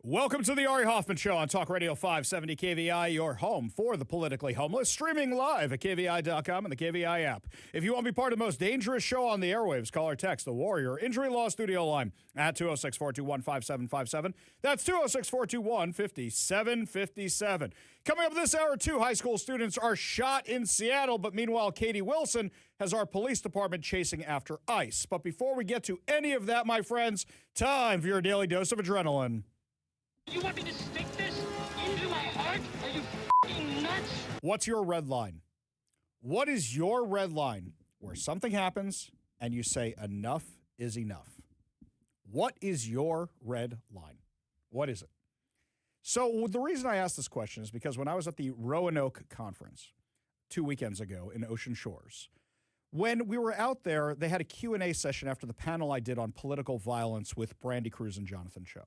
Welcome to the Ari Hoffman Show on Talk Radio 570 KVI, your home for the politically homeless, streaming live at KVI.com and the KVI app. If you want to be part of the most dangerous show on the airwaves, call or text the Warrior Injury Law Studio line at 206-421-5757. That's 206-421-5757. Coming up this hour, 2 high school students are shot in Seattle, but meanwhile, Katie Wilson has our police department chasing after ICE. But before we get to any of that, my friends, time for your daily dose of adrenaline. You want me to stick this into my heart? Are you f***ing nuts? What's your red line? What is your red line where something happens and you say enough is enough? What is your red line? What is it? So the reason I asked this question is because when I was at the Roanoke conference 2 weekends ago in Ocean Shores, when we were out there, they had a Q&A session after the panel I did on political violence with Brandy Cruz and Jonathan Cho.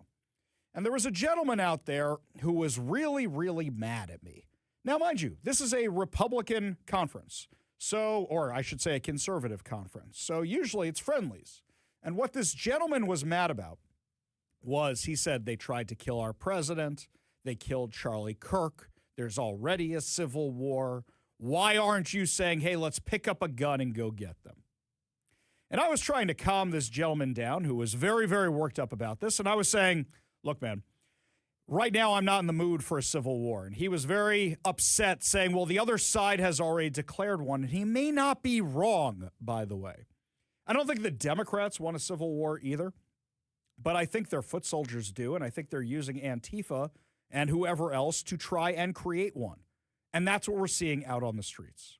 And there was a gentleman out there who was really, really mad at me. Now, mind you, this is a Republican conference, or I should say a conservative conference. So usually it's friendlies. And what this gentleman was mad about was he said they tried to kill our president. They killed Charlie Kirk. There's already a civil war. Why aren't you saying, hey, let's pick up a gun and go get them? And I was trying to calm this gentleman down who was very, very worked up about this. And I was saying, look, man, right now I'm not in the mood for a civil war. And he was very upset saying, well, the other side has already declared one. And he may not be wrong, by the way. I don't think the Democrats want a civil war either, but I think their foot soldiers do. And I think they're using Antifa and whoever else to try and create one. And that's what we're seeing out on the streets.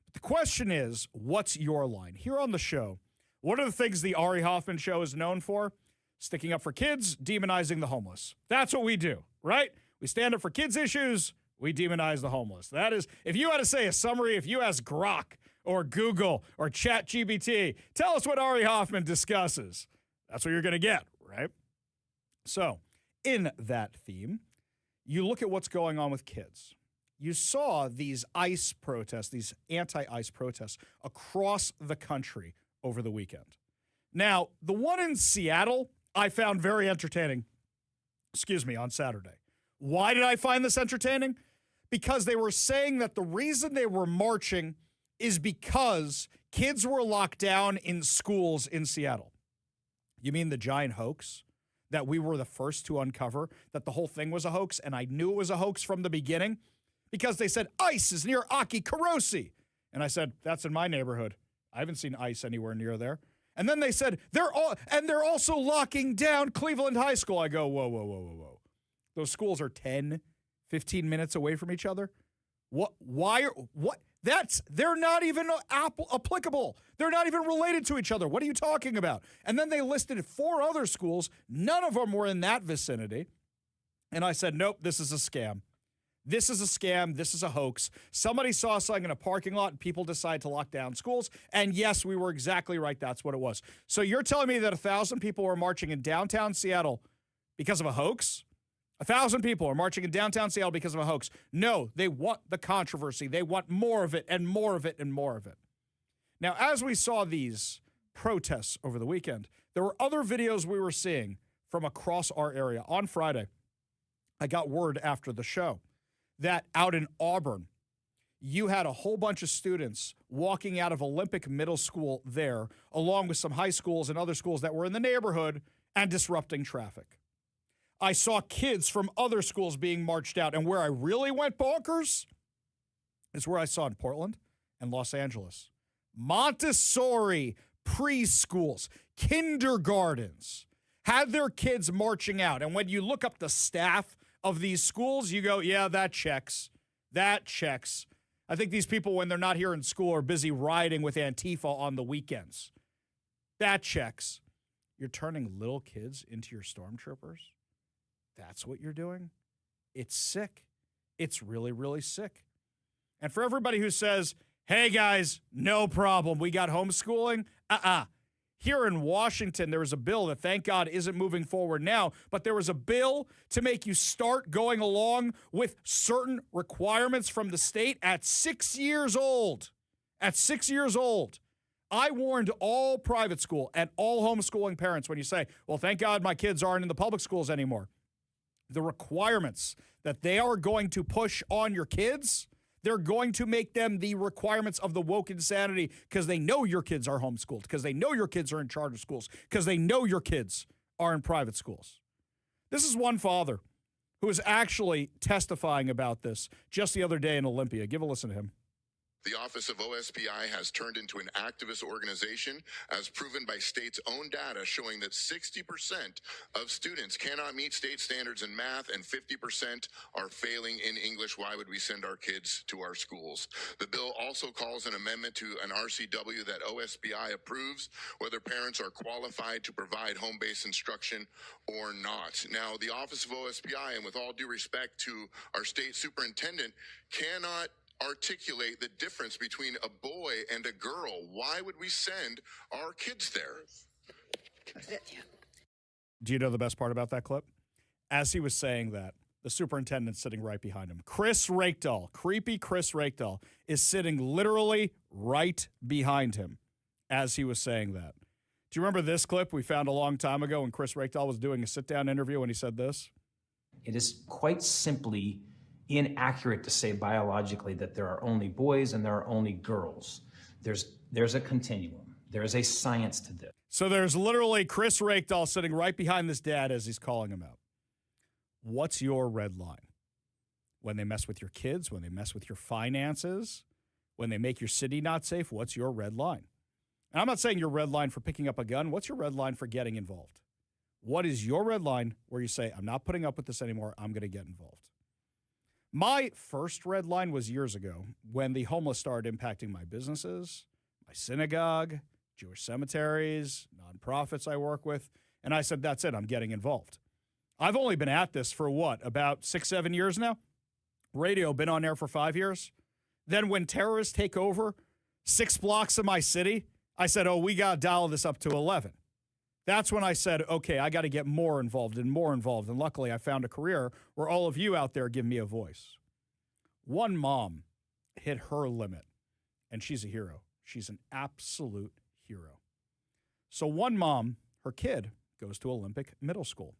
But the question is, what's your line? Here on the show, what are the things the Ari Hoffman Show is known for? Sticking up for kids, demonizing the homeless. That's what we do, right? We stand up for kids' issues, we demonize the homeless. That is, if you had to say a summary, if you ask Grok or Google or ChatGPT, tell us what Ari Hoffman discusses. That's what you're going to get, right? So, in that theme, you look at what's going on with kids. You saw these ICE protests, these anti-ICE protests across the country over the weekend. Now, the one in Seattle, I found very entertaining, on Saturday. Why did I find this entertaining? Because they were saying that the reason they were marching is because kids were locked down in schools in Seattle. You mean the giant hoax that we were the first to uncover, that the whole thing was a hoax, and I knew it was a hoax from the beginning? Because they said ICE is near Aki Karosi. And I said, that's in my neighborhood. I haven't seen ICE anywhere near there. And then they said, they're also locking down Cleveland High School. I go, whoa. Those schools are 10, 15 minutes away from each other. They're not even applicable. They're not even related to each other. What are you talking about? And then they listed 4 other schools. None of them were in that vicinity. And I said, nope, this is a scam. This is a scam. This is a hoax. Somebody saw something in a parking lot and people decided to lock down schools. And yes, we were exactly right. That's what it was. So you're telling me that 1,000 people were marching in downtown Seattle because of a hoax? 1,000 people are marching in downtown Seattle because of a hoax. No, they want the controversy. They want more of it and more of it and more of it. Now, as we saw these protests over the weekend, there were other videos we were seeing from across our area. On Friday, I got word after the show that out in Auburn, you had a whole bunch of students walking out of Olympic Middle School there, along with some high schools and other schools that were in the neighborhood and disrupting traffic. I saw kids from other schools being marched out, and where I really went bonkers is where I saw in Portland and Los Angeles. Montessori preschools, kindergartens had their kids marching out. And when you look up the staff of these schools, you go, yeah, that checks. That checks. I think these people, when they're not here in school, are busy riding with Antifa on the weekends. That checks. You're turning little kids into your stormtroopers? That's what you're doing? It's sick. It's really, really sick. And for everybody who says, hey, guys, no problem, we got homeschooling, Here in Washington, there was a bill that, thank God, isn't moving forward now, but there was a bill to make you start going along with certain requirements from the state at 6 years old. At 6 years old. I warned all private school and all homeschooling parents when you say, well, thank God my kids aren't in the public schools anymore. the requirements that they are going to push on your kids, they're going to make them the requirements of the woke insanity because they know your kids are homeschooled, because they know your kids are in charter schools, because they know your kids are in private schools. This is one father who is actually testifying about this just the other day in Olympia. Give a listen to him. The Office of OSPI has turned into an activist organization, as proven by states' own data showing that 60% of students cannot meet state standards in math and 50% are failing in English. Why would we send our kids to our schools? The bill also calls an amendment to an RCW that OSPI approves, whether parents are qualified to provide home-based instruction or not. Now, the Office of OSPI, and with all due respect to our state superintendent, cannot articulate the difference between a boy and a girl. Why would we send our kids there? Do you know the best part about that clip? As he was saying that, the superintendent's sitting right behind him. Chris Rakedahl, creepy Chris Rakedahl, is sitting literally right behind him as he was saying that. Do you remember this clip we found a long time ago when Chris Rakedahl was doing a sit-down interview and he said this? It is quite simply inaccurate to say biologically that there are only boys and there are only girls. There's a continuum. There is a science to this. So there's literally Chris Rakedahl sitting right behind this dad as he's calling him out. What's your red line? When they mess with your kids, when they mess with your finances, when they make your city not safe, what's your red line? And I'm not saying your red line for picking up a gun. What's your red line for getting involved? What is your red line where you say, I'm not putting up with this anymore, I'm going to get involved? My first red line was years ago when the homeless started impacting my businesses, my synagogue, Jewish cemeteries, nonprofits I work with, and I said, that's it, I'm getting involved. I've only been at this for about 6-7 years now? Radio, been on air for 5 years? Then when terrorists take over 6 blocks of my city, I said, oh, we got to dial this up to 11. That's when I said, okay, I got to get more involved. And luckily, I found a career where all of you out there give me a voice. One mom hit her limit, and she's a hero. She's an absolute hero. So one mom, her kid, goes to Olympic Middle School.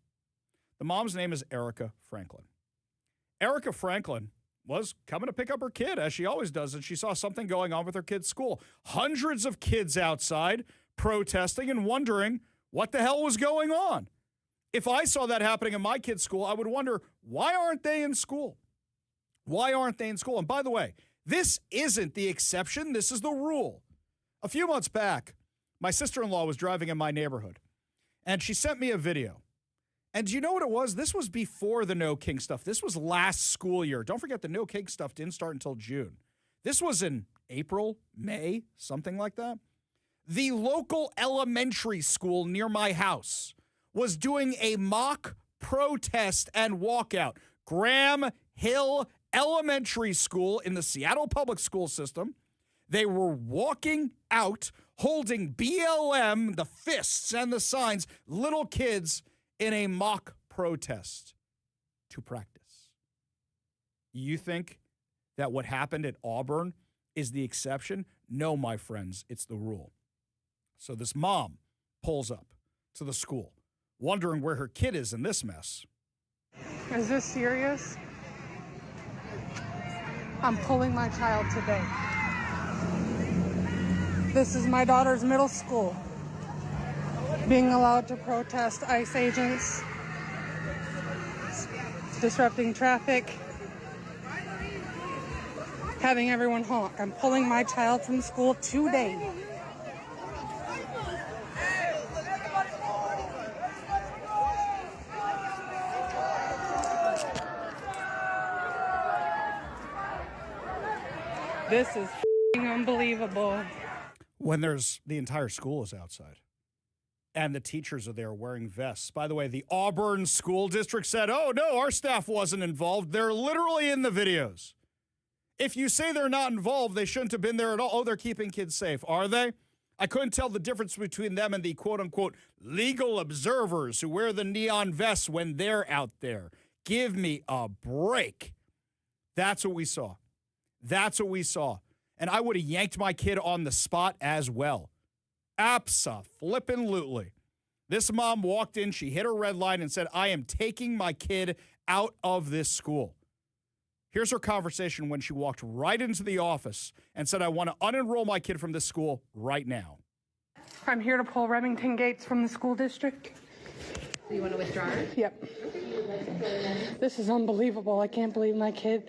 The mom's name is Erica Franklin. Erica Franklin was coming to pick up her kid, as she always does, and she saw something going on with her kid's school. Hundreds of kids outside protesting and wondering what the hell was going on. If I saw that happening in my kid's school, I would wonder, why aren't they in school? Why aren't they in school? And by the way, this isn't the exception. This is the rule. A few months back, my sister-in-law was driving in my neighborhood, and she sent me a video. And do you know what it was? This was before the No King stuff. This was last school year. Don't forget the No King stuff didn't start until June. This was in April, May, something like that. The local elementary school near my house was doing a mock protest and walkout. Graham Hill Elementary School in the Seattle public school system. They were walking out holding BLM, the fists and the signs, little kids in a mock protest to practice. You think that what happened at Auburn is the exception? No, my friends, it's the rule. So this mom pulls up to the school, wondering where her kid is in this mess. Is this serious? I'm pulling my child today. This is my daughter's middle school. Being allowed to protest ICE agents, disrupting traffic, having everyone honk. I'm pulling my child from school today. This is unbelievable. When the entire school is outside and the teachers are there wearing vests. By the way, the Auburn school district said, oh, no, our staff wasn't involved. They're literally in the videos. If you say they're not involved, they shouldn't have been there at all. Oh, they're keeping kids safe. Are they? I couldn't tell the difference between them and the quote-unquote legal observers who wear the neon vests when they're out there. Give me a break. That's what we saw. That's what we saw. And I would have yanked my kid on the spot as well. Abso-flippin-lutely. This mom walked in, she hit her red line and said, I am taking my kid out of this school. Here's her conversation when she walked right into the office and said, I want to unenroll my kid from this school right now. I'm here to pull Remington Gates from the school district. So you want to withdraw it? Yep. This is unbelievable. I can't believe my kid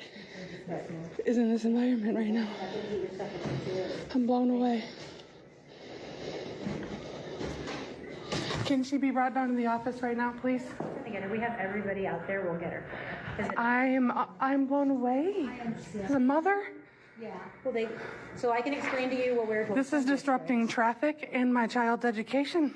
is in this environment right now. I'm blown away. Can she be brought down to the office right now, please? Again, if we have everybody out there, we'll get her. I'm blown away. As a mother, Yeah. Well, so I can explain to you what we're told. this is disrupting traffic and my child's education.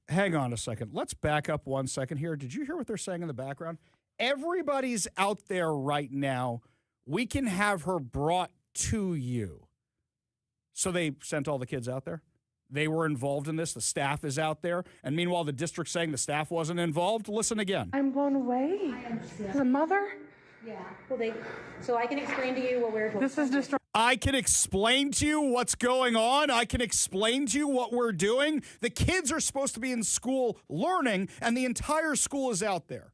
Hang on a second. Let's back up 1 second here. Did you hear what they're saying in the background? Everybody's out there right now. We can have her brought to you. So they sent all the kids out there? They were involved in this. The staff is out there. And meanwhile, the district's saying the staff wasn't involved. Listen again. I'm blown away. As a mother, Yeah. Well, so I can explain to you what we're told. this is disrupting. I can explain to you what's going on. I can explain to you what we're doing. The kids are supposed to be in school learning, and the entire school is out there.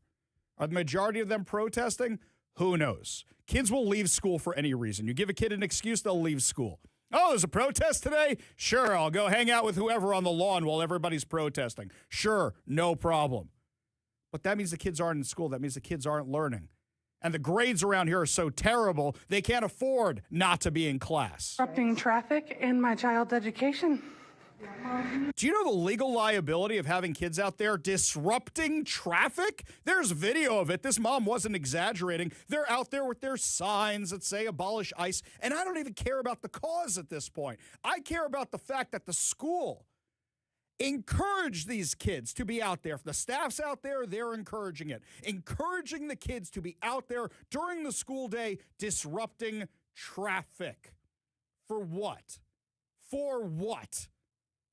Are the majority of them protesting? Who knows? Kids will leave school for any reason. You give a kid an excuse, they'll leave school. Oh, there's a protest today? Sure, I'll go hang out with whoever on the lawn while everybody's protesting. Sure, no problem. But that means the kids aren't in school. That means the kids aren't learning. And the grades around here are so terrible, they can't afford not to be in class. Disrupting traffic and my child's education. Do you know the legal liability of having kids out there disrupting traffic? There's video of it. This mom wasn't exaggerating. They're out there with their signs that say abolish ICE, and I don't even care about the cause at this point. I care about the fact that the school encouraged these kids to be out there. If the staff's out there, they're encouraging it. Encouraging the kids to be out there during the school day disrupting traffic. For what? For what?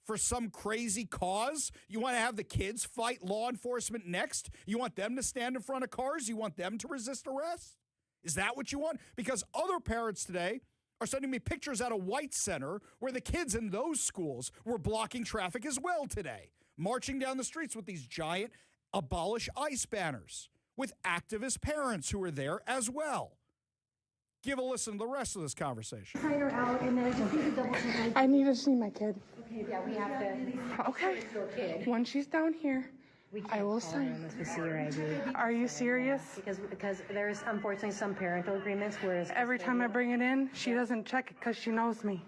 For some crazy cause? You want to have the kids fight law enforcement next? You want them to stand in front of cars? You want them to resist arrest? Is that what you want? Because other parents today are sending me pictures out of White Center where the kids in those schools were blocking traffic as well today, marching down the streets with these giant abolish ICE banners with activist parents who were there as well. Give a listen to the rest of this conversation. Her out, and then I just need to double check. I need to see my kid. Okay, yeah, we have to. Okay. When she's down here, I will sign. Unless we see your ID. Are you serious? Because there's unfortunately some parental agreements where Every time I bring it in, she doesn't check it because she knows me.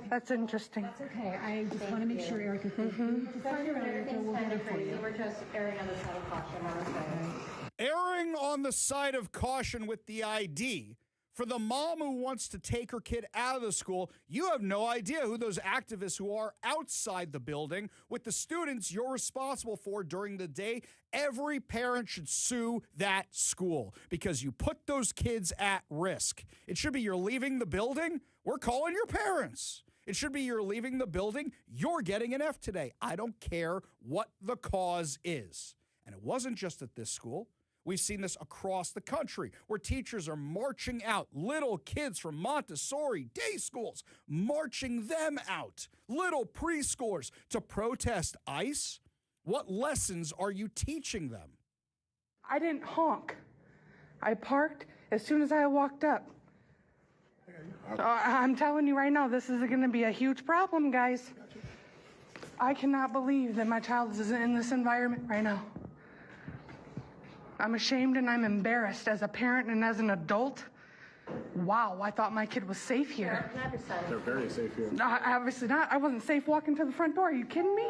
That's interesting. That's okay. I just want to make sure Erica can just find her out, so we'll get it for you. We're just erring on the side of caution on our side. Erring on the side of caution with the ID. For the mom who wants to take her kid out of the school, you have no idea who those activists who are outside the building with the students you're responsible for during the day. Every parent should sue that school because you put those kids at risk. It should be you're leaving the building, we're calling your parents. It should be you're leaving the building, you're getting an F today. I don't care what the cause is. And it wasn't just at this school. We've seen this across the country where teachers are marching out little kids from Montessori day schools, marching them out, little preschoolers to protest ICE. What lessons are you teaching them? I didn't honk. I parked as soon as I walked up. So I'm telling you right now, this is going to be a huge problem, guys. I cannot believe that my child is in this environment right now. I'm ashamed and I'm embarrassed as a parent and as an adult. Wow, I thought my kid was safe here. They're very safe here. No, obviously not. I wasn't safe walking to the front door. Are you kidding me?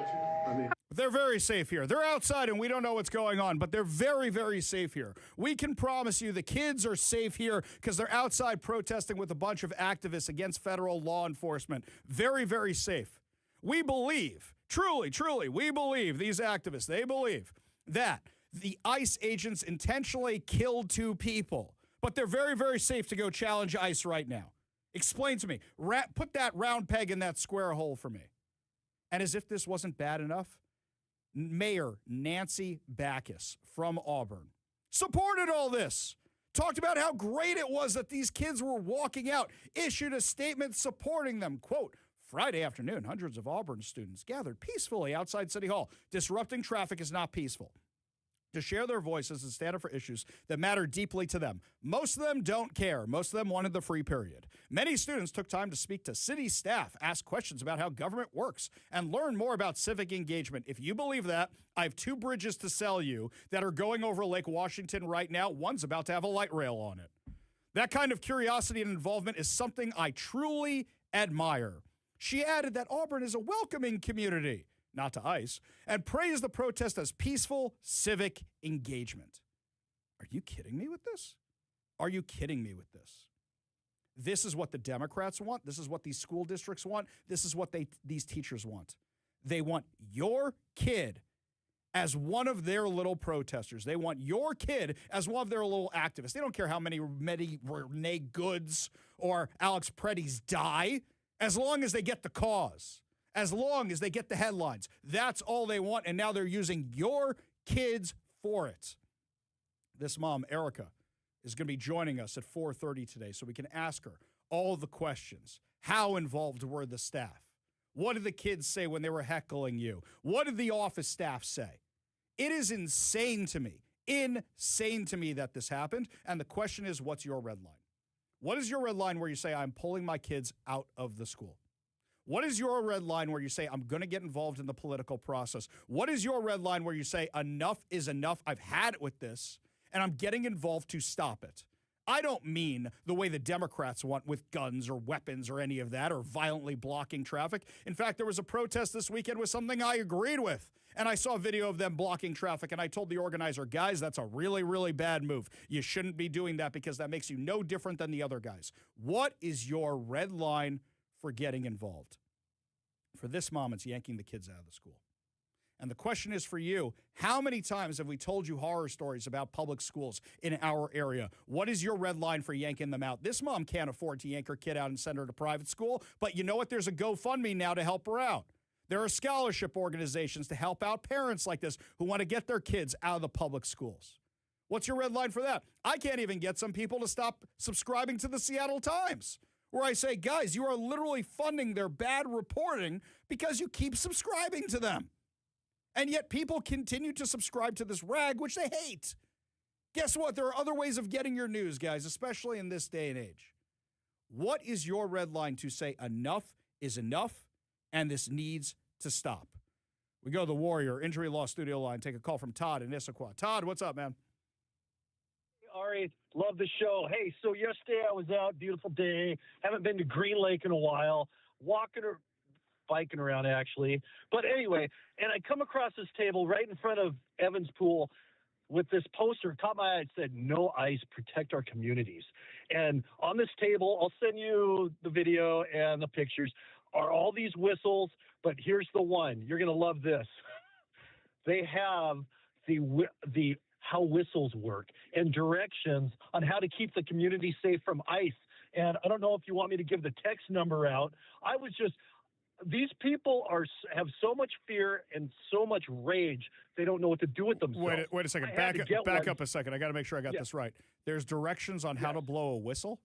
They're very safe here. They're outside and we don't know what's going on, but they're very, very safe here. We can promise you the kids are safe here because they're outside protesting with a bunch of activists against federal law enforcement. Very, very safe. We believe, truly, we believe, these activists, they believe that the ICE agents intentionally killed 2 people, but they're very, very safe to go challenge ICE right now. Explain to me. Put that round peg in that square hole for me. And as if this wasn't bad enough, Mayor Nancy Backus from Auburn supported all this, talked about how great it was that these kids were walking out, issued a statement supporting them. Quote, Friday afternoon, hundreds of Auburn students gathered peacefully outside City Hall. Disrupting traffic is not peaceful. to share their voices and stand up for issues that matter deeply to them. Most of them don't care. Most of them wanted the free period. Many students took time to speak to city staff, ask questions about how government works, and learn more about civic engagement. If you believe that, I have 2 bridges to sell you that are going over Lake Washington right now. One's about to have a light rail on it. That kind of curiosity and involvement is something I truly admire. She added that Auburn is a welcoming community, not to ICE, and praised the protest as peaceful civic engagement. Are you kidding me with this? Are you kidding me with this? This is what the Democrats want. This is what these school districts want. This is what these teachers want. They want your kid as one of their little protesters. They want your kid as one of their little activists. They don't care how many Renee Goods or Alex Preddies die, as long as they get the cause. As long as they get the headlines. That's all they want, and now they're using your kids for it. This mom, Erica, is going to be joining us at 4:30 today so we can ask her all the questions. How involved were the staff? What did the kids say when they were heckling you? What did the office staff say? It is insane to me that this happened, and the question is, what's your red line? What is your red line where you say, I'm pulling my kids out of the school? What is your red line where you say, I'm going to get involved in the political process? What is your red line where you say, enough is enough, I've had it with this, and I'm getting involved to stop it? I don't mean the way the Democrats want with guns or weapons or any of that, or violently blocking traffic. In fact, there was a protest this weekend with something I agreed with, and I saw a video of them blocking traffic, and I told the organizer, guys, that's a really, really bad move. You shouldn't be doing that because that makes you no different than the other guys. What is your red line for getting involved? For this mom, it's yanking the kids out of the school. And the question is for you, how many times have we told you horror stories about public schools in our area? What is your red line for yanking them out? This mom can't afford to yank her kid out and send her to private school, but you know what? There's a GoFundMe now to help her out. There are scholarship organizations to help out parents like this who want to get their kids out of the public schools. What's your red line for that? I can't even get some people to stop subscribing to the Seattle Times, where I say, guys, you are literally funding their bad reporting because you keep subscribing to them. And yet people continue to subscribe to this rag, which they hate. Guess what? There are other ways of getting your news, guys, especially in this day and age. What is your red line to say enough is enough and this needs to stop? We go to the Warrior Injury Law Studio line. Take a call from Todd in Issaquah. Todd, what's up, man? Ari, love the show. Hey, so yesterday I was out, beautiful day. Haven't been to Green Lake in a while, walking or biking around actually. But anyway, and I come across this table right in front of Evans Pool with this poster. Caught my eye. It said, "No ICE, protect our communities." And on this table, I'll send you the video and the pictures, are all these whistles. But here's the one. You're going to love this. They have the how whistles work and directions on how to keep the community safe from ICE. And I don't know if you want me to give the text number out. These people have so much fear and so much rage, they don't know what to do with themselves. Wait a second. Back up a second. I got to make sure I got this right. There's directions on how to blow a whistle?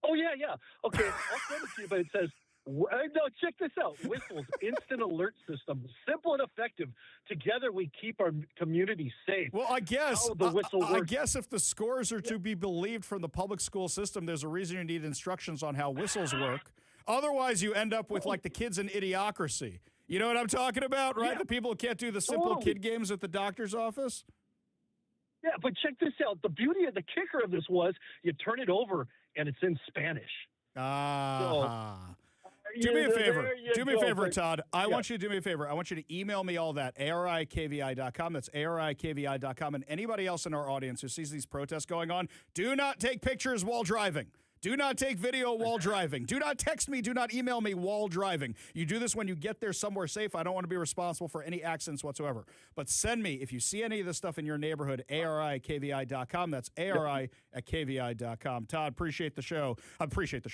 Oh, yeah. Okay, I'll send it to you, but it says, no, check this out. Whistles, instant alert system, simple and effective. Together we keep our community safe. Well, I guess if the scores are to be believed from the public school system, there's a reason you need instructions on how whistles work. Otherwise, you end up with like the kids in Idiocracy. You know what I'm talking about, right? Yeah. The people who can't do the simple kid games at the doctor's office. Yeah, but check this out. The beauty of the kicker of this was you turn it over and it's in Spanish. Do me a favor, Todd. I want you to do me a favor. I want you to email me all that, ARIKVI.com. That's ARIKVI.com. And anybody else in our audience who sees these protests going on, do not take pictures while driving. Do not take video while driving. Do not text me. Do not email me while driving. You do this when you get there somewhere safe. I don't want to be responsible for any accidents whatsoever. But send me, if you see any of this stuff in your neighborhood, ARI@KVI.com. That's ARI@KVI.com. Todd, appreciate the show. Appreciate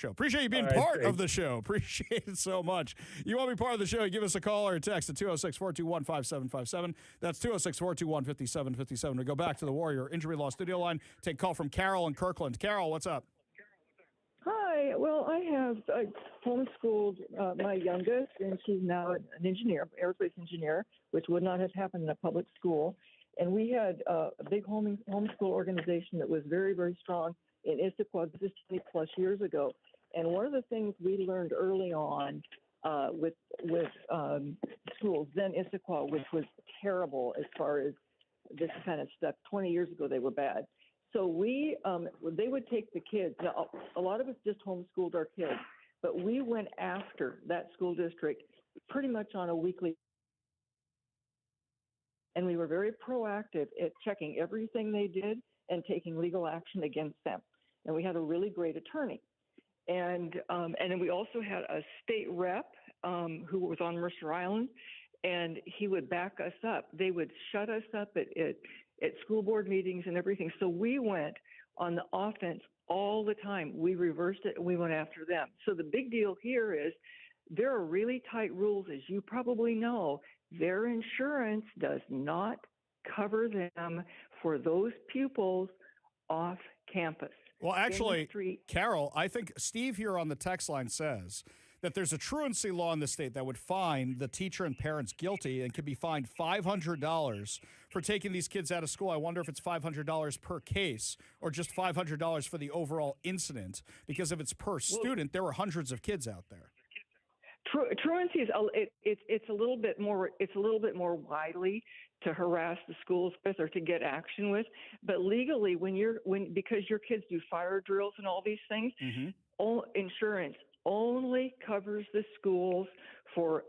you being part of the show. Appreciate it so much. You want to be part of the show, give us a call or a text at 206-421-5757. That's 206-421-5757. We go back to the Warrior Injury Law Studio line. Take a call from Carol in Kirkland. Carol, what's up? Hi. Well, I have homeschooled my youngest, and she's now an engineer, aerospace engineer, which would not have happened in a public school. And we had a big homeschool organization that was very, very strong in Issaquah. This is 20 plus years ago. And one of the things we learned early on with schools, then Issaquah, which was terrible as far as this kind of stuff. 20 years ago, they were bad. So they would take the kids. Now, a lot of us just homeschooled our kids, but we went after that school district pretty much on a weekly. And we were very proactive at checking everything they did and taking legal action against them. And we had a really great attorney. And then we also had a state rep who was on Mercer Island, and he would back us up. They would shut us up at school board meetings and everything. So we went on the offense all the time. We reversed it and we went after them. So the big deal here is there are really tight rules, as you probably know. Their insurance does not cover them for those pupils off campus. Well, actually, Carol, I think Steve here on the text line says that there's a truancy law in the state that would fine the teacher and parents guilty and could be fined $500 for taking these kids out of school. I wonder if it's $500 per case or just $500 for the overall incident, because if it's per student, there were hundreds of kids out there. Truancy is it's a little bit more widely to harass the schools with or to get action with, but legally because your kids do fire drills and all these things, insurance only covers the schools for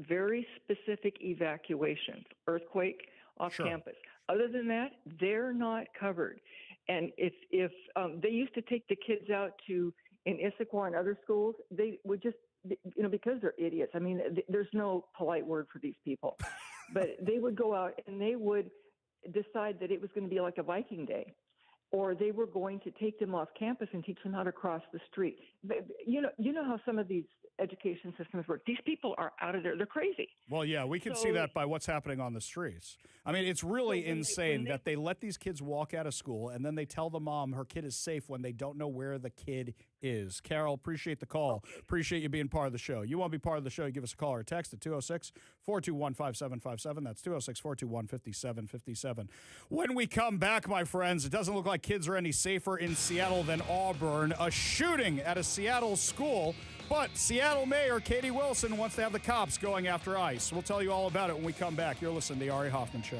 very specific evacuations, earthquake off campus. Other than that, they're not covered. And if they used to take the kids out in Issaquah and other schools, they would just, because they're idiots. I mean, there's no polite word for these people, but they would go out and they would decide that it was going to be like a Viking day, or they were going to take them off campus and teach them how to cross the street. You know how some of these education systems work. These people are out of there. They're crazy. Well, yeah, we can see that by what's happening on the streets. I mean, it's really insane that they let these kids walk out of school and then they tell the mom her kid is safe when they don't know where the kid is. Carol, appreciate the call. Appreciate you being part of the show. You want to be part of the show, you give us a call or a text at 206-421-5757. That's 206-421-5757. When we come back, my friends, it doesn't look like kids are any safer in Seattle than Auburn. A shooting at a Seattle school, but Seattle Mayor Katie Wilson wants to have the cops going after ICE. We'll tell you all about it when we come back. You're listening to The Ari Hoffman Show.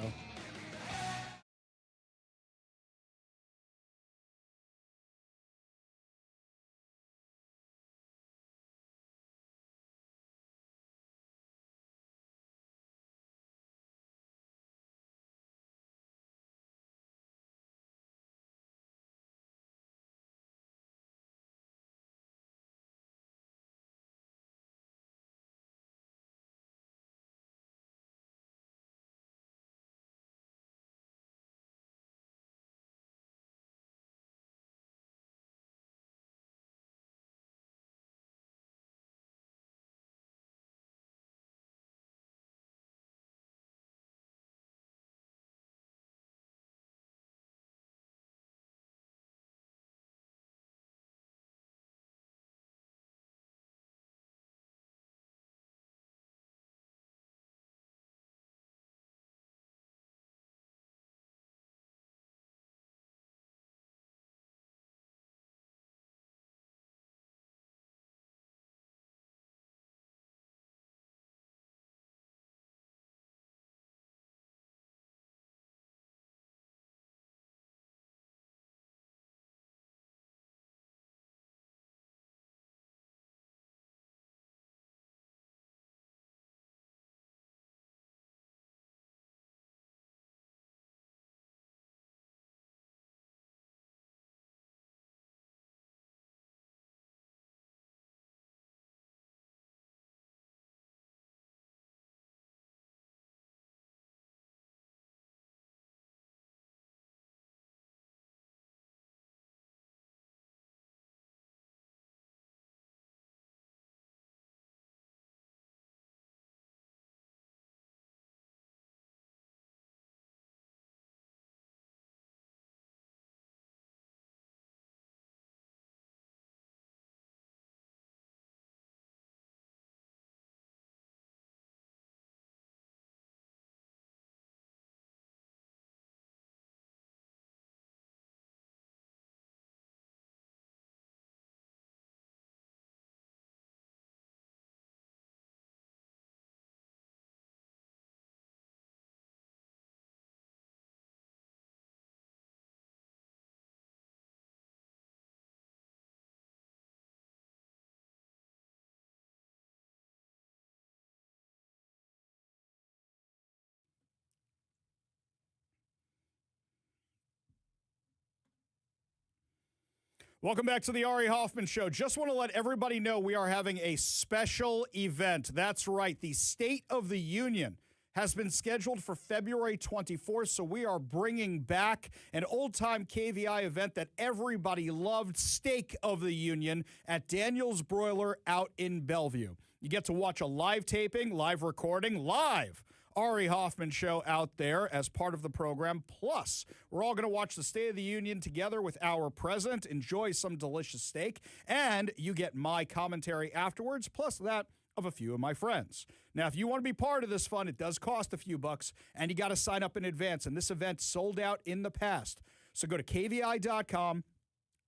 Welcome back to the Ari Hoffman Show. Just want to let everybody know we are having a special event. That's right. The State of the Union has been scheduled for February 24th, so we are bringing back an old-time KVI event that everybody loved, Steak of the Union, at Daniel's Broiler out in Bellevue. You get to watch a live taping, live recording, live Ari Hoffman Show out there as part of the program. Plus, we're all going to watch the State of the Union together with our president, enjoy some delicious steak, and you get my commentary afterwards, plus that of a few of my friends. Now, if you want to be part of this fun, it does cost a few bucks, and you got to sign up in advance, and this event sold out in the past. So go to kvi.com,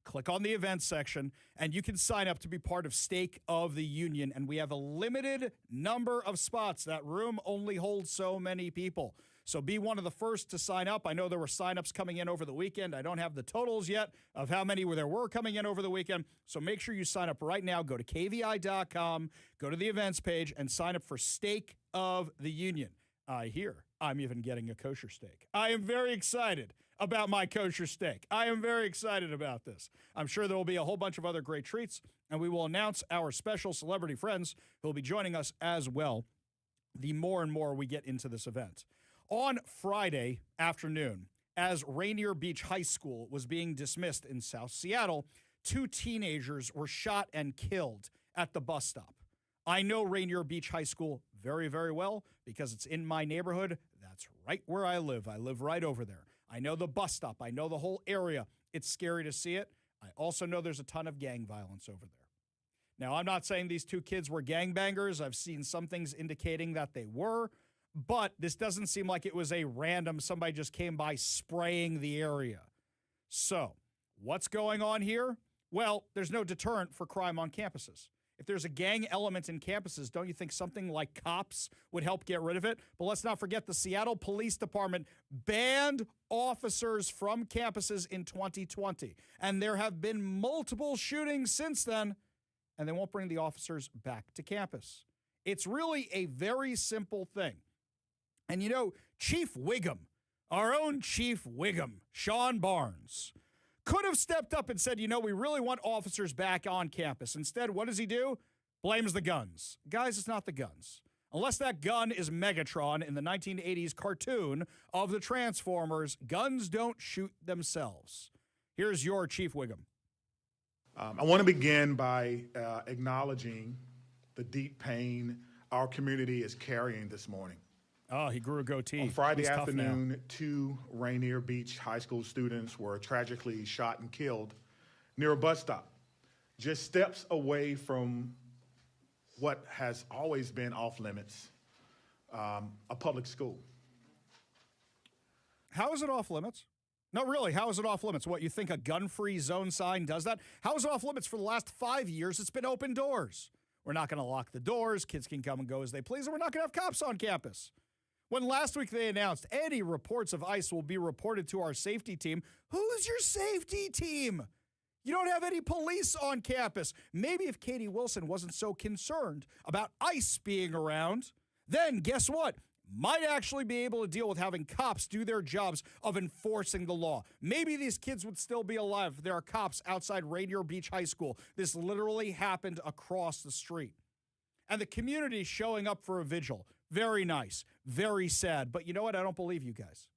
click on the events section, and you can sign up to be part of Stake of the Union. And we have a limited number of spots. That room only holds so many people. So be one of the first to sign up. I know there were signups coming in over the weekend. I don't have the totals yet of how many there were coming in over the weekend. So make sure you sign up right now. Go to kvi.com, go to the events page, and sign up for Stake of the Union. I hear I'm even getting a kosher steak. I am very excited about my kosher steak. I am very excited about this. I'm sure there will be a whole bunch of other great treats, and we will announce our special celebrity friends who will be joining us as well the more and more we get into this event. On Friday afternoon, as Rainier Beach High School was being dismissed in South Seattle, 2 teenagers were shot and killed at the bus stop. I know Rainier Beach High School very, very well because it's in my neighborhood. That's right where I live. I live right over there. I know the bus stop. I know the whole area. It's scary to see it. I also know there's a ton of gang violence over there. Now, I'm not saying these 2 kids were gangbangers. I've seen some things indicating that they were, but this doesn't seem like it was a random somebody just came by spraying the area. So, what's going on here? Well, there's no deterrent for crime on campuses. If there's a gang element in campuses, don't you think something like cops would help get rid of it? But let's not forget the Seattle Police Department banned officers from campuses in 2020. And there have been multiple shootings since then, and they won't bring the officers back to campus. It's really a very simple thing. And you know, Chief Wiggum, our own Chief Wiggum, Sean Barnes, could have stepped up and said, you know, we really want officers back on campus. Instead, what does he do? Blames the guns. Guys, it's not the guns. Unless that gun is Megatron in the 1980s cartoon of the Transformers, guns don't shoot themselves. Here's your Chief Wiggum. I want to begin by acknowledging the deep pain our community is carrying this morning. Oh, he grew a goatee. On Friday afternoon, 2 Rainier Beach High School students were tragically shot and killed near a bus stop, just steps away from what has always been off limits, a public school. How is it off limits? No, really, how is it off limits? What, you think a gun-free zone sign does that? How is it off limits? For the last 5 years, it's been open doors. We're not going to lock the doors. Kids can come and go as they please, and we're not going to have cops on campus. When last week they announced any reports of ICE will be reported to our safety team, who's your safety team? You don't have any police on campus. Maybe if Katie Wilson wasn't so concerned about ICE being around, then guess what? Might actually be able to deal with having cops do their jobs of enforcing the law. Maybe these kids would still be alive if there are cops outside Rainier Beach High School. This literally happened across the street. And the community showing up for a vigil. Very nice. Very sad. But you know what? I don't believe you guys.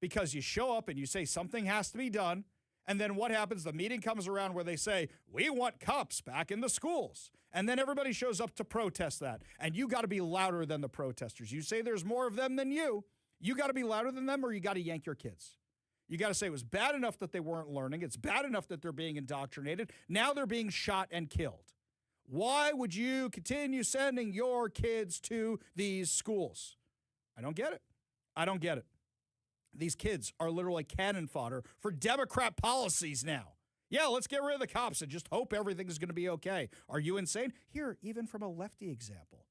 Because you show up and you say something has to be done. And then what happens? The meeting comes around where they say, we want cops back in the schools. And then everybody shows up to protest that. And you got to be louder than the protesters. You say there's more of them than you. You got to be louder than them or you got to yank your kids. You got to say it was bad enough that they weren't learning. It's bad enough that they're being indoctrinated. Now they're being shot and killed. Why would you continue sending your kids to these schools? I don't get it. I don't get it. These kids are literally cannon fodder for Democrat policies now. Yeah, let's get rid of the cops and just hope everything's going to be okay. Are you insane? Here, even from a lefty example.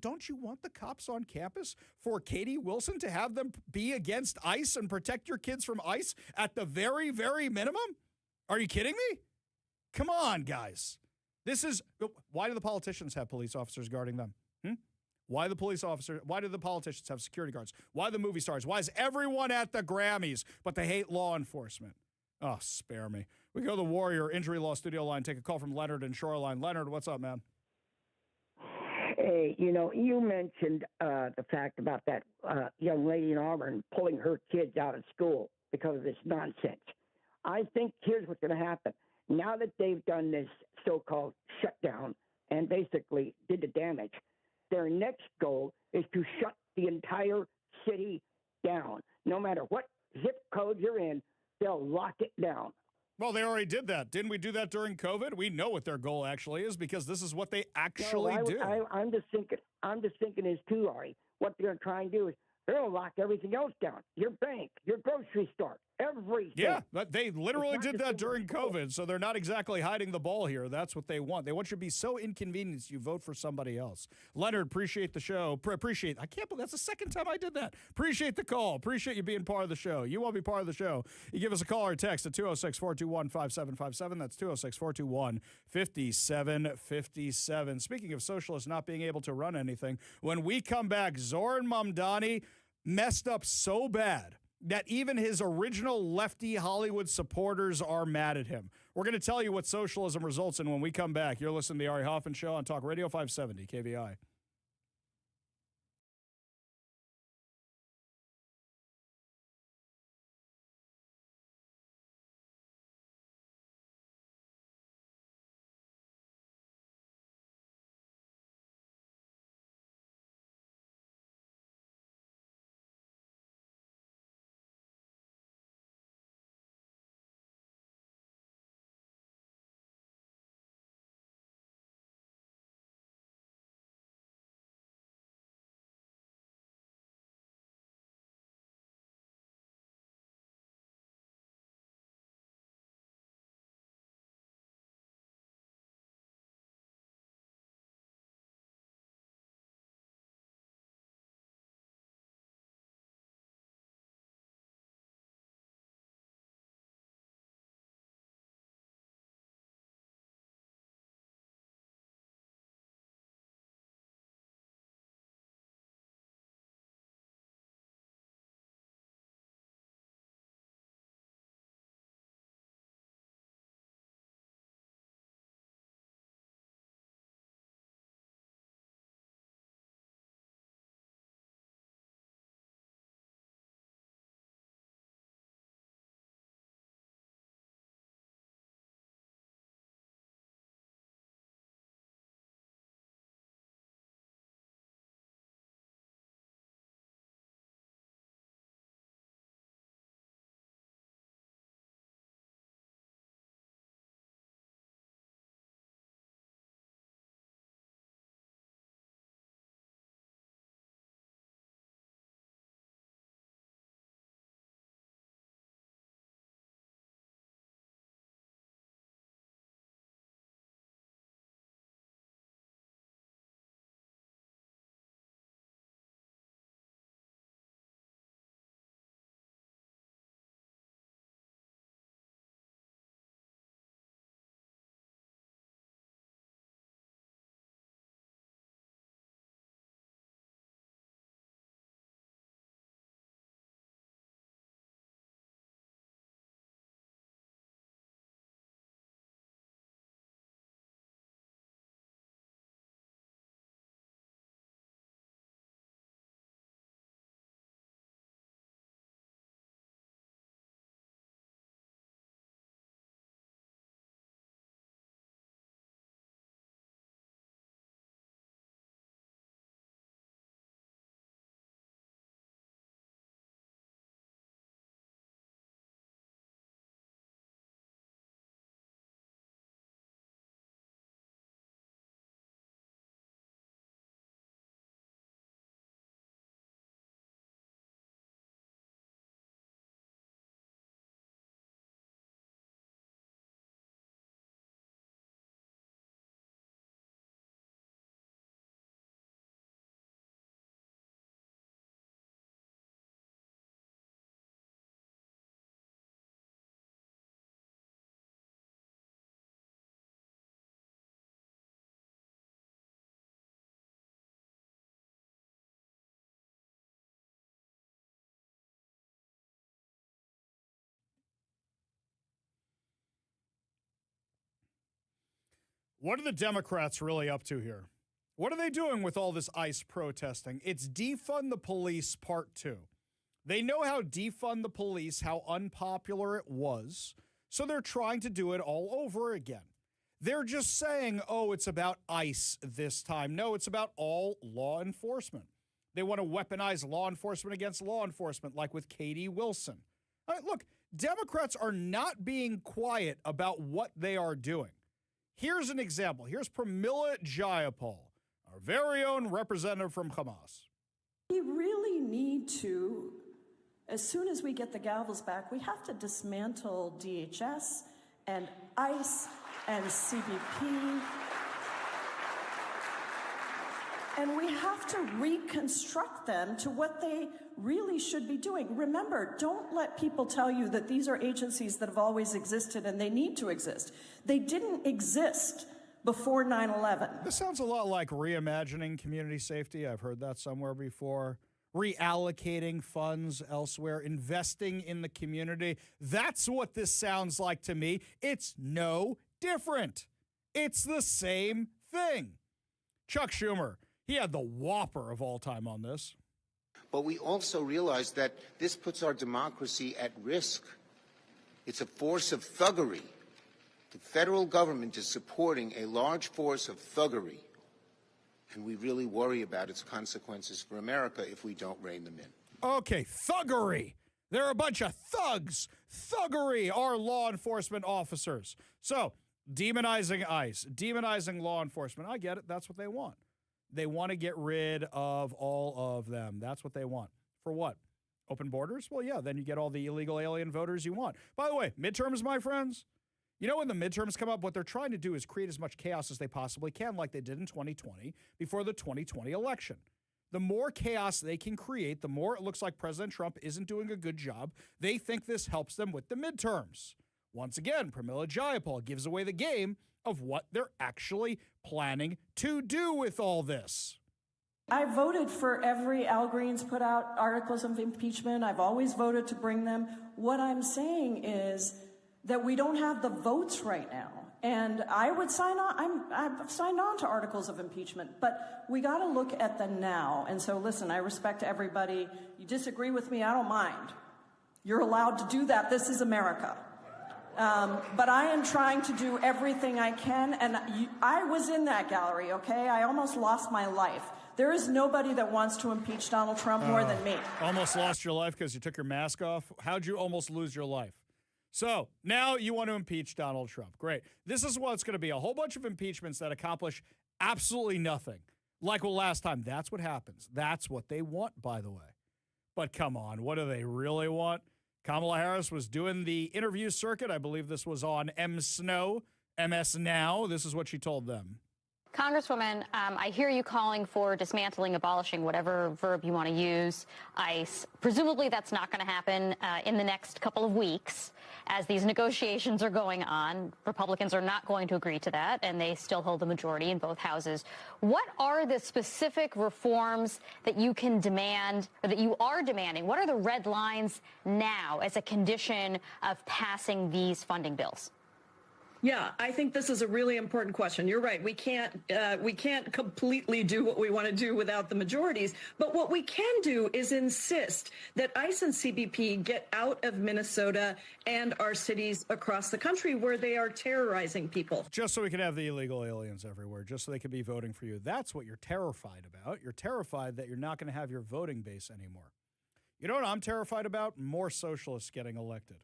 Don't you want the cops on campus for Katie Wilson to have them be against ICE and protect your kids from ICE at the very, very minimum? Are you kidding me? Come on, guys. Why do the politicians have police officers guarding them? Why do the politicians have security guards? Why the movie stars? Why is everyone at the Grammys, but they hate law enforcement? Oh, spare me. We go to the Warrior Injury Law Studio line. Take a call from Leonard in Shoreline. Leonard, what's up, man? Hey, you mentioned the fact about that young lady in Auburn pulling her kids out of school because of this nonsense. I think here's what's going to happen. Now that they've done this so-called shutdown and basically did the damage, their next goal is to shut the entire city down. No matter what zip code you're in, they'll lock it down. Well, they already did that. Didn't we do that during COVID? We know what their goal actually is because this is what they actually do. I'm just thinking is too, Ari. What they're going to try and do is they're going to lock everything else down. Your bank, your grocery store, everything. Yeah, but they literally did that during COVID, so they're not exactly hiding the ball here. That's what they want. They want you to be so inconvenienced you vote for somebody else. Leonard, appreciate the show. I can't believe that's the second time I did that. Appreciate the call. Appreciate you being part of the show. You want to be part of the show, you give us a call or text at 206-421-5757. That's 206-421-5757. Speaking of socialists not being able to run anything, when we come back, Zoran Mamdani messed up so bad that even his original lefty Hollywood supporters are mad at him. We're going to tell you what socialism results in when we come back. You're listening to the Ari Hoffman Show on Talk Radio 570 KVI. What are the Democrats really up to here? What are they doing with all this ICE protesting? It's defund the police part 2. They know how defund the police, how unpopular it was, so they're trying to do it all over again. They're just saying, oh, it's about ICE this time. No, it's about all law enforcement. They want to weaponize law enforcement against law enforcement, like with Katie Wilson. All right, look, Democrats are not being quiet about what they are doing. Here's an example. Here's Pramila Jayapal, our very own representative from Hamas. We really need to, as soon as we get the gavels back, we have to dismantle DHS and ICE and CBP. And we have to reconstruct them to what they really should be doing. Remember, don't let people tell you that these are agencies that have always existed and they need to exist. They didn't exist before 9/11. This sounds a lot like reimagining community safety. I've heard that somewhere before. Reallocating funds elsewhere, investing in the community. That's what this sounds like to me. It's no different. It's the same thing. Chuck Schumer, he had the whopper of all time on this. But we also realize that this puts our democracy at risk. It's a force of thuggery. The federal government is supporting a large force of thuggery, and we really worry about its consequences for America if we don't rein them in. Okay, thuggery. They're a bunch of thugs. Thuggery are law enforcement officers. So, demonizing ICE, demonizing law enforcement. I get it. That's what they want. They want to get rid of all of them. That's what they want. For what? Open borders? Well, yeah, then you get all the illegal alien voters you want. By the way, midterms, my friends, you know when the midterms come up, what they're trying to do is create as much chaos as they possibly can, like they did in 2020 before the 2020 election. The more chaos they can create, the more it looks like President Trump isn't doing a good job. They think this helps them with the midterms. Once again, Pramila Jayapal gives away the game of what they're actually planning to do with all this. I voted for every Al Green's put out articles of impeachment. I've always voted to bring them. What I'm saying is that we don't have the votes right now. And I would sign on, I've signed on to articles of impeachment, but we got to look at the now. And so listen, I respect everybody. You disagree with me, I don't mind. You're allowed to do that. This is America. But I am trying to do everything I can, and I was in that gallery, okay? I almost lost my life. There is nobody that wants to impeach Donald Trump more than me. Almost lost your life because you took your mask off? How'd you almost lose your life? So, now you want to impeach Donald Trump. Great. This is what's going to be, a whole bunch of impeachments that accomplish absolutely nothing. Like last time. That's what happens. That's what they want, by the way. But come on, what do they really want? Kamala Harris was doing the interview circuit. I believe this was on MS Now. This is what she told them. Congresswoman, I hear you calling for dismantling, abolishing, whatever verb you want to use, ICE. Presumably that's not going to happen in the next couple of weeks as these negotiations are going on. Republicans are not going to agree to that, and they still hold the majority in both houses. What are the specific reforms that you can demand, or that you are demanding? What are the red lines now as a condition of passing these funding bills? Yeah, I think this is a really important question. You're right. We can't completely do what we want to do without the majorities. But what we can do is insist that ICE and CBP get out of Minnesota and our cities across the country where they are terrorizing people. Just so we can have the illegal aliens everywhere, just so they can be voting for you. That's what you're terrified about. You're terrified that you're not going to have your voting base anymore. You know what I'm terrified about? More socialists getting elected.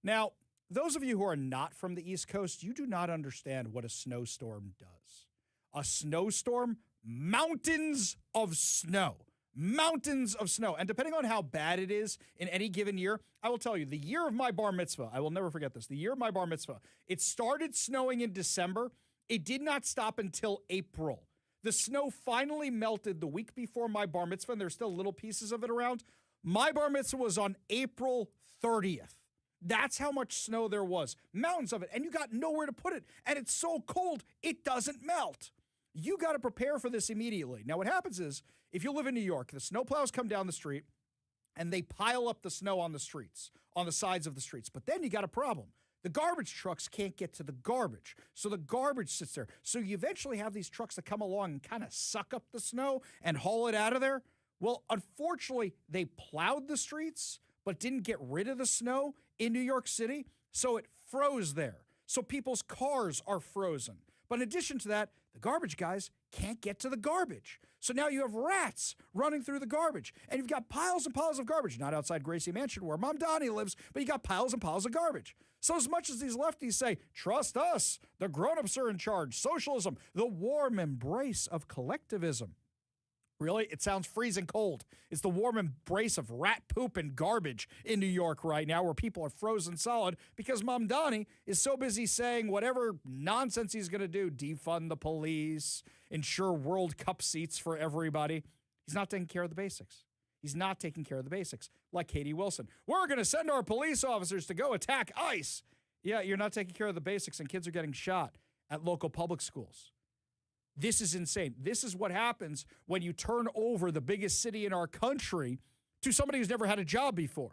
Now, those of you who are not from the East Coast, you do not understand what a snowstorm does. A snowstorm, mountains of snow. Mountains of snow. And depending on how bad it is in any given year, I will tell you, the year of my bar mitzvah, I will never forget this, the year of my bar mitzvah, it started snowing in December. It did not stop until April. The snow finally melted the week before my bar mitzvah, and there's still little pieces of it around. My bar mitzvah was on April 30th. That's how much snow there was. Mountains of it. And you got nowhere to put it. And it's so cold, it doesn't melt. You got to prepare for this immediately. Now, what happens is, if you live in New York, the snowplows come down the street, and they pile up the snow on the streets, on the sides of the streets. But then you got a problem. The garbage trucks can't get to the garbage, so the garbage sits there. So you eventually have these trucks that come along and kind of suck up the snow and haul it out of there. Well, unfortunately, they plowed the streets but didn't get rid of the snow in New York City, so it froze there. So people's cars are frozen. But in addition to that, the garbage guys can't get to the garbage. So now you have rats running through the garbage, and you've got piles and piles of garbage, not outside Gracie Mansion where Mom Donnie lives, but you got piles and piles of garbage. So as much as these lefties say, trust us, the grown-ups are in charge, socialism, the warm embrace of collectivism. Really? It sounds freezing cold. It's the warm embrace of rat poop and garbage in New York right now where people are frozen solid because Mom Donnie is so busy saying whatever nonsense he's going to do, defund the police, ensure World Cup seats for everybody. He's not taking care of the basics. He's not taking care of the basics. Like Katie Wilson. We're going to send our police officers to go attack ICE. Yeah, you're not taking care of the basics and kids are getting shot at local public schools. This is insane. This is what happens when you turn over the biggest city in our country to somebody who's never had a job before.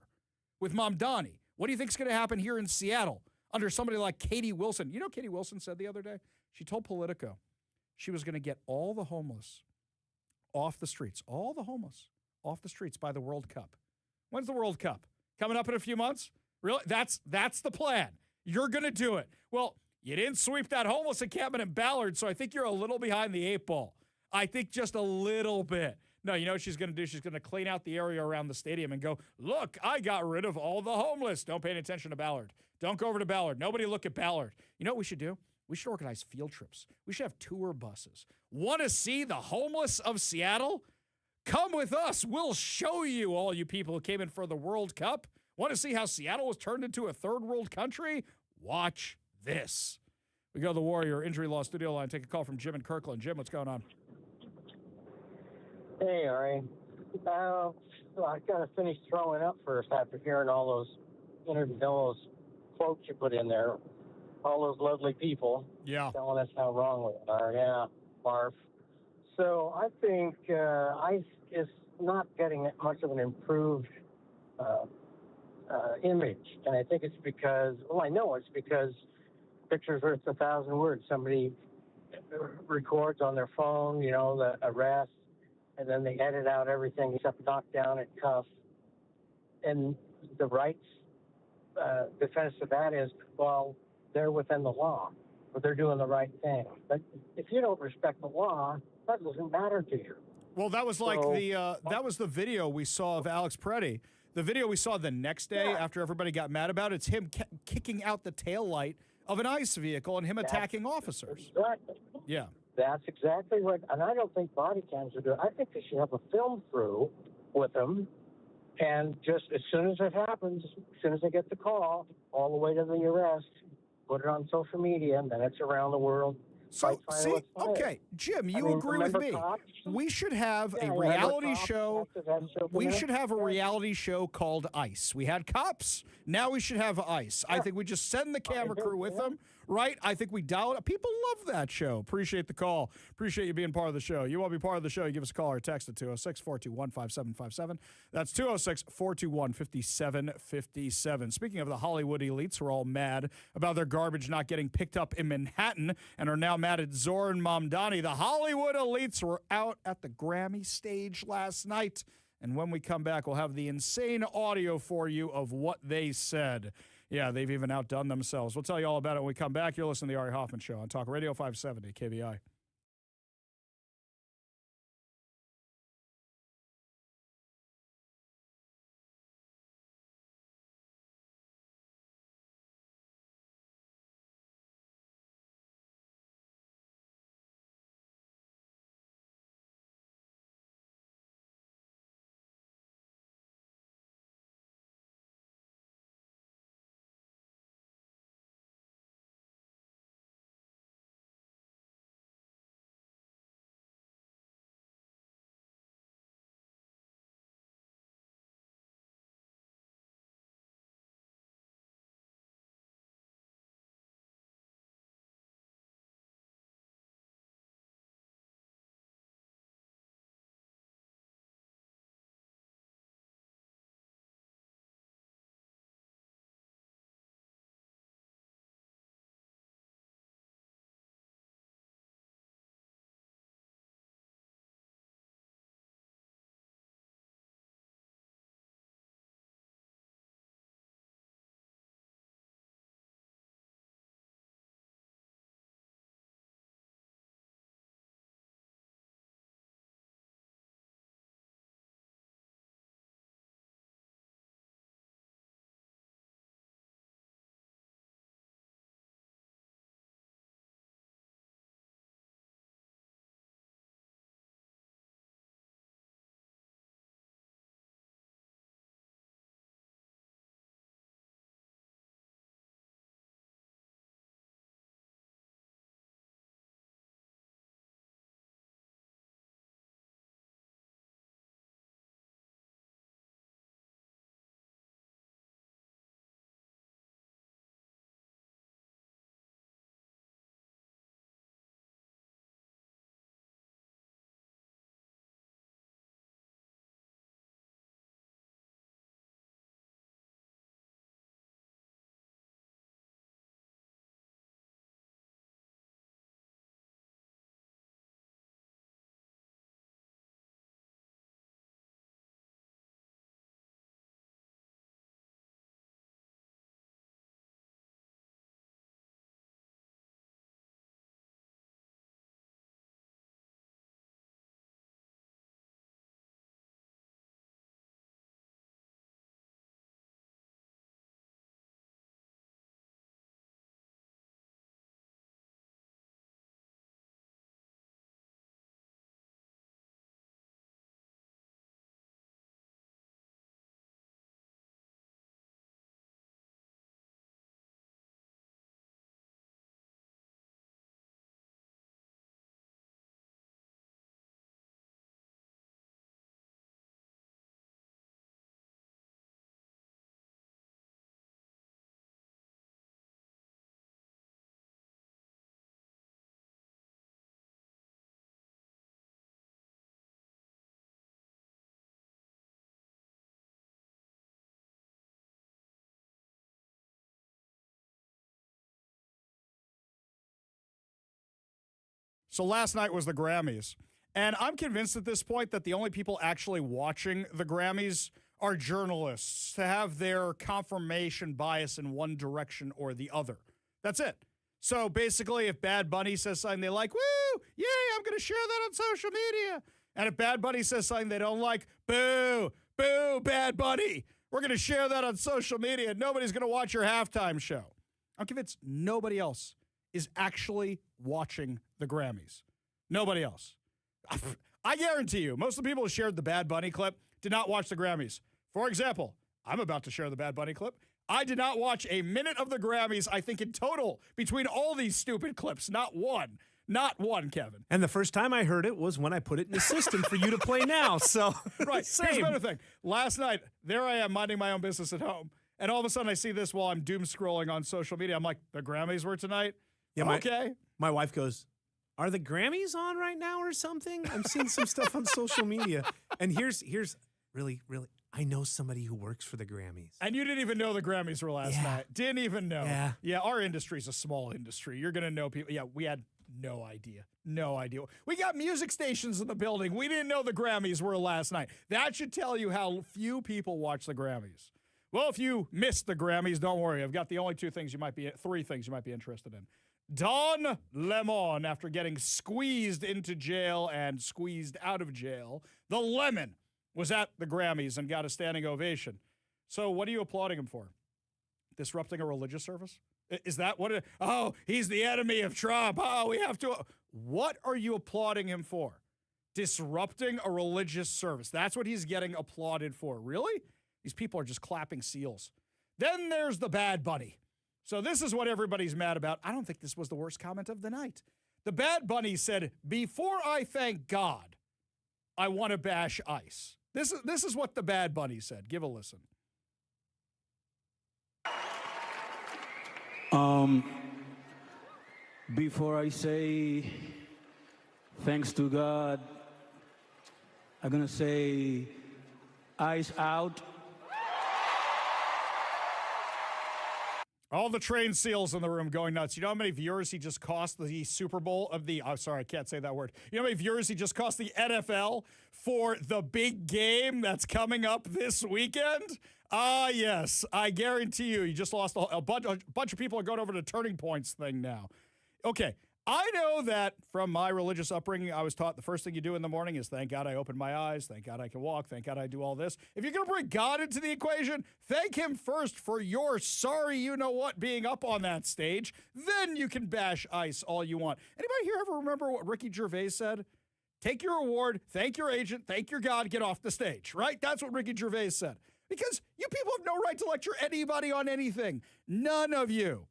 With Mom Donnie, what do you think is going to happen here in Seattle under somebody like Katie Wilson? You know what Katie Wilson said the other day? She told Politico she was going to get all the homeless off the streets, all the homeless off the streets by the World Cup. When's the World Cup? Coming up in a few months? Really? That's the plan. You're going to do it. Well, you didn't sweep that homeless encampment in Ballard, so I think you're a little behind the eight ball. I think just a little bit. No, you know what she's going to do? She's going to clean out the area around the stadium and go, look, I got rid of all the homeless. Don't pay any attention to Ballard. Don't go over to Ballard. Nobody look at Ballard. You know what we should do? We should organize field trips. We should have tour buses. Want to see the homeless of Seattle? Come with us. We'll show you, all you people who came in for the World Cup. Want to see how Seattle was turned into a third world country? Watch this. We go to the Warrior Injury Law Studio line. Take a call from Jim in Kirkland. Jim, what's going on? Hey, Ari. I got to finish throwing up first after hearing all those those quotes you put in there. All those lovely people telling us how wrong we are. Yeah, barf. So I think ICE is not getting much of an improved image. And I think it's because, I know it's because picture's worth 1,000 words. Somebody records on their phone, the arrest, and then they edit out everything except knockdown and cuff. And the rights defense of that is, well, they're within the law, or they're doing the right thing. But if you don't respect the law, that doesn't matter to you. Well, that was like that was the video we saw of Alex Preddy. The video we saw the next day after everybody got mad about it, it's him kicking out the taillight of an ICE vehicle and him attacking officers. Exactly. Yeah. That's exactly what, and I don't think body cams are doing. I think they should have a film through with them, and just as soon as it happens, as soon as they get the call, all the way to the arrest, put it on social media, and then it's around the world. So, see, okay, Jim, you agree with me. We should have a reality show. We should have a reality show called ICE. We had cops. Now we should have ICE. I think we just send the camera crew with them, right? I think we dial it up. People love that show. Appreciate the call. Appreciate you being part of the show. You want to be part of the show, you give us a call or text at 206-421-5757. That's 206-421-5757. Speaking of the Hollywood elites who are all mad about their garbage not getting picked up in Manhattan and are now mad at Zor and Mamdani, the Hollywood elites were out at the Grammy stage last night. And when we come back, we'll have the insane audio for you of what they said. Yeah, they've even outdone themselves. We'll tell you all about it when we come back. You're listening to the Ari Hoffman Show on Talk Radio 570 KVI. So last night was the Grammys. And I'm convinced at this point that the only people actually watching the Grammys are journalists to have their confirmation bias in one direction or the other. That's it. So basically, if Bad Bunny says something they like, woo, yay, I'm going to share that on social media. And if Bad Bunny says something they don't like, boo, boo, Bad Bunny. We're going to share that on social media. Nobody's going to watch your halftime show. I'm convinced nobody else is actually watching the Grammys. Nobody else. I guarantee you, most of the people who shared the Bad Bunny clip did not watch the Grammys. For example, I'm about to share the Bad Bunny clip. I did not watch a minute of the Grammys, I think, in total, between all these stupid clips. Not one. Not one, Kevin. And the first time I heard it was when I put it in the system for you to play now. So, right. same. Here's another thing. Last night, there I am minding my own business at home. And all of a sudden, I see this while I'm doom scrolling on social media. I'm like, the Grammys were tonight? Yeah, okay. My wife goes, are the Grammys on right now or something? I'm seeing some stuff on social media. And here's really, I know somebody who works for the Grammys. And you didn't even know the Grammys were last night. Didn't even know. Yeah, our industry's a small industry. You're going to know people. Yeah, we had no idea. No idea. We got music stations in the building. We didn't know the Grammys were last night. That should tell you how few people watch the Grammys. Well, if you missed the Grammys, don't worry. I've got the only three things you might be interested in. Don Lemon, after getting squeezed into jail and squeezed out of jail, the Lemon was at the Grammys and got a standing ovation. So what are you applauding him for? Disrupting a religious service? Is that what oh, he's the enemy of Trump. Oh, we have to. What are you applauding him for? Disrupting a religious service. That's what he's getting applauded for. Really? These people are just clapping seals. Then there's the Bad Bunny. So this is what everybody's mad about. I don't think this was the worst comment of the night. The Bad Bunny said, before I thank God, I want to bash ICE. This is what the Bad Bunny said. Give a listen. Before I say thanks to God, I'm going to say ICE out. All the trained seals in the room going nuts. You know how many viewers he just cost the Super Bowl of the, I'm sorry, I can't say that word. You know how many viewers he just cost the NFL for the big game that's coming up this weekend? Ah, yes. I guarantee you, just lost a bunch of people are going over to Turning Points thing now. Okay. I know that from my religious upbringing, I was taught the first thing you do in the morning is thank God I opened my eyes, thank God I can walk, thank God I do all this. If you're going to bring God into the equation, thank him first for your sorry you-know-what being up on that stage. Then you can bash ICE all you want. Anybody here ever remember what Ricky Gervais said? Take your award, thank your agent, thank your God, get off the stage, right? That's what Ricky Gervais said. Because you people have no right to lecture anybody on anything. None of you.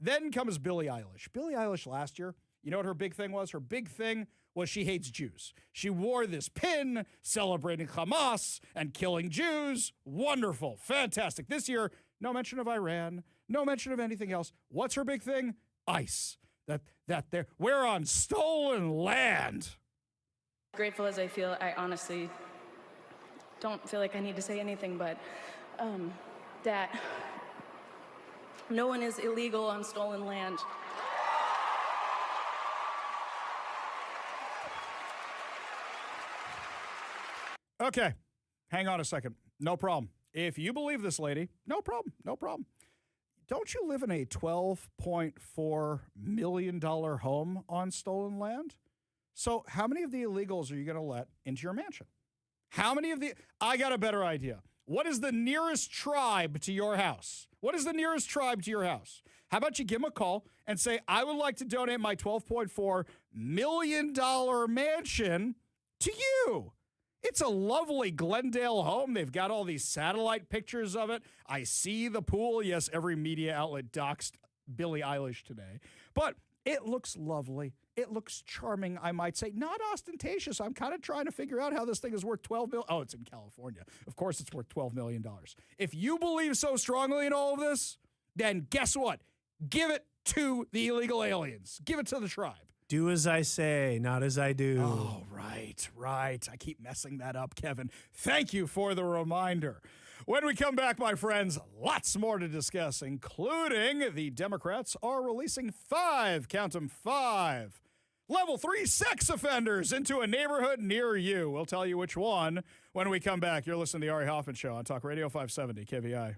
Then comes Billie Eilish. Billie Eilish last year, you know what her big thing was? Her big thing was she hates Jews. She wore this pin celebrating Hamas and killing Jews. Wonderful. Fantastic. This year, no mention of Iran, no mention of anything else. What's her big thing? ICE. We're on stolen land. Grateful as I feel, I honestly don't feel like I need to say anything, but that no one is illegal on stolen land. Okay, hang on a second. No problem. If you believe this lady, no problem, no problem. Don't you live in a $12.4 million home on stolen land? So how many of the illegals are you going to let into your mansion? I got a better idea. What is the nearest tribe to your house? What is the nearest tribe to your house? How about you give them a call and say, I would like to donate my $12.4 million mansion to you. It's a lovely Glendale home. They've got all these satellite pictures of it. I see the pool. Yes, every media outlet doxed Billie Eilish today. But it looks lovely. It looks charming, I might say. Not ostentatious. I'm kind of trying to figure out how this thing is worth $12 million. Oh, it's in California. Of course it's worth $12 million. If you believe so strongly in all of this, then guess what? Give it to the illegal aliens. Give it to the tribe. Do as I say, not as I do. Oh, right. I keep messing that up, Kevin. Thank you for the reminder. When we come back, my friends, lots more to discuss, including the Democrats are releasing 5, count them 5, level 3 sex offenders into a neighborhood near you. We'll tell you which one when we come back. You're listening to the Ari Hoffman Show on Talk Radio 570 KVI.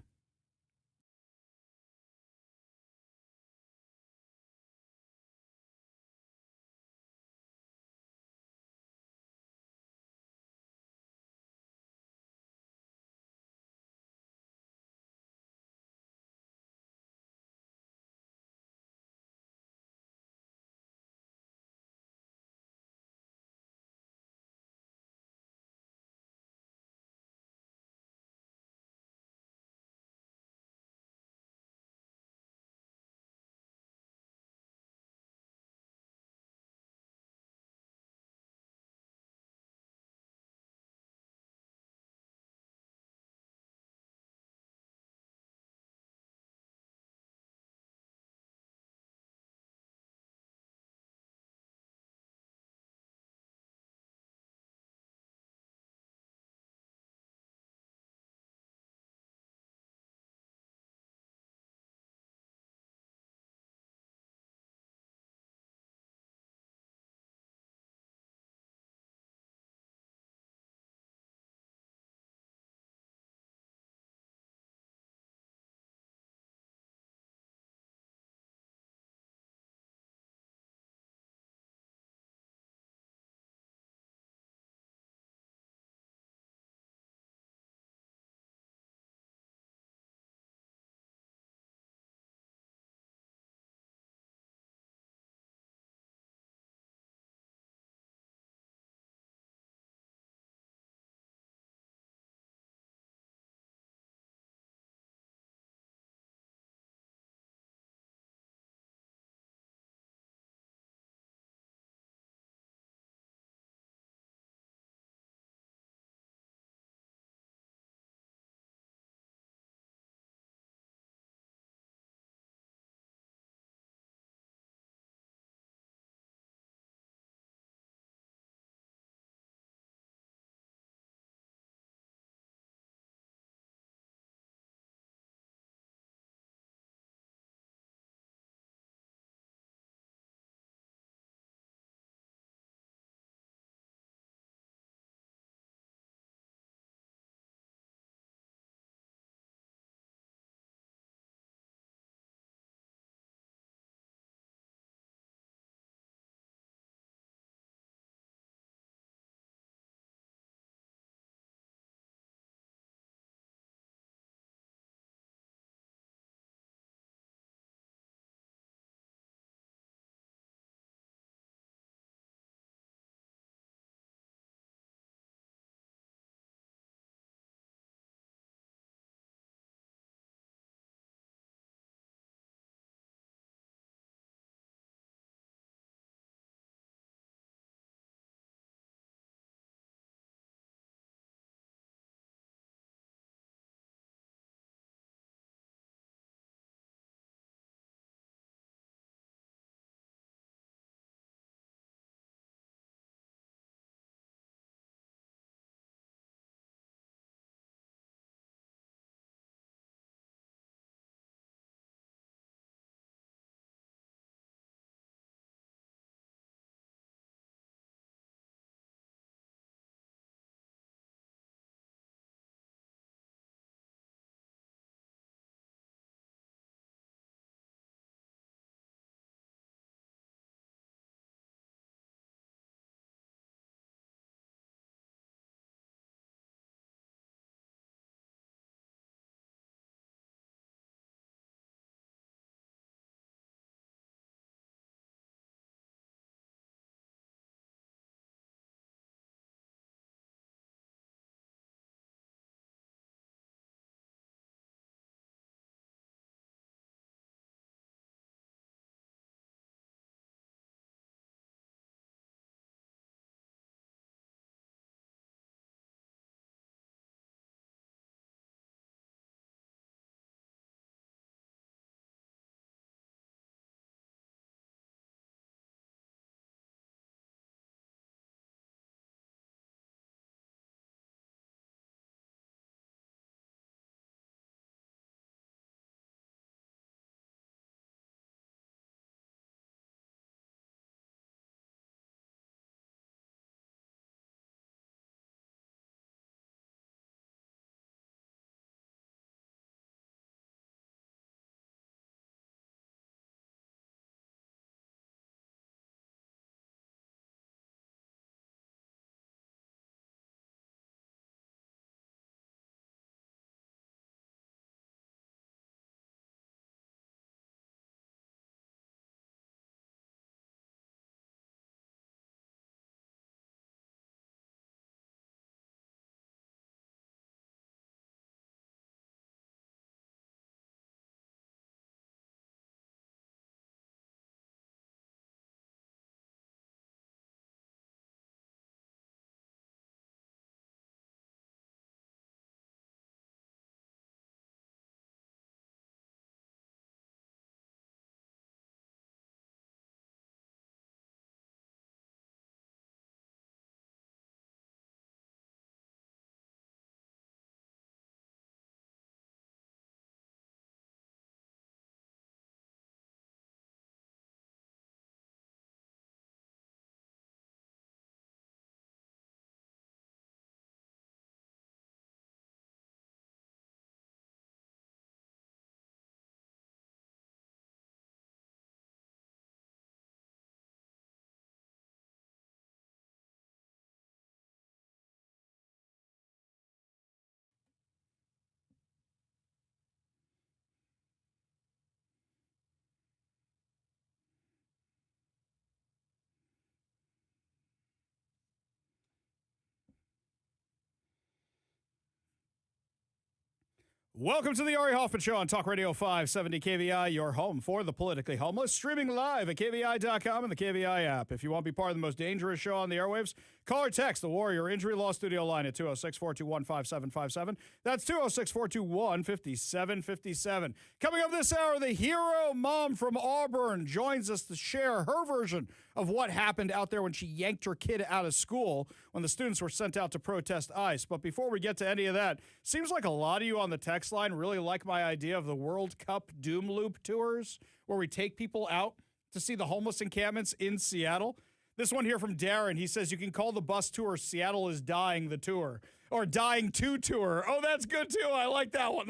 Welcome to the Ari Hoffman Show on Talk Radio 570 KVI, your home for the politically homeless, streaming live at KVI.com and the KVI app. If you want to be part of the most dangerous show on the airwaves, call or text the Warrior Injury Law Studio line at 206-421-5757. That's 206-421-5757. Coming up this hour, the hero mom from Auburn joins us to share her version of what happened out there when she yanked her kid out of school when the students were sent out to protest ICE. But before we get to any of that, seems like a lot of you on the text line really like my idea of the World Cup Doom Loop tours, where we take people out to see the homeless encampments in Seattle. This one here from Darren, he says you can call the bus tour Seattle is Dying the Tour, or Dying to Tour. Oh, that's good too. I like that one.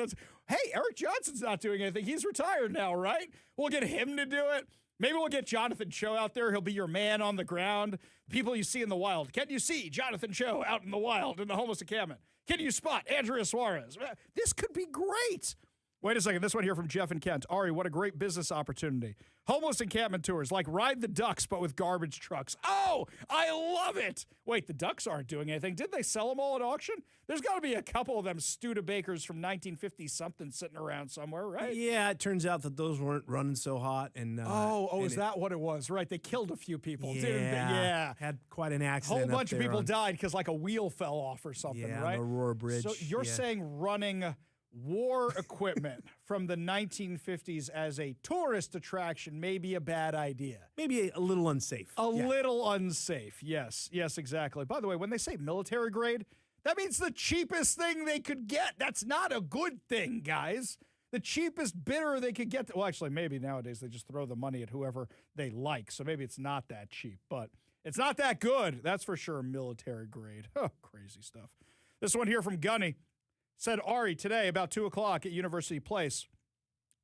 Hey, Eric Johnson's not doing anything. He's retired now, right? We'll get him to do it. Maybe we'll get Jonathan Cho out there. He'll be your man on the ground. People you see in the wild. Can you see Jonathan Cho out in the wild in the homeless encampment? Can you spot Andrea Suarez? This could be great. Wait a second. This one here from Jeff and Kent. Ari, what a great business opportunity. Homeless encampment tours, like Ride the Ducks, but with garbage trucks. Oh, I love it. Wait, the Ducks aren't doing anything. Did they sell them all at auction? There's got to be a couple of them Studebakers from 1950-something sitting around somewhere, right? Yeah, it turns out that those weren't running so hot. And is that what it was? Right, they killed a few people, didn't they? Yeah, had quite an accident. A whole bunch of people died because like a wheel fell off or something, right? Yeah, the Aurora Bridge. So you're saying running war equipment from the 1950s as a tourist attraction may be a bad idea. Maybe a little unsafe. A little unsafe, yes. Yes, exactly. By the way, when they say military grade, that means the cheapest thing they could get. That's not a good thing, guys. The cheapest bidder they could get. Well, actually, maybe nowadays they just throw the money at whoever they like, so maybe it's not that cheap, but it's not that good. That's for sure, military grade. Oh, crazy stuff. This one here from Gunny. Said Ari today about 2 o'clock at University Place.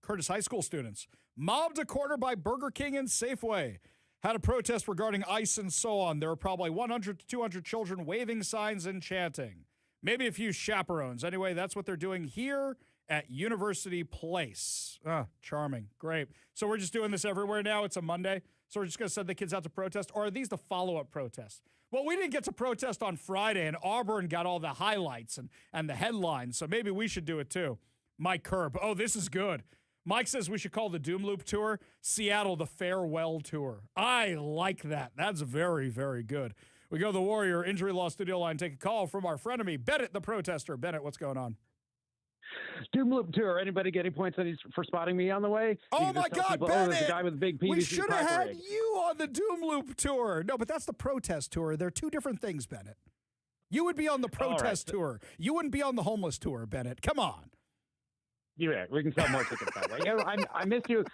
Curtis High School students mobbed a corner by Burger King and Safeway. Had a protest regarding ICE and so on. There were probably 100 to 200 children waving signs and chanting. Maybe a few chaperones. Anyway, that's what they're doing here at University Place. Charming. Great. So we're just doing this everywhere now. It's a Monday. So we're just going to send the kids out to protest? Or are these the follow-up protests? Well, we didn't get to protest on Friday, and Auburn got all the highlights and the headlines, so maybe we should do it too. Mike Kerb. Oh, this is good. Mike says we should call the Doom Loop Tour Seattle the Farewell Tour. I like that. That's very, very good. We go to the Warrior Injury Law Studio line, take a call from our frenemy, Bennett the protester. Bennett, what's going on? Doom Loop Tour. Anybody getting points for spotting me on the way? Oh my God, people, Bennett! There's a guy with a big PVC we should have had rig. you on the Doom Loop Tour. No, but that's the protest tour. They're two different things, Bennett. You would be on the protest tour. You wouldn't be on the homeless tour, Bennett. Come on. Yeah, we can sell more tickets that way. Yeah, I missed you.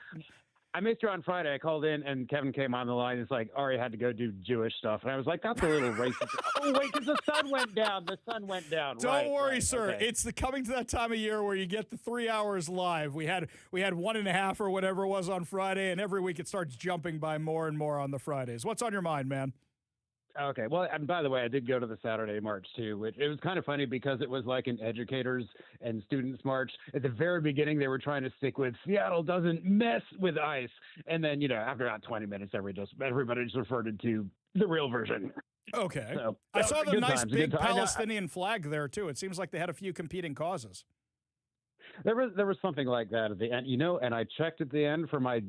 I missed you on Friday. I called in and Kevin came on the line. It's like, Ari had to go do Jewish stuff. And I was like, that's a little racist. Oh, wait, because the sun went down. The sun went down. Don't worry, sir. Okay. It's coming to that time of year where you get the 3 hours live. We had 1.5 or whatever it was on Friday, and every week it starts jumping by more and more on the Fridays. What's on your mind, man? Okay. Well, and by the way, I did go to the Saturday march too, which it was kind of funny because it was like an educators and students march. At the very beginning, they were trying to stick with Seattle doesn't mess with ICE. And then, after about 20 minutes, everybody just referred to the real version. Okay. So, I saw the nice times, big Palestinian flag there too. It seems like they had a few competing causes. There was something like that at the end, and I checked at the end for my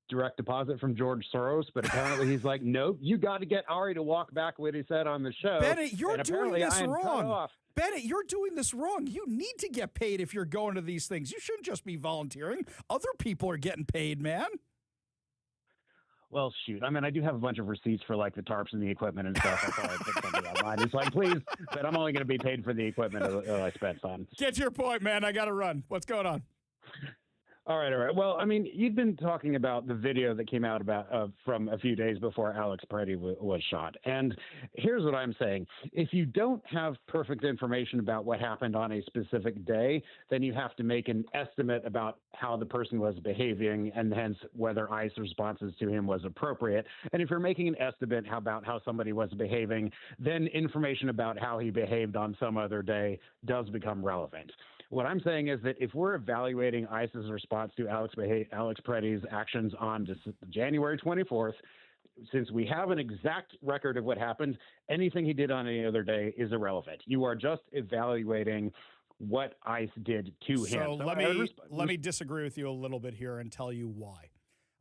direct deposit from George Soros, but apparently he's like, nope, you got to get Ari to walk back what he said on the show. Bennett, you're doing this wrong. Off. Bennett, you're doing this wrong. You need to get paid if you're going to these things. You shouldn't just be volunteering. Other people are getting paid, man. Well, shoot. I mean, I do have a bunch of receipts for like the tarps and the equipment and stuff. I thought I'd put something online. It's like, please, but I'm only going to be paid for the equipment that I spent on. Get to your point, man. I got to run. What's going on? All right. Well, I mean, you've been talking about the video that came out from a few days before Alex Preddy was shot. And here's what I'm saying. If you don't have perfect information about what happened on a specific day, then you have to make an estimate about how the person was behaving and hence whether ICE responses to him was appropriate. And if you're making an estimate about how somebody was behaving, then information about how he behaved on some other day does become relevant. What I'm saying is that if we're evaluating ICE's response to Alex Preddy's actions on January 24th, since we have an exact record of what happened, anything he did on any other day is irrelevant. You are just evaluating what ICE did to him. So let me disagree with you a little bit here and tell you why.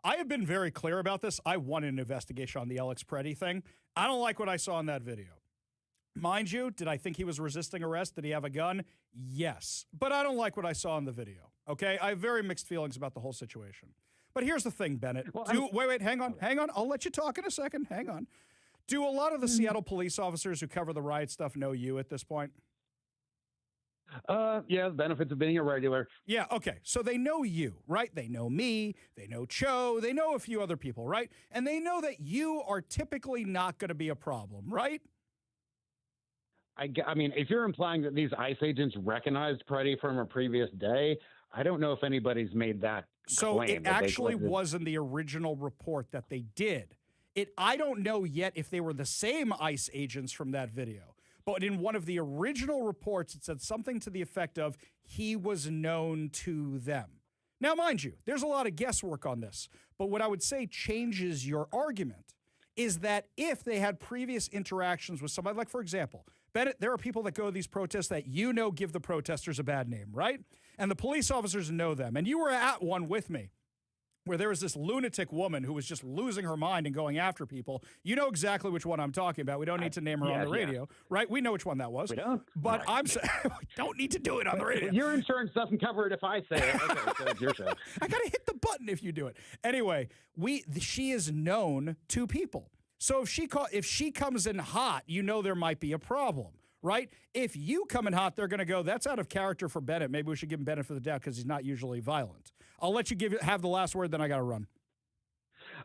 I have been very clear about this. I want an investigation on the Alex Preddy thing. I don't like what I saw in that video. Mind you, did I think he was resisting arrest? Did he have a gun? Yes. But I don't like what I saw in the video, okay? I have very mixed feelings about the whole situation. But here's the thing, Bennett. Wait, hang on. I'll let you talk in a second. Hang on. Do a lot of the Seattle police officers who cover the riot stuff know you at this point? Yeah, the benefits of being a regular. Yeah, okay. So they know you, right? They know me, they know Cho, they know a few other people, right? And they know that you are typically not going to be a problem, right? I mean, if you're implying that these ICE agents recognized Preddy from a previous day, I don't know if anybody's made that So claim. it actually was in the original report that they did. I don't know yet if they were the same ICE agents from that video. But in one of the original reports, it said something to the effect of he was known to them. Now, mind you, there's a lot of guesswork on this. But what I would say changes your argument is that if they had previous interactions with somebody, like, for example, Bennett, there are people that go to these protests that you know give the protesters a bad name, right? And the police officers know them. And you were at one with me where there was this lunatic woman who was just losing her mind and going after people. You know exactly which one I'm talking about. We don't need to name her on the radio, right? We know which one that was. We don't? But I'm saying we don't need to do it on the radio. Your insurance doesn't cover it if I say it. Okay, so it's your show. I got to hit the button if you do it. Anyway, she is known to people. So if she comes in hot, you know there might be a problem, right? If you come in hot, they're going to go, that's out of character for Bennett. Maybe we should give him benefit of the doubt because he's not usually violent. I'll let you have the last word, then I got to run.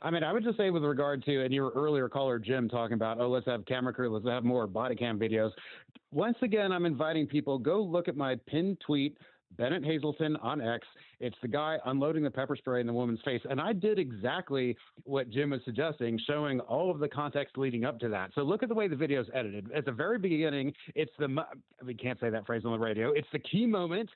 I mean, I would just say with regard to, and your earlier caller, Jim, talking about, let's have camera crew, let's have more body cam videos. Once again, I'm inviting people, go look at my pinned tweet, Bennett Hazelton on X. It's the guy unloading the pepper spray in the woman's face. And I did exactly what Jim was suggesting, showing all of the context leading up to that. So look at the way the video is edited. At the very beginning, it's we can't say that phrase on the radio. It's the key moment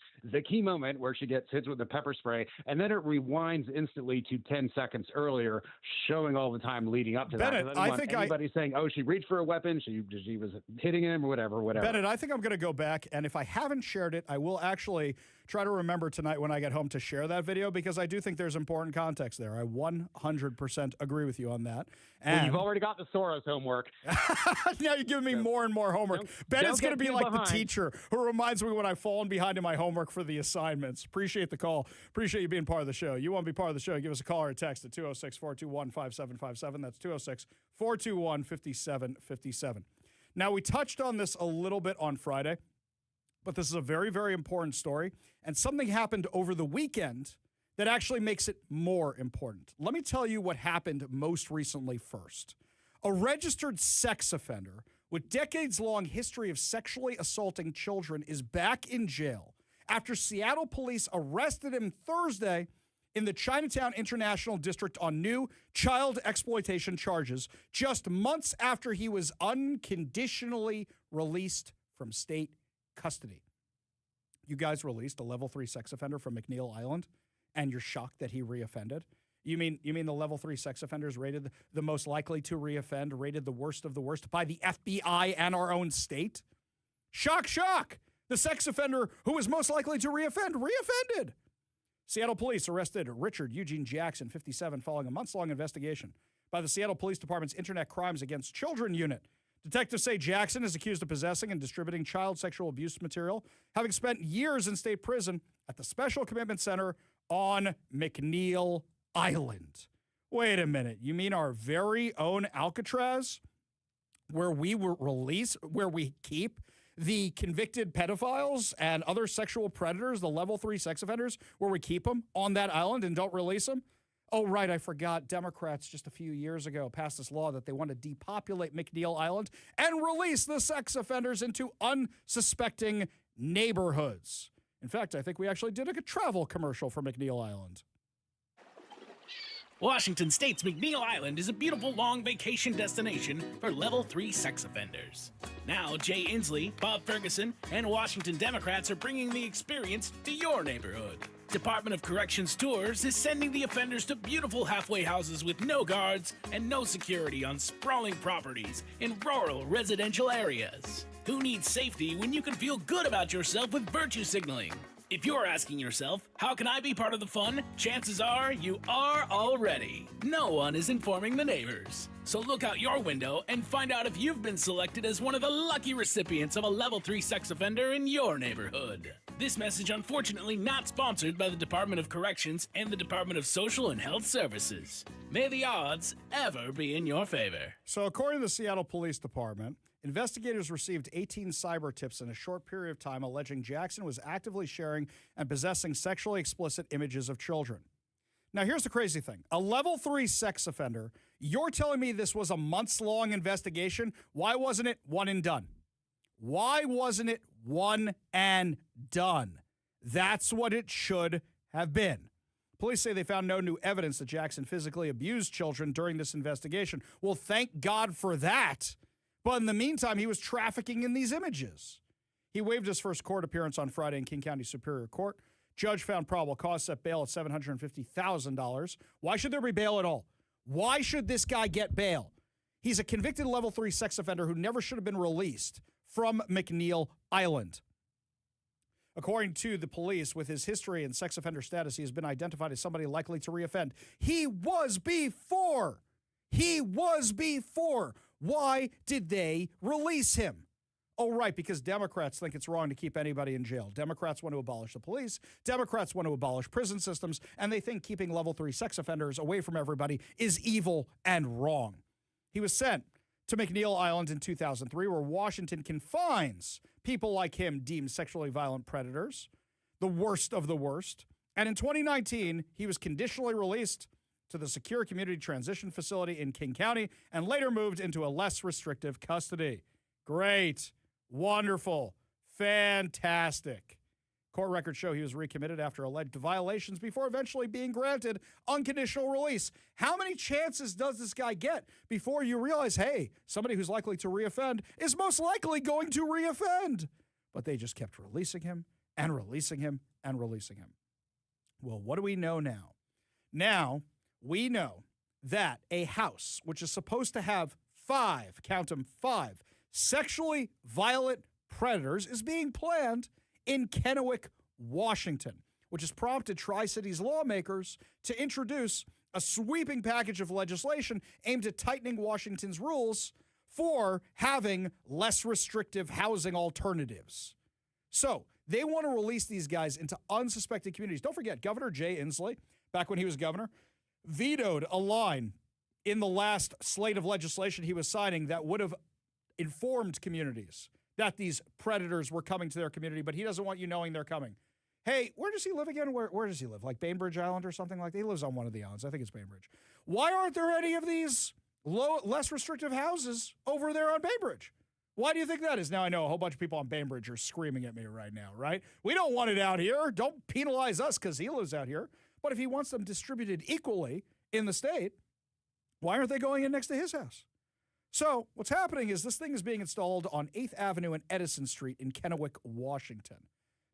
where she gets hit with the pepper spray. And then it rewinds instantly to 10 seconds earlier, showing all the time leading up to Bennett, that. I don't want anybody saying, she reached for a weapon, she was hitting him or whatever. Bennett, I think I'm going to go back. And if I haven't shared it, I will actually try to remember tonight when I get home to share that video, because I do think there's important context there. I 100% agree with you on that. And you've already got the Soros homework. Now you're giving me more and more homework. Bennett's going to be like the teacher who reminds me when I've fallen behind in my homework for the assignments. Appreciate the call. Appreciate you being part of the show. You want to be part of the show, give us a call or a text at 206-421-5757. That's 206-421-5757. Now, we touched on this a little bit on Friday, but this is a very, very important story, and something happened over the weekend that actually makes it more important. Let me tell you what happened most recently first. A registered sex offender with decades-long history of sexually assaulting children is back in jail after Seattle police arrested him Thursday in the Chinatown International District on new child exploitation charges just months after he was unconditionally released from state custody. You guys released a level 3 sex offender from McNeil Island, and you're shocked that he reoffended? You mean the level 3 sex offenders rated the most likely to reoffend, rated the worst of the worst by the FBI and our own state? Shock, shock! The sex offender who was most likely to reoffended. Seattle police arrested Richard Eugene Jackson, 57, following a months-long investigation by the Seattle Police Department's Internet Crimes Against Children Unit. Detectives say Jackson is accused of possessing and distributing child sexual abuse material, having spent years in state prison at the Special Commitment Center on McNeil Island. Wait a minute. You mean our very own Alcatraz, where we keep the convicted pedophiles and other sexual predators, the level 3 sex offenders, where we keep them on that island and don't release them? Oh, right, I forgot. Democrats just a few years ago passed this law that they want to depopulate McNeil Island and release the sex offenders into unsuspecting neighborhoods. In fact, I think we actually did a travel commercial for McNeil Island. Washington State's McNeil Island is a beautiful long vacation destination for level 3 sex offenders. Now, Jay Inslee, Bob Ferguson, and Washington Democrats are bringing the experience to your neighborhood. Department of Corrections Tours is sending the offenders to beautiful halfway houses with no guards and no security on sprawling properties in rural residential areas. Who needs safety when you can feel good about yourself with virtue signaling? If you're asking yourself, how can I be part of the fun? Chances are you are already. No one is informing the neighbors. So look out your window and find out if you've been selected as one of the lucky recipients of a level 3 sex offender in your neighborhood. This message unfortunately not sponsored by the Department of Corrections and the Department of Social and Health Services. May the odds ever be in your favor. So according to the Seattle Police Department, investigators received 18 cyber tips in a short period of time alleging Jackson was actively sharing and possessing sexually explicit images of children. Now, here's the crazy thing. A level 3 sex offender, you're telling me this was a months-long investigation? Why wasn't it one and done? Why wasn't it one and done? That's what it should have been. Police say they found no new evidence that Jackson physically abused children during this investigation. Well, thank God for that. But in the meantime, he was trafficking in these images. He waived his first court appearance on Friday in King County Superior Court. Judge found probable cause, set bail at $750,000. Why should there be bail at all? Why should this guy get bail? He's a convicted level 3 sex offender who never should have been released from McNeil Island. According to the police, with his history and sex offender status, he has been identified as somebody likely to reoffend. He was before. Why did they release him? Oh, right, because Democrats think it's wrong to keep anybody in jail. Democrats want to abolish the police. Democrats want to abolish prison systems. And they think keeping level 3 sex offenders away from everybody is evil and wrong. He was sent to McNeil Island in 2003, where Washington confines people like him deemed sexually violent predators, the worst of the worst. And in 2019, he was conditionally released to the Secure Community Transition Facility in King County and later moved into a less restrictive custody. Great. Wonderful. Fantastic. Court records show he was recommitted after alleged violations before eventually being granted unconditional release. How many chances does this guy get before you realize, hey, somebody who's likely to reoffend is most likely going to reoffend? But they just kept releasing him and releasing him and releasing him. Well, what do we know now? Now, we know that a house, which is supposed to have 5, count them 5, sexually violent predators, is being planned in Kennewick, Washington, which has prompted Tri-Cities lawmakers to introduce a sweeping package of legislation aimed at tightening Washington's rules for having less restrictive housing alternatives. So they want to release these guys into unsuspected communities. Don't forget, Governor Jay Inslee, back when he was governor, vetoed a line in the last slate of legislation he was signing that would have informed communities that these predators were coming to their community, but he doesn't want you knowing they're coming. Hey, where does he live again? Where does he live? Like Bainbridge Island or something like that? He lives on one of the islands. I think it's Bainbridge. Why aren't there any of these less restrictive houses over there on Bainbridge? Why do you think that is? Now, I know a whole bunch of people on Bainbridge are screaming at me right now, right? We don't want it out here. Don't penalize us because he lives out here. But if he wants them distributed equally in the state, why aren't they going in next to his house? So what's happening is this thing is being installed on 8th Avenue and Edison Street in Kennewick, Washington.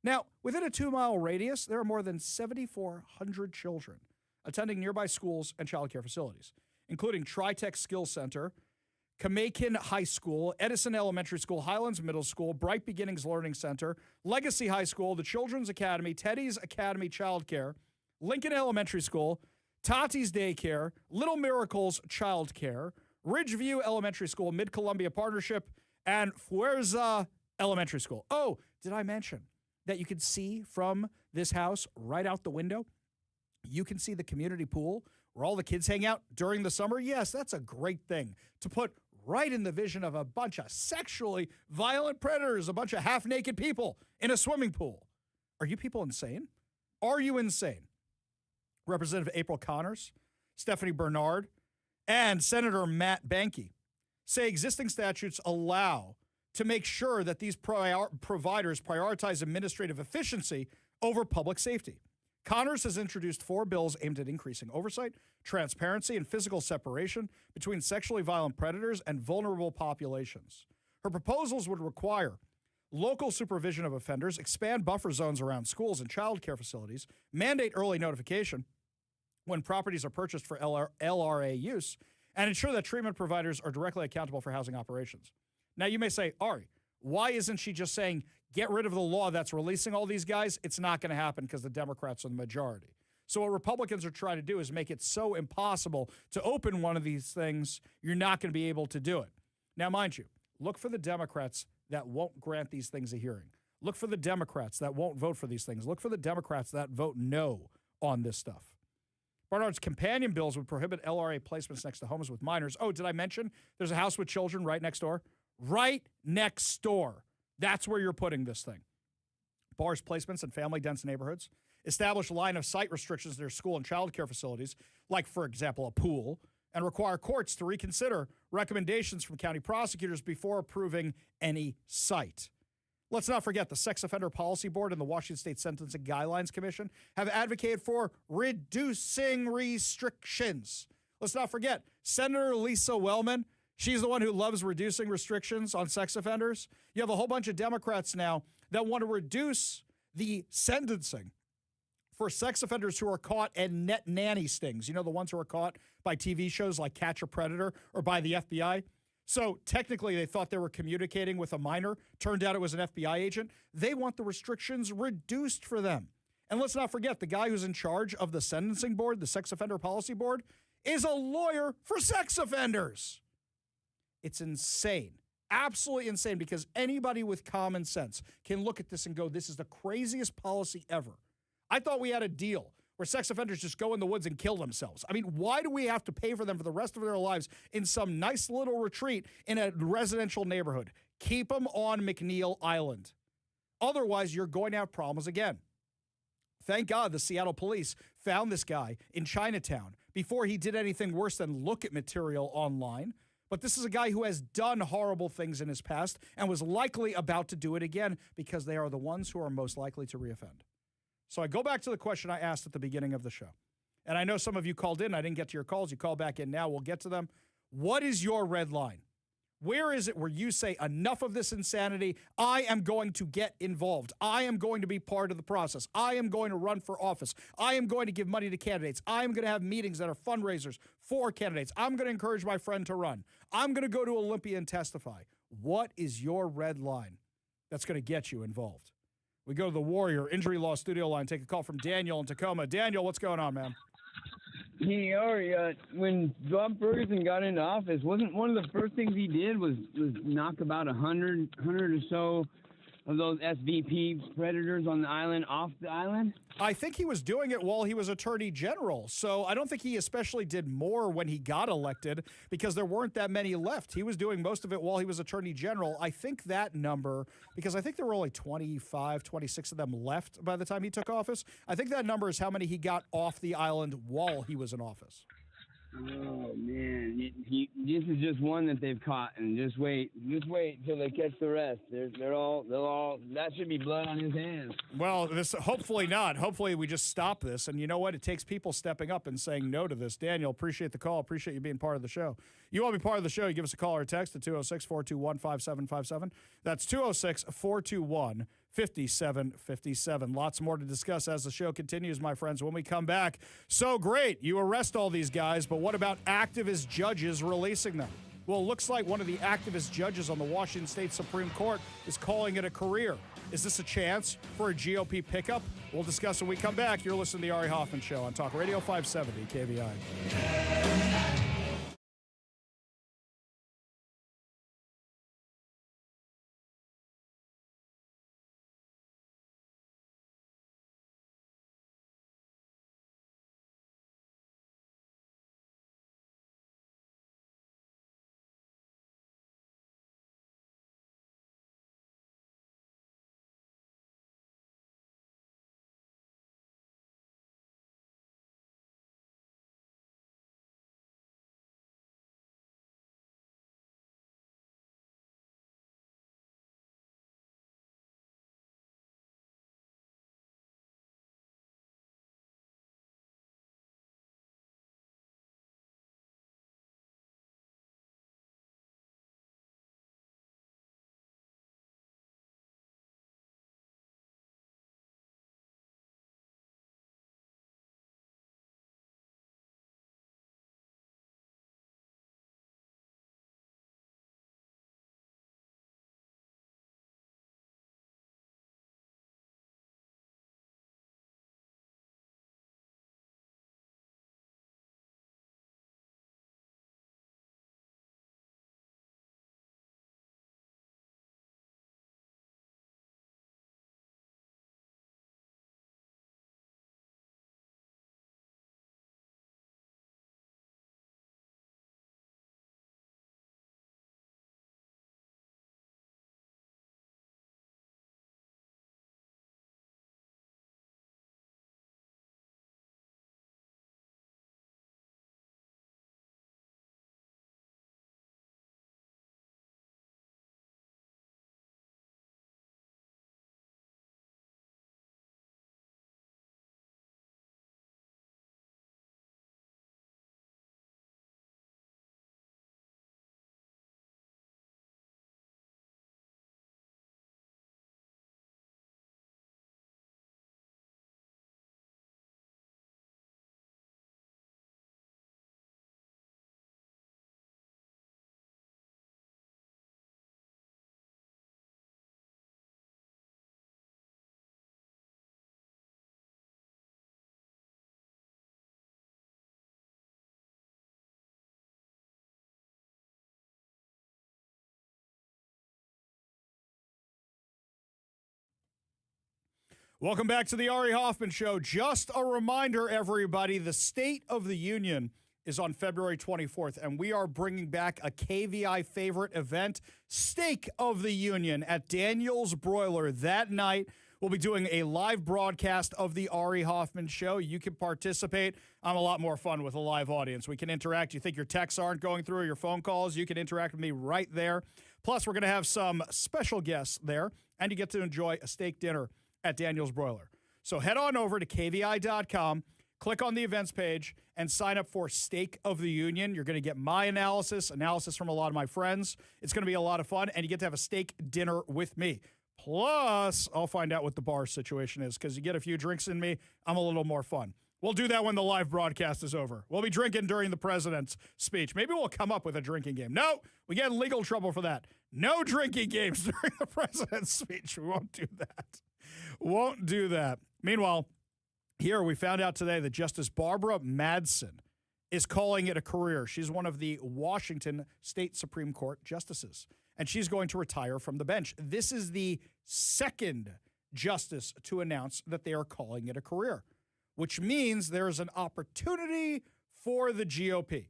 Now, within a 2-mile radius, there are more than 7,400 children attending nearby schools and child care facilities, including Tritech Skills Center, Kamakin High School, Edison Elementary School, Highlands Middle School, Bright Beginnings Learning Center, Legacy High School, the Children's Academy, Teddy's Academy Child Care, Lincoln Elementary School, Tati's Daycare, Little Miracles Child Care, Ridgeview Elementary School, Mid-Columbia Partnership, and Fuerza Elementary School. Oh, did I mention that you can see from this house right out the window? You can see the community pool where all the kids hang out during the summer. Yes, that's a great thing to put right in the vision of a bunch of sexually violent predators, a bunch of half-naked people in a swimming pool. Are you people insane? Are you insane? Representative April Connors, Stephanie Bernard, and Senator Matt Banke say existing statutes allow to make sure that these providers prioritize administrative efficiency over public safety. Connors has introduced 4 bills aimed at increasing oversight, transparency, and physical separation between sexually violent predators and vulnerable populations. Her proposals would require local supervision of offenders, expand buffer zones around schools and child care facilities, mandate early notification when properties are purchased for LRA use, and ensure that treatment providers are directly accountable for housing operations. Now, you may say, Ari, why isn't she just saying, get rid of the law that's releasing all these guys? It's not going to happen because the Democrats are the majority. So what Republicans are trying to do is make it so impossible to open one of these things, you're not going to be able to do it. Now, mind you, look for the Democrats that won't grant these things a hearing. Look for the Democrats that won't vote for these things. Look for the Democrats that vote no on this stuff. Barnard's companion bills would prohibit LRA placements next to homes with minors. Oh, did I mention there's a house with children right next door? Right next door. That's where you're putting this thing. Bars placements in family-dense neighborhoods. Establish line-of-sight restrictions in their school and child care facilities, like, for example, a pool, and require courts to reconsider recommendations from county prosecutors before approving any site. Let's not forget the Sex Offender Policy Board and the Washington State Sentencing Guidelines Commission have advocated for reducing restrictions. Let's not forget Senator Lisa Wellman. She's the one who loves reducing restrictions on sex offenders. You have a whole bunch of Democrats now that want to reduce the sentencing for sex offenders who are caught in net nanny stings. You know, the ones who are caught by TV shows like Catch a Predator or by the FBI. So technically they thought they were communicating with a minor. Turned out it was an FBI agent. They want the restrictions reduced for them. And let's not forget the guy who's in charge of the sentencing board, the Sex Offender Policy Board, is a lawyer for sex offenders. It's insane. Absolutely insane, because anybody with common sense can look at this and go, this is the craziest policy ever. I thought we had a deal where sex offenders just go in the woods and kill themselves. I mean, why do we have to pay for them for the rest of their lives in some nice little retreat in a residential neighborhood? Keep them on McNeil Island. Otherwise, you're going to have problems again. Thank God the Seattle police found this guy in Chinatown before he did anything worse than look at material online. But this is a guy who has done horrible things in his past and was likely about to do it again, because they are the ones who are most likely to reoffend. So I go back to the question I asked at the beginning of the show. And I know some of you called in. I didn't get to your calls. You call back in now. We'll get to them. What is your red line? Where is it where you say, enough of this insanity? I am going to get involved. I am going to be part of the process. I am going to run for office. I am going to give money to candidates. I am going to have meetings that are fundraisers for candidates. I'm going to encourage my friend to run. I'm going to go to Olympia and testify. What is your red line that's going to get you involved? We go to the Warrior Injury Law Studio line. Take a call from Daniel in Tacoma. Daniel, what's going on, man? Hey, Ari, when Bob Ferguson got into office, wasn't one of the first things he did was knock about 100 or so of those SVP predators on the island off the island? I think he was doing it while he was Attorney General. So I don't think he especially did more when he got elected, because there weren't that many left. He was doing most of it while he was Attorney General. I think that number, because I think there were only 25, 26 of them left by the time he took office. I think that number is how many he got off the island while he was in office. Oh man, this is just one that they've caught, and just wait till they catch the rest. They'll all. That should be blood on his hands. Well, hopefully not. Hopefully we just stop this. And you know what? It takes people stepping up and saying no to this. Daniel, appreciate the call. Appreciate you being part of the show. You want to be part of the show? You give us a call or a text at 206-421-5757. That's 206-421-5757. Lots more to discuss as the show continues, my friends. When we come back, so great, you arrest all these guys, but what about activist judges releasing them? Well, it looks like one of the activist judges on the Washington State Supreme Court is calling it a career. Is this a chance for a GOP pickup? We'll discuss when we come back. You're listening to The Ari Hoffman Show on Talk Radio 570 KVI. Welcome back to the Ari Hoffman Show. Just a reminder, everybody, the State of the Union is on February 24th, and we are bringing back a KVI favorite event, Steak of the Union, at Daniel's Broiler that night. We'll be doing a live broadcast of the Ari Hoffman Show. You can participate. I'm a lot more fun with a live audience. We can interact. You think your texts aren't going through or your phone calls, you can interact with me right there. Plus, we're going to have some special guests there, and you get to enjoy a steak dinner at Daniel's Broiler. So head on over to kvi.com, click on the events page, and sign up for Steak of the Union. You're going to get my analysis from a lot of my friends. It's going to be a lot of fun, and you get to have a steak dinner with me. Plus, I'll find out what the bar situation is, because you get a few drinks in me, I'm a little more fun. We'll do that when the live broadcast is over. We'll be drinking during the president's speech. Maybe we'll come up with a drinking game. No, we get in legal trouble for that. No drinking games during the president's speech. We won't do that. Won't do that. Meanwhile, here we found out today that Justice Barbara Madsen is calling it a career. She's one of the Washington State Supreme Court justices, and she's going to retire from the bench. This is the second justice to announce that they are calling it a career, which means there's an opportunity for the GOP.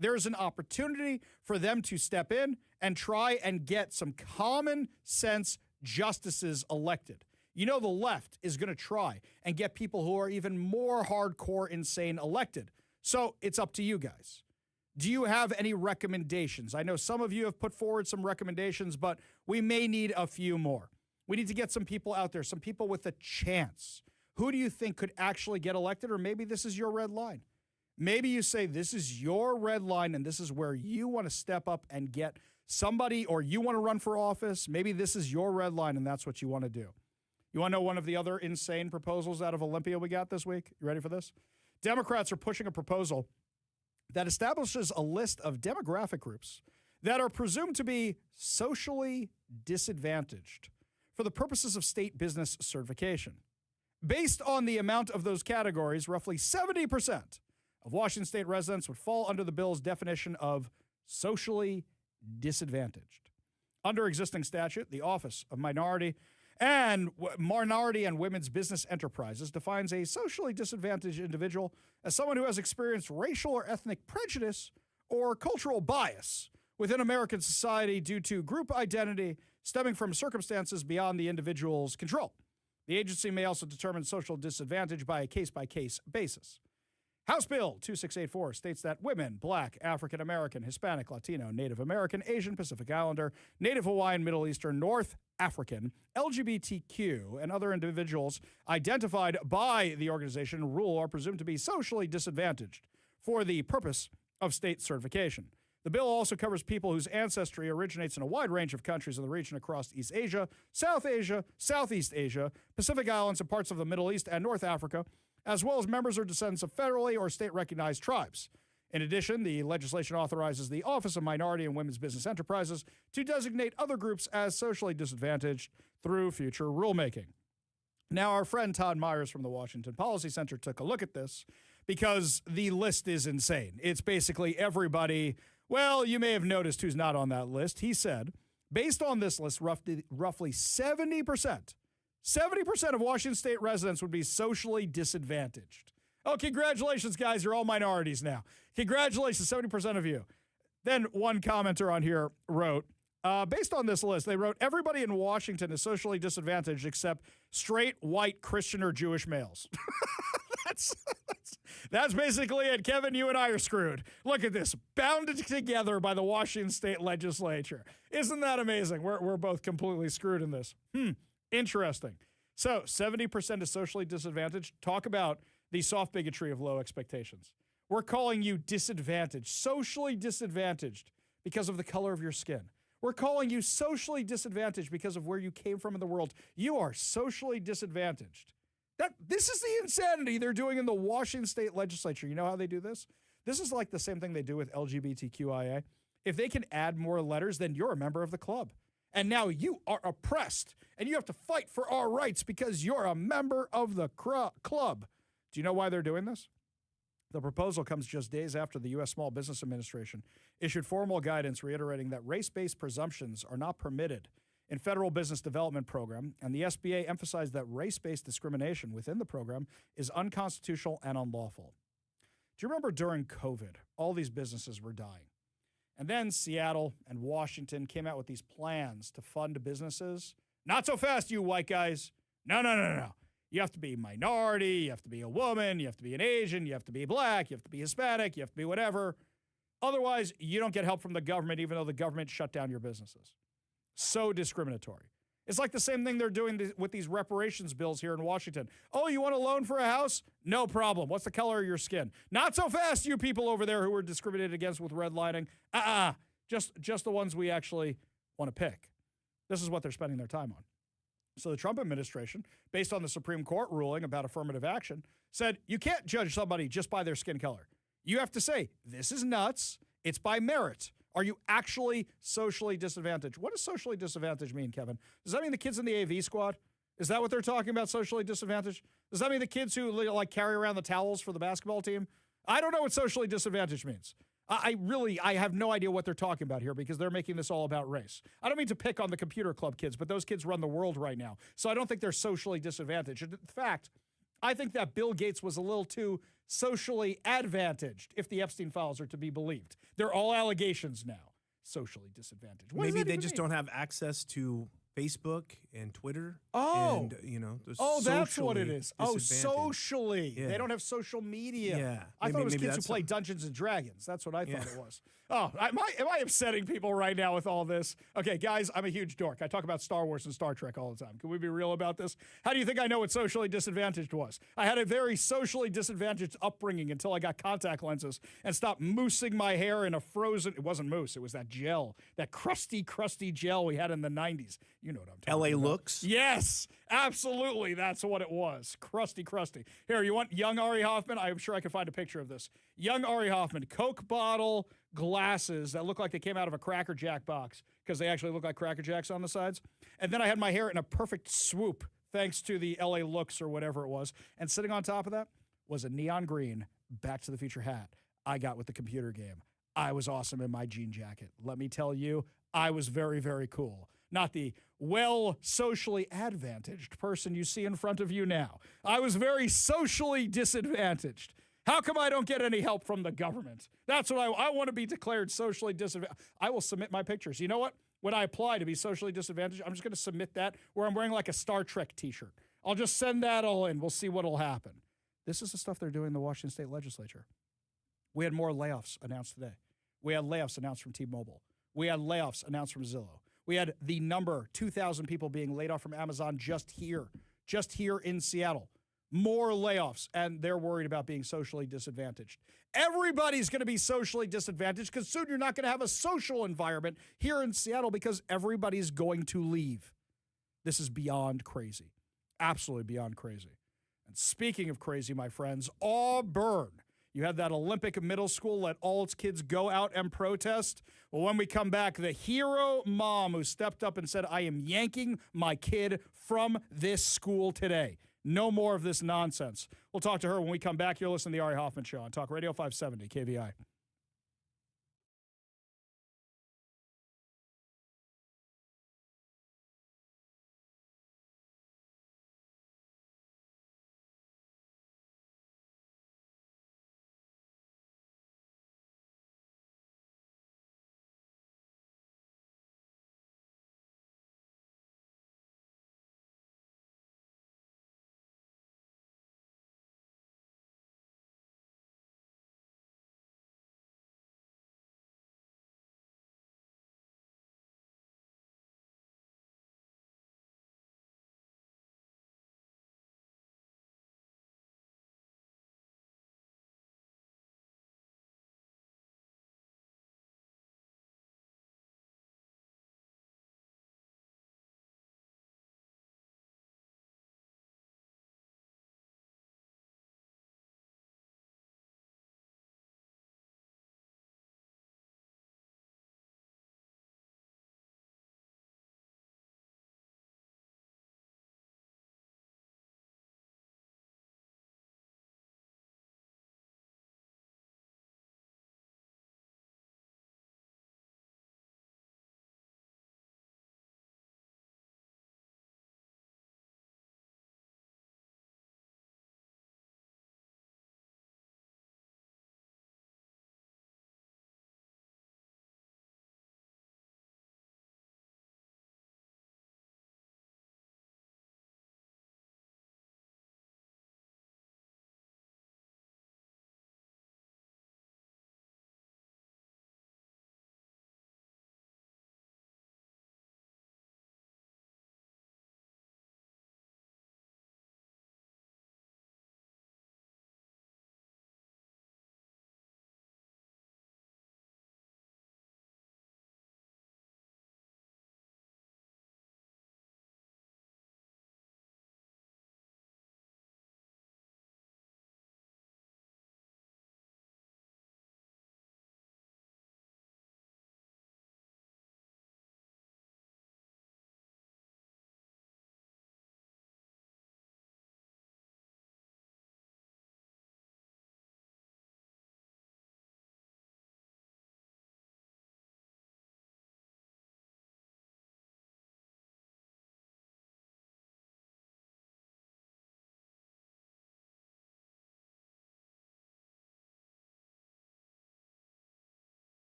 There's an opportunity for them to step in and try and get some common sense justices elected. You know, the left is going to try and get people who are even more hardcore insane elected. So it's up to you guys. Do you have any recommendations? I know some of you have put forward some recommendations, but we may need a few more. We need to get some people out there, some people with a chance. Who do you think could actually get elected? Or maybe this is your red line. Maybe you say this is your red line and this is where you want to step up and get somebody, or you want to run for office. Maybe this is your red line and that's what you want to do. You want to know one of the other insane proposals out of Olympia we got this week? You ready for this? Democrats are pushing a proposal that establishes a list of demographic groups that are presumed to be socially disadvantaged for the purposes of state business certification. Based on the amount of those categories, roughly 70% of Washington state residents would fall under the bill's definition of socially disadvantaged. Under existing statute, the Office of Minority and Women's Business Enterprises defines a socially disadvantaged individual as someone who has experienced racial or ethnic prejudice or cultural bias within American society due to group identity stemming from circumstances beyond the individual's control. The agency may also determine social disadvantage by a case-by-case basis. House Bill 2684 states that women, Black, African American, Hispanic, Latino, Native American, Asian, Pacific Islander, Native Hawaiian, Middle Eastern, North African, LGBTQ, and other individuals identified by the organization rule are presumed to be socially disadvantaged for the purpose of state certification. The bill also covers people whose ancestry originates in a wide range of countries in the region across East Asia, Southeast Asia, Pacific Islands, and parts of the Middle East and North Africa, as well as members or descendants of federally or state-recognized tribes. In addition, the legislation authorizes the Office of Minority and Women's Business Enterprises to designate other groups as socially disadvantaged through future rulemaking. Now, our friend Todd Myers from the Washington Policy Center took a look at this because the list is insane. It's basically everybody. Well, you may have noticed who's not on that list. He said, based on this list, roughly 70% of Washington state residents would be socially disadvantaged. Oh, congratulations, guys. You're all minorities now. Congratulations, 70% of you. Then one commenter on here wrote, based on this list, they wrote, everybody in Washington is socially disadvantaged except straight, white, Christian, or Jewish males. That's basically it. Kevin, you and I are screwed. Look at this. Bounded together by the Washington state legislature. Isn't that amazing? We're both completely screwed in this. Interesting. So 70% is socially disadvantaged. Talk about the soft bigotry of low expectations. We're calling you disadvantaged, socially disadvantaged because of the color of your skin. We're calling you socially disadvantaged because of where you came from in the world. You are socially disadvantaged. This is the insanity they're doing in the Washington state legislature. You know how they do this? This is like the same thing they do with LGBTQIA. If they can add more letters, then you're a member of the club. And now you are oppressed, and you have to fight for our rights because you're a member of the club. Do you know why they're doing this? The proposal comes just days after the U.S. Small Business Administration issued formal guidance reiterating that race-based presumptions are not permitted in federal business development program, and the SBA emphasized that race-based discrimination within the program is unconstitutional and unlawful. Do you remember during COVID, all these businesses were dying? And then Seattle and Washington came out with these plans to fund businesses. Not so fast, you white guys. No. You have to be minority, you have to be a woman, you have to be an Asian, you have to be black, you have to be Hispanic, you have to be whatever. Otherwise, you don't get help from the government, even though the government shut down your businesses. So discriminatory. It's like the same thing they're doing with these reparations bills here in Washington. Oh, you want a loan for a house? No problem. What's the color of your skin? Not so fast, you people over there who were discriminated against with redlining. Just the ones we actually want to pick. This is what they're spending their time on. So the Trump administration, based on the Supreme Court ruling about affirmative action, said you can't judge somebody just by their skin color. You have to say, this is nuts. It's by merit. Are you actually socially disadvantaged? What does socially disadvantaged mean, Kevin? Does that mean the kids in the AV squad? Is that what they're talking about, socially disadvantaged? Does that mean the kids who like carry around the towels for the basketball team? I don't know what socially disadvantaged means. I have no idea what they're talking about here because they're making this all about race. I don't mean to pick on the computer club kids, but those kids run the world right now. So I don't think they're socially disadvantaged. In fact, I think that Bill Gates was a little too socially advantaged, if the Epstein files are to be believed. They're all allegations now. Socially disadvantaged. Maybe they just don't have access to Facebook and Twitter. Oh. And, that's what it is. Oh, disadvantaged. socially. Yeah. They don't have social media. Yeah. I thought it was kids who that's play Dungeons and Dragons. That's what I thought it was. Oh, am I upsetting people right now with all this? Okay, guys, I'm a huge dork. I talk about Star Wars and Star Trek all the time. Can we be real about this? How do you think I know what socially disadvantaged was? I had a very socially disadvantaged upbringing until I got contact lenses and stopped moosing my hair in a frozen, it wasn't mousse, it was that gel, that crusty gel we had in the 90s. You know what I'm talking about. LA Looks? Yes, absolutely. That's what it was. Crusty. Here, you want young Ari Hoffman? I'm sure I can find a picture of this. Young Ari Hoffman, Coke bottle, glasses that look like they came out of a Cracker Jack box because they actually look like Cracker Jacks on the sides. And then I had my hair in a perfect swoop thanks to the LA Looks or whatever it was. And sitting on top of that was a neon green Back to the Future hat I got with the computer game. I was awesome in my jean jacket. Let me tell you, I was very, very cool. Not the socially advantaged person you see in front of you now. I was very socially disadvantaged. How come I don't get any help from the government? That's what I want to be declared socially disadvantaged. I will submit my pictures. You know what? When I apply to be socially disadvantaged, I'm just going to submit that where I'm wearing like a Star Trek t-shirt. I'll just send that all in. We'll see what will happen. This is the stuff they're doing in the Washington State Legislature. We had more layoffs announced today. We had layoffs announced from T-Mobile. We had layoffs announced from Zillow. We had the number 2,000 people being laid off from Amazon just here in Seattle. More layoffs, and they're worried about being socially disadvantaged. Everybody's going to be socially disadvantaged because soon you're not going to have a social environment here in Seattle because everybody's going to leave. This is beyond crazy. Absolutely beyond crazy. And speaking of crazy, my friends, Auburn. You had that Olympic middle school let all its kids go out and protest. Well, when we come back, the hero mom who stepped up and said, I am yanking my kid from this school today. No more of this nonsense. We'll talk to her when we come back. You're listening to The Ari Hoffman Show on Talk Radio 570 KVI.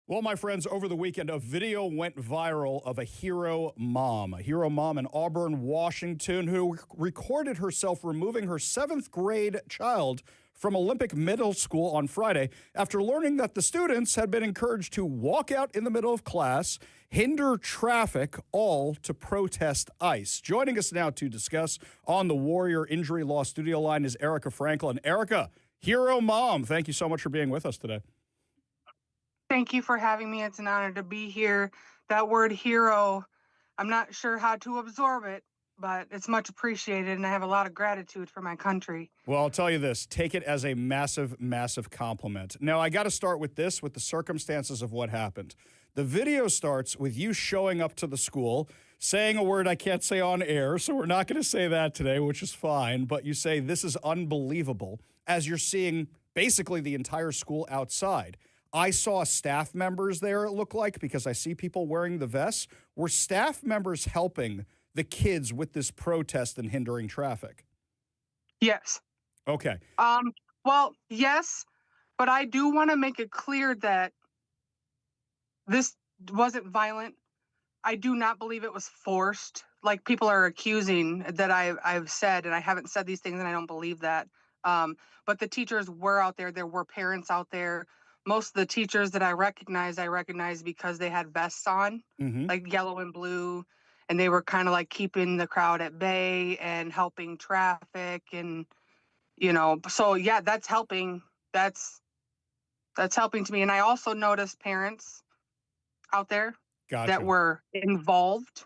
Well, my friends, over the weekend, a video went viral of a hero mom in Auburn, Washington, who recorded herself removing her 7th grade child from Olympic Middle School on Friday after learning that the students had been encouraged to walk out in the middle of class, hinder traffic, all to protest ICE. Joining us now to discuss on the Warrior Injury Law studio line is Erica Franklin. Erica, hero mom, thank you so much for being with us today. Thank you for having me. It's an honor to be here. That word hero, I'm not sure how to absorb it, but it's much appreciated, and I have a lot of gratitude for my country. Well, I'll tell you this, take it as a massive, massive compliment. Now, I got to start with this, with the circumstances of what happened. The video starts with you showing up to the school, saying a word I can't say on air, so we're not going to say that today, which is fine, but you say, this is unbelievable, as you're seeing basically the entire school outside. I saw staff members there, it looked like, because I see people wearing the vests. Were staff members helping the kids with this protest and hindering traffic? Yes. Okay. Well, yes, but I do want to make it clear that this wasn't violent. I do not believe it was forced, like people are accusing that I've said, and I haven't said these things, and I don't believe that. But the teachers were out there. There were parents out there. Most of the teachers that I recognize because they had vests on, like yellow and blue, and they were kind of like keeping the crowd at bay and helping traffic, and so yeah, that's helping. That's helping to me. And I also noticed parents out there that were involved,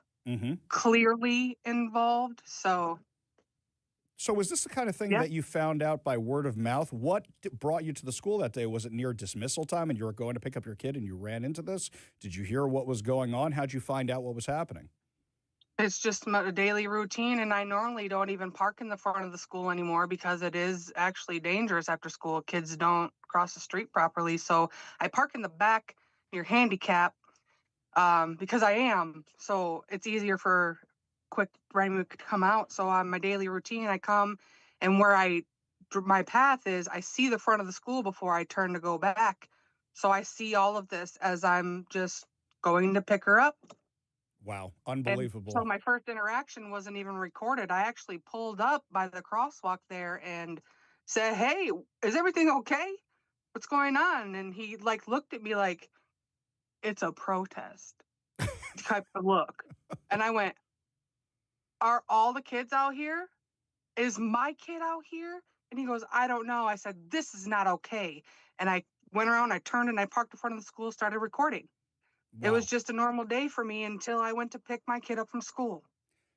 clearly involved. So was this the kind of thing that you found out by word of mouth? What brought you to the school that day? Was it near dismissal time and you were going to pick up your kid and you ran into this? Did you hear what was going on? How'd you find out what was happening? It's just a daily routine, and I normally don't even park in the front of the school anymore because it is actually dangerous after school. Kids don't cross the street properly, so I park in the back near handicap because I am. So it's easier for quick running to come out. So on my daily routine, I come, and where my path is, I see the front of the school before I turn to go back. So I see all of this as I'm just going to pick her up. Wow, unbelievable. And so my first interaction wasn't even recorded. I actually pulled up by the crosswalk there and said, "Hey, is everything okay? What's going on?" And he looked at me like, "It's a protest," type of look. And I went, "Are all the kids out here? Is my kid out here?" And he goes, "I don't know." I said, "This is not okay." And I went around, I turned, and I parked in front of the school, started recording. It was just a normal day for me until I went to pick my kid up from school.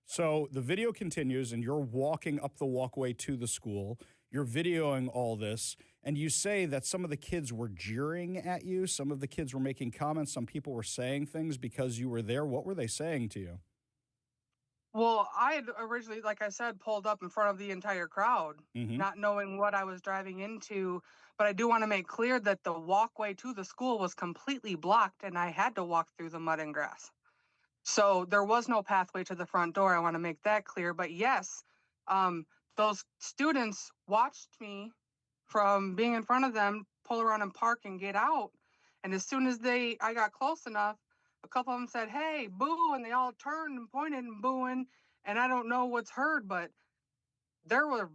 So the video continues, and you're walking up the walkway to the school. You're videoing all this, and you say that some of the kids were jeering at you. Some of the kids were making comments. Some people were saying things because you were there. What were they saying to you? Well, I had originally, like I said, pulled up in front of the entire crowd, not knowing what I was driving into. But I do want to make clear that the walkway to the school was completely blocked, and I had to walk through the mud and grass. So there was no pathway to the front door. I want to make that clear. But yes, those students watched me from being in front of them, pull around and park and get out. And as soon as I got close enough, a couple of them said, "Hey, boo," and they all turned and pointed and booing. And I don't know what's heard, but there were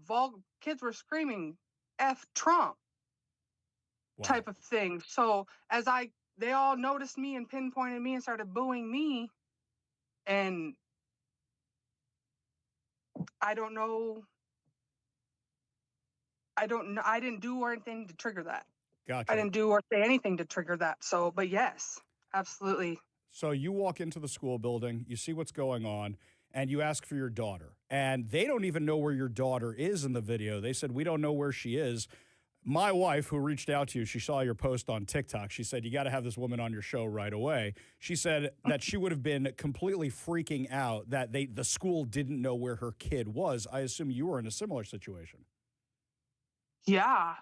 kids were screaming "F Trump" type of thing. So they all noticed me and pinpointed me and started booing me. And I don't know. I don't know. I didn't do anything to trigger that. Gotcha. I didn't do or say anything to trigger that. So, but yes, absolutely. So you walk into the school building, you see what's going on, and you ask for your daughter. And they don't even know where your daughter is in the video. They said, "We don't know where she is." My wife, who reached out to you, she saw your post on TikTok. She said, "You got to have this woman on your show right away." She said that she would have been completely freaking out that the school didn't know where her kid was. I assume you were in a similar situation. Yeah.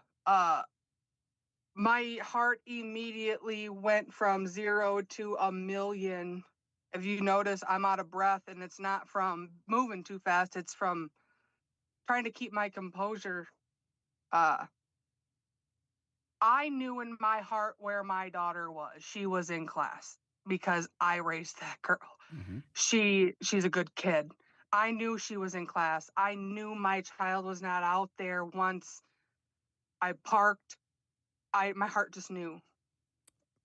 My heart immediately went from 0 to a million. If you notice, I'm out of breath, and it's not from moving too fast. It's from trying to keep my composure. I knew in my heart where my daughter was. She was in class because I raised that girl. Mm-hmm. She's a good kid. I knew she was in class. I knew my child was not out there once I parked. My heart just knew.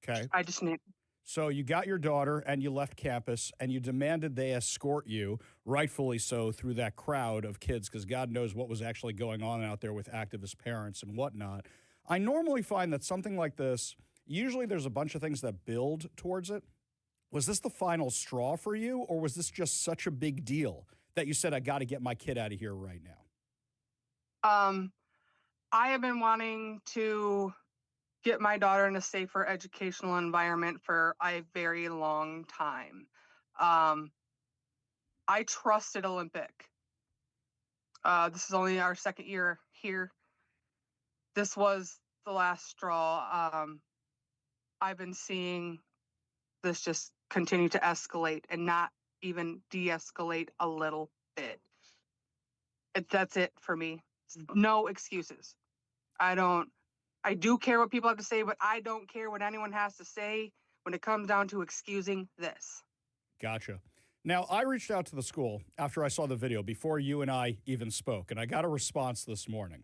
Okay. I just knew. So you got your daughter and you left campus and you demanded they escort you, rightfully so, through that crowd of kids because God knows what was actually going on out there with activist parents and whatnot. I normally find that something like this, usually there's a bunch of things that build towards it. Was this the final straw for you, or was this just such a big deal that you said, I got to get my kid out of here right now? I have been wanting to get my daughter in a safer educational environment for a very long time. I trusted Olympic. This is only our second year here. This was the last straw. I've been seeing this just continue to escalate and not even de-escalate a little bit. That's it for me. No excuses. I do care what people have to say, but I don't care what anyone has to say when it comes down to excusing this. Gotcha. Now, I reached out to the school after I saw the video before you and I even spoke, and I got a response this morning.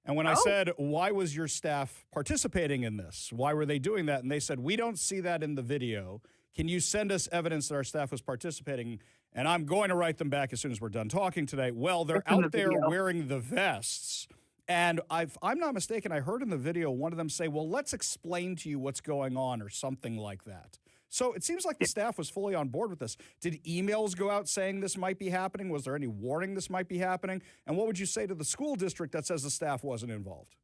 And when I said, why was your staff participating in this? Why were they doing that? And they said, we don't see that in the video. Can you send us evidence that our staff was participating? And I'm going to write them back as soon as we're done talking today. Well, they're out there wearing the vests. And if I'm not mistaken, I heard in the video one of them say, well, let's explain to you what's going on or something like that. So it seems like the staff was fully on board with this. Did emails go out saying this might be happening? Was there any warning this might be happening? And what would you say to the school district that says the staff wasn't involved?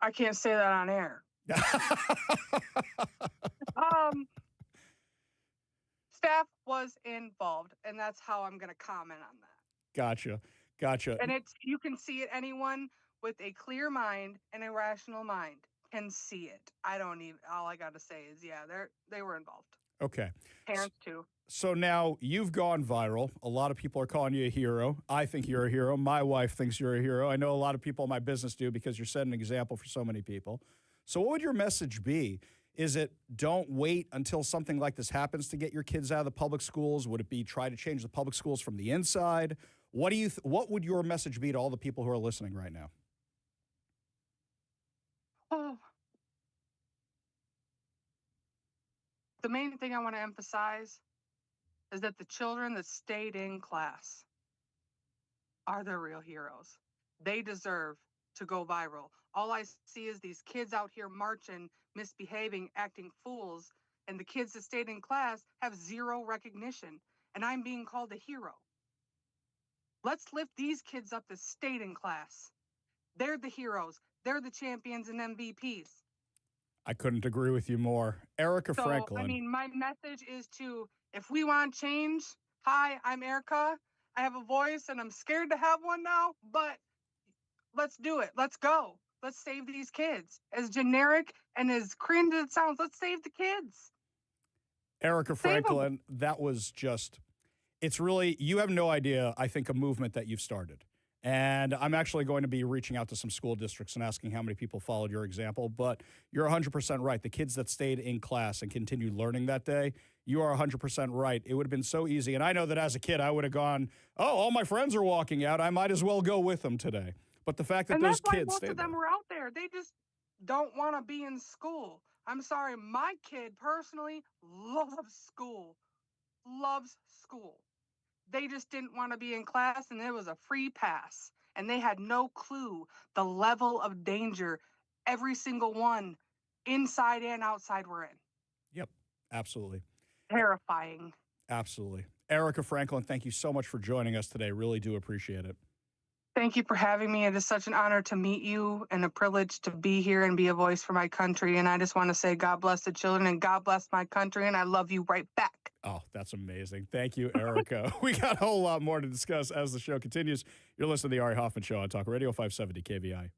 I can't say that on air. Staff was involved, and that's how I'm going to comment on that. Gotcha. And you can see it. Anyone with a clear mind and a rational mind can see it. All I got to say is, yeah, they were involved. Okay. Parents too. So now you've gone viral. A lot of people are calling you a hero. I think you're a hero. My wife thinks you're a hero. I know a lot of people in my business do because you're setting an example for so many people. So what would your message be? Is it don't wait until something like this happens to get your kids out of the public schools? Would it be try to change the public schools from the inside? What would your message be to all the people who are listening right now? The main thing I want to emphasize is that the children that stayed in class are the real heroes. They deserve to go viral. All I see is these kids out here marching, misbehaving, acting fools, and the kids that stayed in class have zero recognition, and I'm being called a hero. Let's lift these kids up that stayed in class. They're the heroes. They're the champions and MVPs. I couldn't agree with you more. Erica Franklin. I mean, my message is if we want change, hi, I'm Erica. I have a voice and I'm scared to have one now, but let's do it. Let's go. Let's save these kids. As generic and as cringe as it sounds, let's save the kids. Erica Franklin, that was just, it's really, you have no idea, I think, a movement that you've started. And I'm actually going to be reaching out to some school districts and asking how many people followed your example. But you're 100% right. The kids that stayed in class and continued learning that day, you are 100% right. It would have been so easy. And I know that as a kid, I would have gone, all my friends are walking out. I might as well go with them today. But the fact that those kids most of them were out there. They just don't want to be in school. I'm sorry. My kid personally loves school. They just didn't want to be in class, and it was a free pass. And they had no clue the level of danger every single one, inside and outside, were in. Yep, absolutely. Terrifying. Absolutely. Erica Franklin, thank you so much for joining us today. Really do appreciate it. Thank you for having me. It is such an honor to meet you and a privilege to be here and be a voice for my country. And I just want to say God bless the children and God bless my country. And I love you right back. Oh, that's amazing. Thank you, Erica. We got a whole lot more to discuss as the show continues. You're listening to The Ari Hoffman Show on Talk Radio 570 KVI.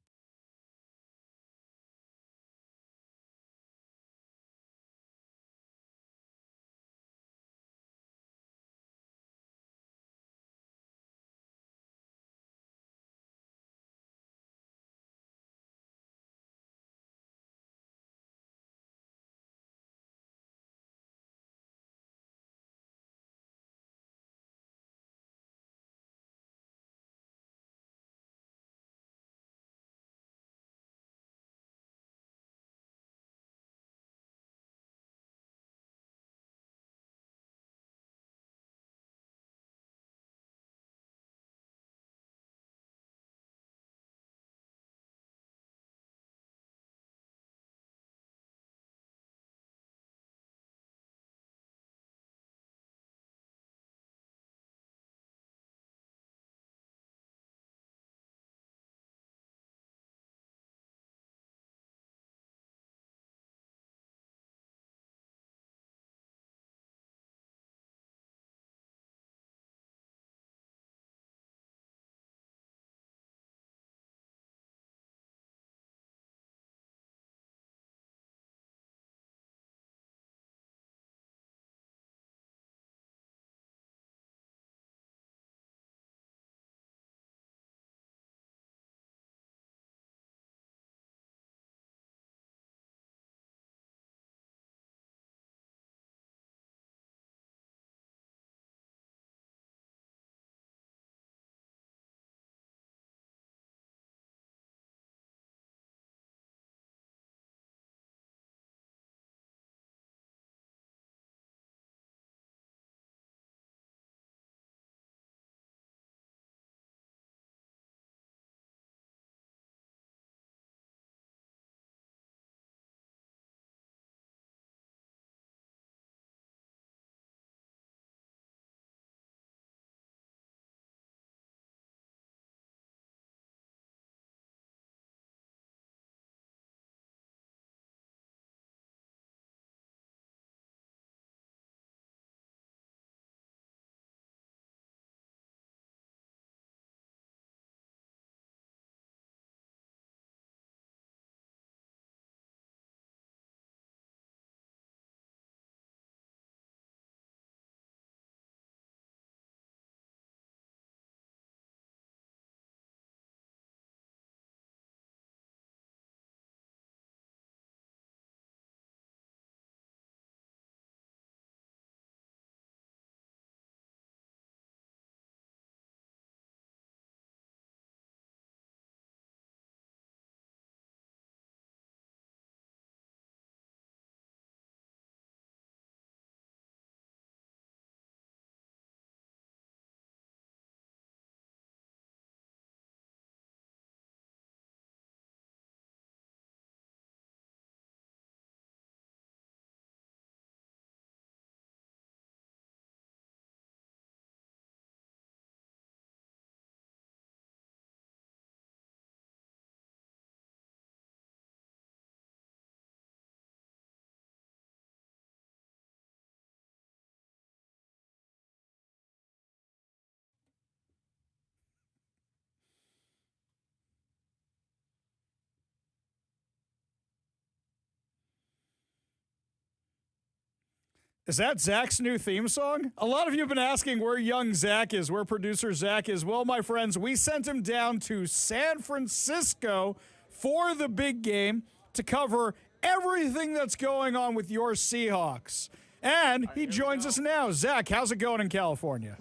Is that Zach's new theme song? A lot of you have been asking where young Zach is, where producer Zach is. Well, my friends, we sent him down to San Francisco for the big game to cover everything that's going on with your Seahawks. And he joins us now. Zach, how's it going in California?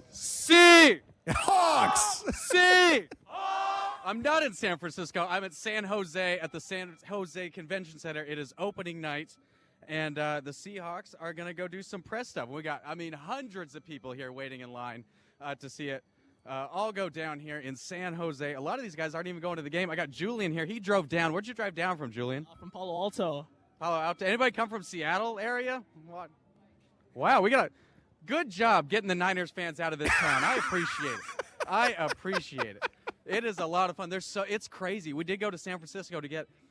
Hawks! I'm not in San Francisco. I'm at San Jose at the San Jose Convention Center. It is opening night, and the Seahawks are going to go do some press stuff. We got, hundreds of people here waiting in line to see it. All go down here in San Jose. A lot of these guys aren't even going to the game. I got Julian here. He drove down. Where'd you drive down from, Julian? From Palo Alto. Palo Alto. Anybody come from Seattle area? What? Wow, we got a good job getting the Niners fans out of this town. I appreciate it. It is a lot of fun. It's crazy. We did go to San Francisco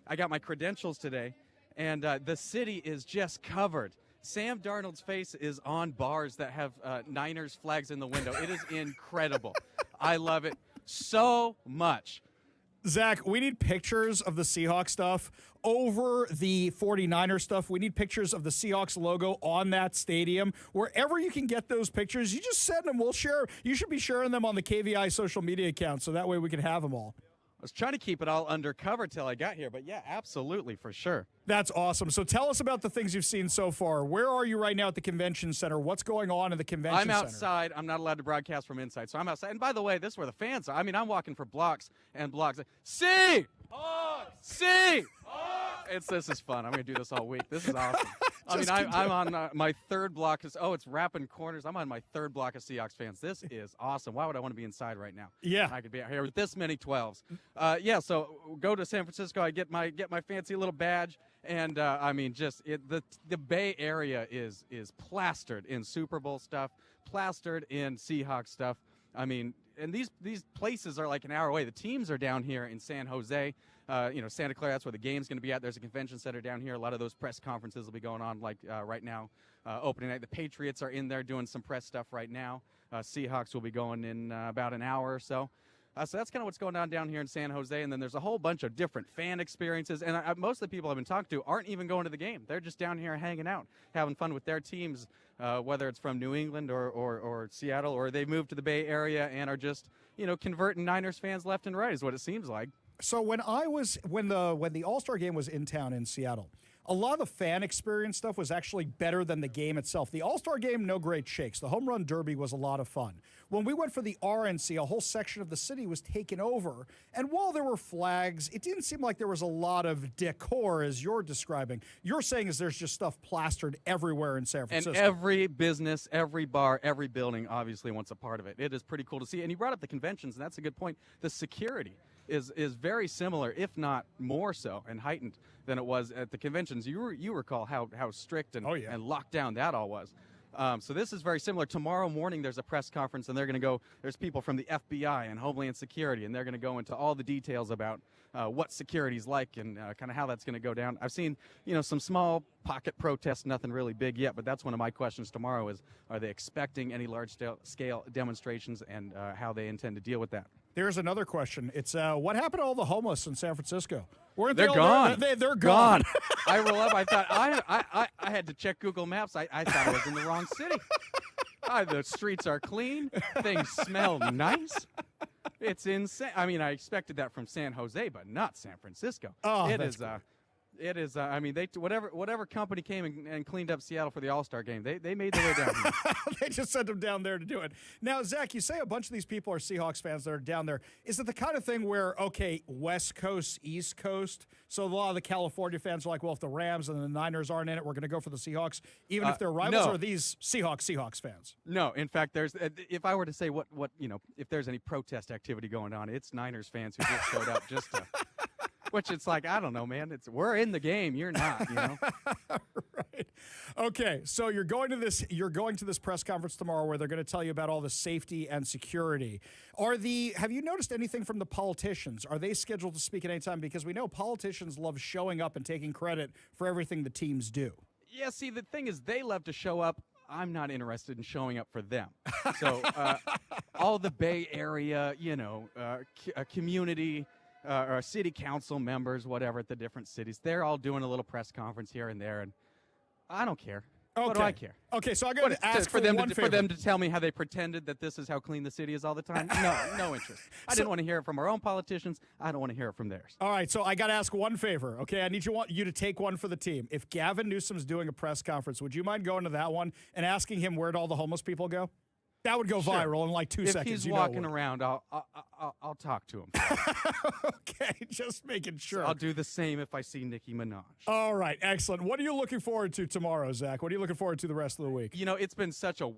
I got my credentials today, and the city is just covered. Sam Darnold's face is on bars that have Niners flags in the window. It is incredible. I love it so much. Zach, we need pictures of the Seahawks stuff over the 49er stuff. We need pictures of the Seahawks logo on that stadium. Wherever you can get those pictures, you just send them. We'll share. You should be sharing them on the KVI social media account, so that way we can have them all. I was trying to keep it all undercover till I got here, but yeah, absolutely, for sure. That's awesome. So tell us about the things you've seen so far. Where are you right now at the convention center? What's going on in the convention center? I'm outside. I'm not allowed to broadcast from inside, so I'm outside. And by the way, this is where the fans are. I'm walking for blocks and blocks. This is fun. I'm going to do this all week. This is awesome. I'm on my third block. It's wrapping corners. I'm on my third block of Seahawks fans. This is awesome. Why would I want to be inside right now? Yeah. I could be out here with this many 12s. So go to San Francisco. I get my fancy little badge. And, the Bay Area is plastered in Super Bowl stuff, plastered in Seahawks stuff. And these places are like an hour away. The teams are down here in San Jose. Santa Clara, that's where the game's going to be at. There's a convention center down here. A lot of those press conferences will be going on right now. Opening night, the Patriots are in there doing some press stuff right now. Seahawks will be going in about an hour or so. So that's kind of what's going on down here in San Jose. And then there's a whole bunch of different fan experiences. And most of the people I've been talking to aren't even going to the game. They're just down here hanging out, having fun with their teams, whether it's from New England or Seattle, or they've moved to the Bay Area and are just, converting Niners fans left and right is what it seems like. So when the All-Star game was in town in Seattle, a lot of the fan experience stuff was actually better than the game itself. The All-Star game, no great shakes. The Home Run Derby was a lot of fun. When we went for the RNC, a whole section of the city was taken over. And while there were flags, it didn't seem like there was a lot of decor, as you're describing. You're saying is there's just stuff plastered everywhere in San Francisco. And every business, every bar, every building obviously wants a part of it. It is pretty cool to see. And you brought up the conventions, and that's a good point. The security is very similar, if not more so, and heightened than it was at the conventions. You recall how strict and locked down that all was. So this is very similar. Tomorrow morning there's a press conference, and they're going to go. There's people from the FBI and Homeland Security, and they're going to go into all the details about what security's like and kind of how that's going to go down. I've seen some small pocket protests, nothing really big yet, but that's one of my questions tomorrow: is are they expecting any large scale demonstrations, and how they intend to deal with that. There's another question. It's what happened to all the homeless in San Francisco? They're gone. They're gone. I roll up. I thought I had to check Google Maps. I thought I was in the wrong city. The streets are clean. Things smell nice. It's insane. I expected that from San Jose, but not San Francisco. Oh, It is. Whatever company came and cleaned up Seattle for the All-Star game, they made their way down here. They just sent them down there to do it. Now, Zach, you say a bunch of these people are Seahawks fans that are down there. Is it the kind of thing where, okay, West Coast, East Coast, so a lot of the California fans are like, well, if the Rams and the Niners aren't in it, we're going to go for the Seahawks, even if they're rivals, no. or are these Seahawks fans? No, in fact, if I were to say what if there's any protest activity going on, it's Niners fans who just showed up just to. Which it's like, I don't know, man. We're in the game. You're not, Right. Okay, so you're going to this press conference tomorrow where they're going to tell you about all the safety and security. Have you noticed anything from the politicians? Are they scheduled to speak at any time? Because we know politicians love showing up and taking credit for everything the teams do. Yeah, see, the thing is, they love to show up. I'm not interested in showing up for them. So all the Bay Area, community, or city council members, whatever, at the different cities, they're all doing a little press conference here and there, and I don't care. What do I care? Okay, so I'm going to ask for them one to, favor. for them to tell me how they pretended that this is how clean the city is all the time. No interest. I didn't want to hear it from our own politicians. I don't want to hear it from theirs. All right, so I got to ask one favor, okay? I need you to take one for the team. If Gavin Newsom's doing a press conference, would you mind going to that one and asking him where'd all the homeless people go? That would go viral in like 2 seconds. If he's you know it walking would. around, I'll talk to him. Okay, just making sure. I'll do the same if I see Nicki Minaj. All right, excellent. What are you looking forward to tomorrow, Zach? What are you looking forward to the rest of the week? You know, it's been such a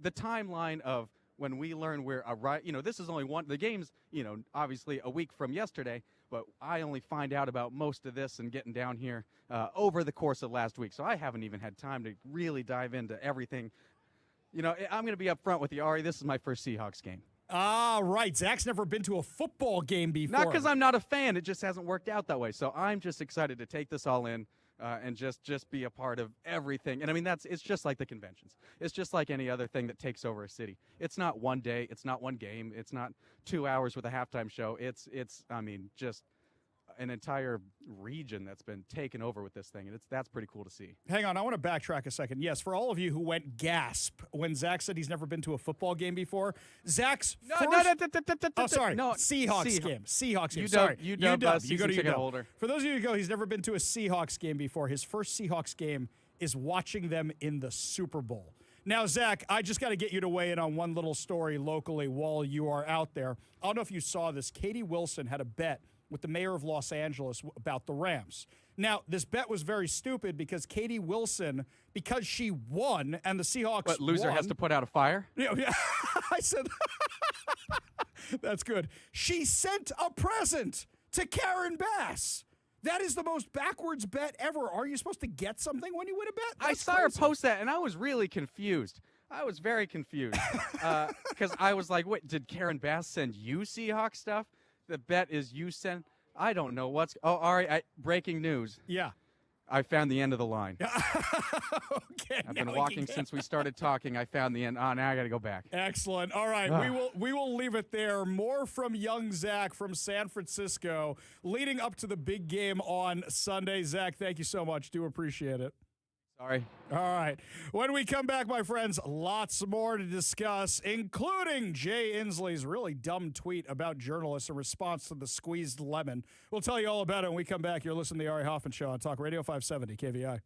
the timeline of when we learn we're this is only the game's, obviously a week from yesterday, but I only find out about most of this and getting down here over the course of last week. So I haven't even had time to really dive into everything. I'm going to be up front with you, Ari. This is my first Seahawks game. Ah, right. Zach's never been to a football game before. Not because I'm not a fan. It just hasn't worked out that way. So I'm just excited to take this all in and just be a part of everything. And I mean, it's just like the conventions. It's just like any other thing that takes over a city. It's not one day. It's not one game. It's not 2 hours with a halftime show. It's just an entire region that's been taken over with this thing, and that's pretty cool to see. Hang on, I want to backtrack a second. Yes, for all of you who went gasp when Zach said he's never been to a football game before, Zach's Seahawks game. Seahawks game. Sorry, UW, you go to season ticket UW. holder. For those of you who go, he's never been to a Seahawks game before. His first Seahawks game is watching them in the Super Bowl. Now, Zach, I just got to get you to weigh in on one little story locally while you are out there. I don't know if you saw this. Katie Wilson had a bet with the mayor of Los Angeles about the Rams. Now, this bet was very stupid because Katie Wilson, because she won and the Seahawks What, loser won, has to put out a fire? Yeah, I said, that's good. She sent a present to Karen Bass. That is the most backwards bet ever. Are you supposed to get something when you win a bet? I saw her post that, and I was really confused. I was very confused because I was like, wait, did Karen Bass send you Seahawks stuff? The bet is you send. I don't know what's. Oh, Ari, breaking news. Yeah. I found the end of the line. Okay. I've been walking since we started talking. I found the end. Oh, now I got to go back. Excellent. All right, we will leave it there. More from young Zach from San Francisco, leading up to the big game on Sunday. Zach, thank you so much. Do appreciate it. Sorry. All right. When we come back, my friends, lots more to discuss, including Jay Inslee's really dumb tweet about journalists in response to the squeezed lemon. We'll tell you all about it when we come back. You're listening to the Ari Hoffman Show on Talk Radio 570 KVI.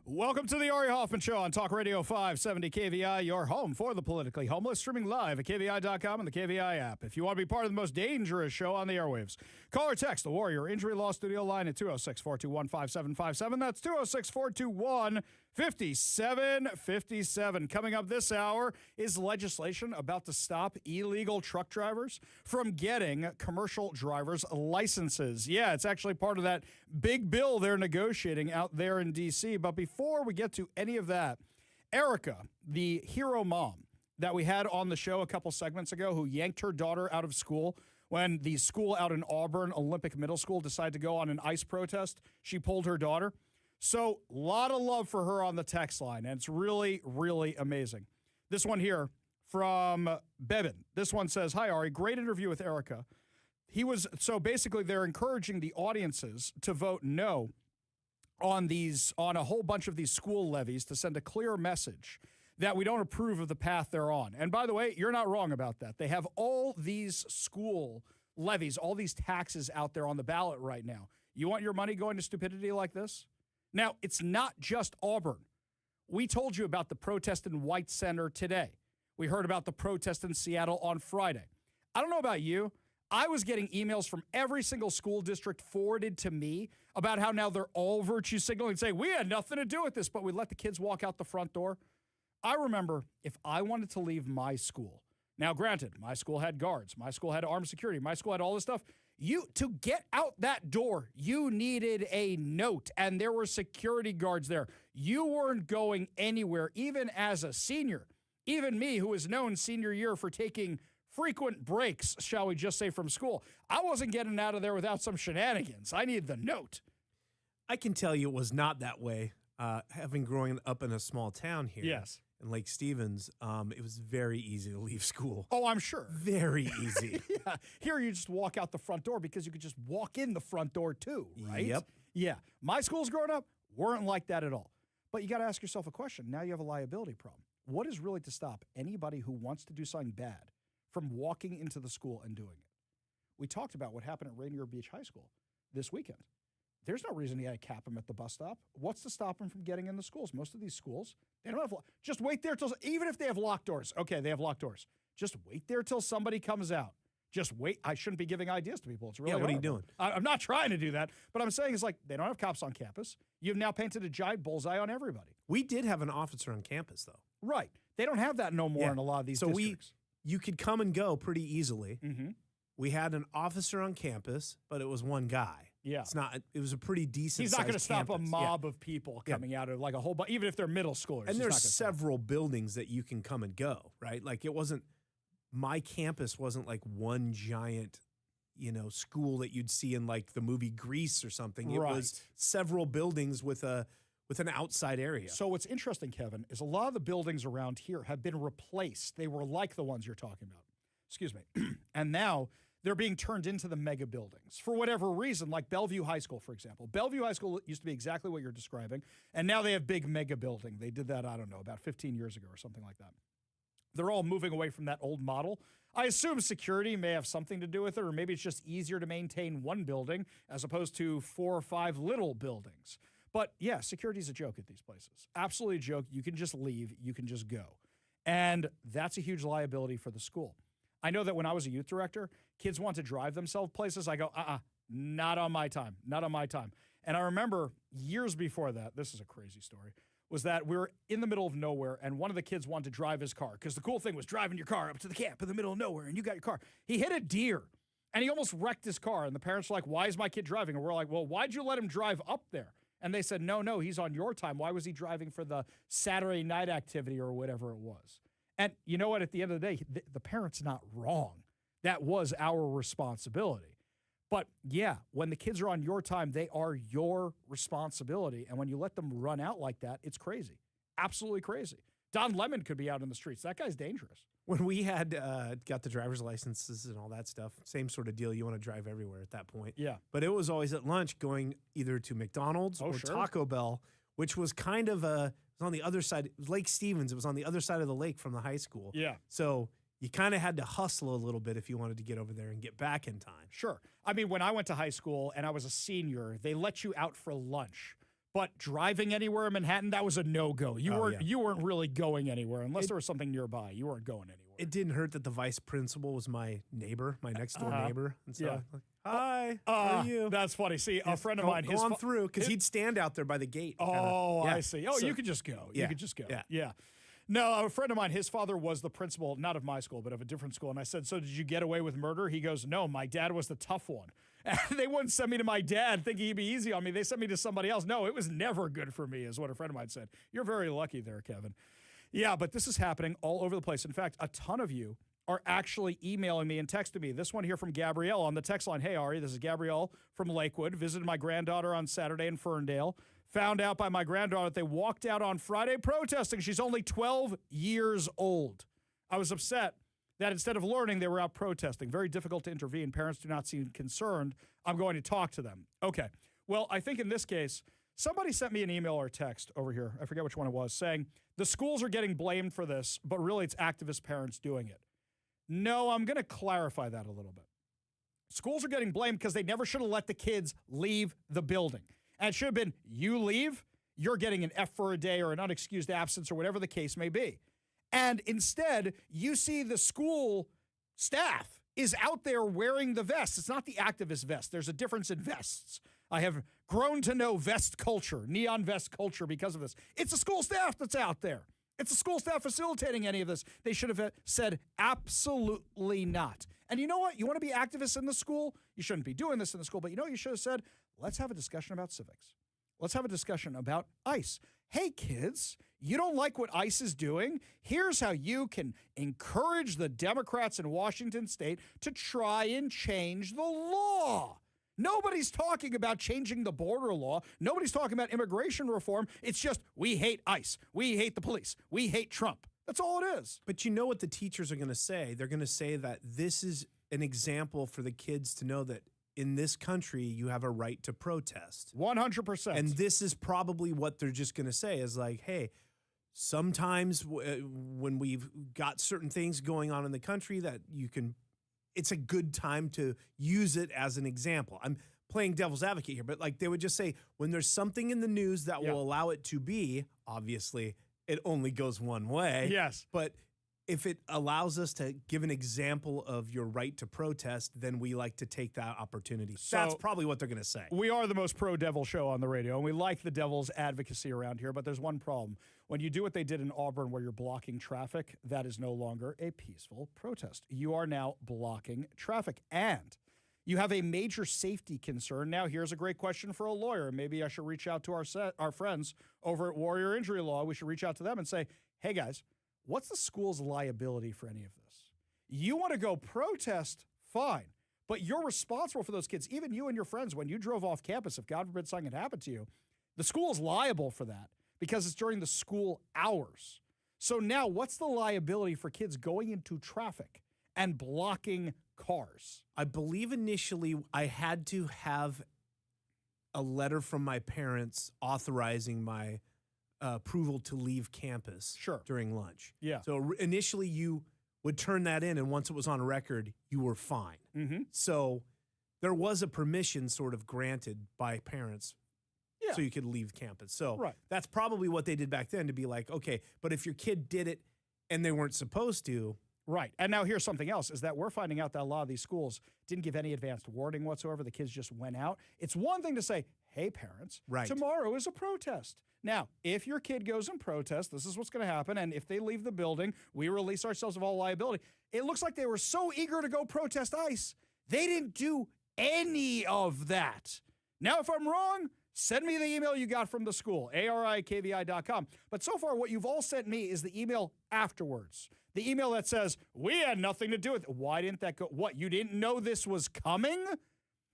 Welcome to the Ari Hoffman Show on Talk Radio 570 KVI, your home for the politically homeless, streaming live at KVI.com and the KVI app. If you want to be part of the most dangerous show on the airwaves, call or text the Warrior Injury Law Studio line at 206-421-5757. That's 206-421-5757. Coming up this hour is legislation about to stop illegal truck drivers from getting commercial driver's licenses. Yeah, it's actually part of that big bill they're negotiating out there in D.C. But before we get to any of that, Erica, the hero mom that we had on the show a couple segments ago who yanked her daughter out of school when the school out in Auburn, Olympic Middle School, decided to go on an ICE protest, she pulled her daughter. So a lot of love for her on the text line, and it's really, really amazing. This one here from Bevin. This one says, "Hi, Ari. Great interview with Erica. So basically they're encouraging the audiences to vote no on a whole bunch of these school levies to send a clear message that we don't approve of the path they're on." And by the way, you're not wrong about that. They have all these school levies, all these taxes out there on the ballot right now. You want your money going to stupidity like this? Now, it's not just Auburn. We told you about the protest in White Center today. We heard about the protest in Seattle on Friday. I don't know about you. I was getting emails from every single school district forwarded to me about how now they're all virtue signaling and saying, we had nothing to do with this, but we let the kids walk out the front door. I remember if I wanted to leave my school, now granted, my school had guards, my school had armed security, my school had all this stuff. To get out that door, you needed a note, and there were security guards there. You weren't going anywhere, even as a senior. Even me, who was known senior year for taking frequent breaks, shall we just say, from school, I wasn't getting out of there without some shenanigans. I needed the note. I can tell you it was not that way. Having grown up in a small town here. Yes. In Lake Stevens, it was very easy to leave school. Oh, I'm sure. Very easy. Yeah. Here you just walk out the front door because you could just walk in the front door too, right? Yep. Yeah. My schools growing up weren't like that at all. But you got to ask yourself a question. Now you have a liability problem. What is really to stop anybody who wants to do something bad from walking into the school and doing it? We talked about what happened at Rainier Beach High School this weekend. There's no reason you got to cap them at the bus stop. What's to stop them from getting in the schools? Most of these schools, they don't have, just wait there till, even if they have locked doors. Okay, they have locked doors. Just wait there till somebody comes out. Just wait. I shouldn't be giving ideas to people. It's really what are you horrible. doing? I'm not trying to do that, but I'm saying it's like they don't have cops on campus. You've now painted a giant bullseye on everybody. We did have an officer on campus, though. Right. They don't have that no more in a lot of these districts. You could come and go pretty easily. Mm-hmm. We had an officer on campus, but it was one guy. Yeah. It was a pretty decent He's not going to stop campus. a mob of people coming out of like a whole bunch, even if they're middle schoolers. And there's several buildings that you can come and go, right? Like my campus wasn't like one giant, school that you'd see in like the movie Grease or something. It was several buildings with an outside area. So what's interesting, Kevin, is a lot of the buildings around here have been replaced. They were like the ones you're talking about. Excuse me. And now they're being turned into the mega buildings for whatever reason, like Bellevue High School, for example. Bellevue High School used to be exactly what you're describing, and now they have big mega building. They did that, I don't know, about 15 years ago or something like that. They're all moving away from that old model. I assume security may have something to do with it, or maybe it's just easier to maintain one building as opposed to 4 or 5 little buildings. But yeah, security is a joke at these places. Absolutely a joke. You can just leave. You can just go. And that's a huge liability for the school. I know that when I was a youth director, kids want to drive themselves places. I go, not on my time, not on my time. And I remember years before that, this is a crazy story, was that we were in the middle of nowhere and one of the kids wanted to drive his car because the cool thing was driving your car up to the camp in the middle of nowhere and you got your car. He hit a deer and he almost wrecked his car. And the parents were like, why is my kid driving? And we're like, well, why'd you let him drive up there? And they said, no, he's on your time. Why was he driving for the Saturday night activity or whatever it was? And you know what? At the end of the day, the parent's not wrong. That was our responsibility. But yeah, when the kids are on your time, they are your responsibility. And when you let them run out like that, it's crazy. Absolutely crazy. Don Lemon could be out in the streets. That guy's dangerous. When we had got the driver's licenses and all that stuff, same sort of deal. You want to drive everywhere at that point. Yeah. But it was always at lunch going either to McDonald's or Taco Bell, which was kind of it was on the other side. It was Lake Stevens. It was on the other side of the lake from the high school. Yeah. So you kind of had to hustle a little bit if you wanted to get over there and get back in time. Sure. I mean, when I went to high school and I was a senior, they let you out for lunch. But driving anywhere in Manhattan, that was a no-go. You weren't really going anywhere unless there was something nearby. You weren't going anywhere. It didn't hurt that the vice principal was my neighbor, my next door neighbor. And so, Yeah. like, hi, how are you? That's funny. See, a friend of mine, go on through, because he'd stand out there by the gate. Oh, Yeah. I see. Oh, So- you could just go. Yeah. You could just go. Yeah. Yeah. No, a friend of mine, his father was the principal, not of my school, but of a different school. And I said, so did you get away with murder? He goes, no, my dad was the tough one. And they wouldn't send me to my dad thinking he'd be easy on me. They sent me to somebody else. No, it was never good for me, is what a friend of mine said. You're very lucky there, Kevin. Yeah, but this is happening all over the place. In fact, a ton of you are actually emailing me and texting me. This one here from Gabrielle on the text line. Hey, Ari, this is Gabrielle from Lakewood. Visited my granddaughter on Saturday in Ferndale. Found out by my granddaughter that they walked out on Friday protesting. She's only 12 years old. I was upset that instead of learning, they were out protesting. Very difficult to intervene. Parents do not seem concerned. I'm going to talk to them. Okay. Well, I think in this case, somebody sent me an email or text over here. I forget which one it was, saying the schools are getting blamed for this, but really it's activist parents doing it. No, I'm going to clarify that a little bit. Schools are getting blamed because they never should have let the kids leave the building. And it should have been, you leave, you're getting an F for a day or an unexcused absence or whatever the case may be. And instead, you see the school staff is out there wearing the vest. It's not the activist vest. There's a difference in vests. I have grown to know vest culture, neon vest culture because of this. It's the school staff that's out there. It's the school staff facilitating any of this. They should have said absolutely not. And you know what? You want to be activists in the school? You shouldn't be doing this in the school. But you know what you should have said? Let's have a discussion about civics. Let's have a discussion about ICE. Hey, kids, you don't like what ICE is doing? Here's how you can encourage the Democrats in Washington state to try and change the law. Nobody's talking about changing the border law. Nobody's talking about immigration reform. It's just, we hate ICE. We hate the police. We hate Trump. That's all it is. But you know what the teachers are going to say? They're going to say that this is an example for the kids to know that in this country, you have a right to protest. 100%. And this is probably what they're just going to say is like, hey, sometimes when we've got certain things going on in the country that you can, it's a good time to use it as an example. I'm playing devil's advocate here, but like they would just say, when there's something in the news that will allow it to be, obviously it only goes one way. Yes. But if it allows us to give an example of your right to protest, then we like to take that opportunity. So that's probably what they're going to say. We are the most pro-devil show on the radio, and we like the devil's advocacy around here, but there's one problem. When you do what they did in Auburn where you're blocking traffic, that is no longer a peaceful protest. You are now blocking traffic, and you have a major safety concern. Now, here's a great question for a lawyer. Maybe I should reach out to our friends over at Warrior Injury Law. We should reach out to them and say, hey, guys, what's the school's liability for any of this? You want to go protest, fine, but you're responsible for those kids. Even you and your friends, when you drove off campus, if God forbid something had happened to you, the school is liable for that because it's during the school hours. So now what's the liability for kids going into traffic and blocking cars? I believe initially I had to have a letter from my parents authorizing my approval to leave campus during lunch. Yeah. So initially you would turn that in, and once it was on record, you were fine. Mm-hmm. So there was a permission sort of granted by parents so you could leave campus. So that's probably what they did back then to be like, okay, but if your kid did it and they weren't supposed to. Right. And now here's something else, is that we're finding out that a lot of these schools didn't give any advanced warning whatsoever. The kids just went out. It's one thing to say, hey, parents, tomorrow is a protest. Now, if your kid goes and protests, this is what's going to happen. And if they leave the building, we release ourselves of all liability. It looks like they were so eager to go protest ICE, they didn't do any of that. Now, if I'm wrong, send me the email you got from the school, ari@kvi.com. But so far, what you've all sent me is the email afterwards. The email that says, we had nothing to do with it. Why didn't that go? What, you didn't know this was coming?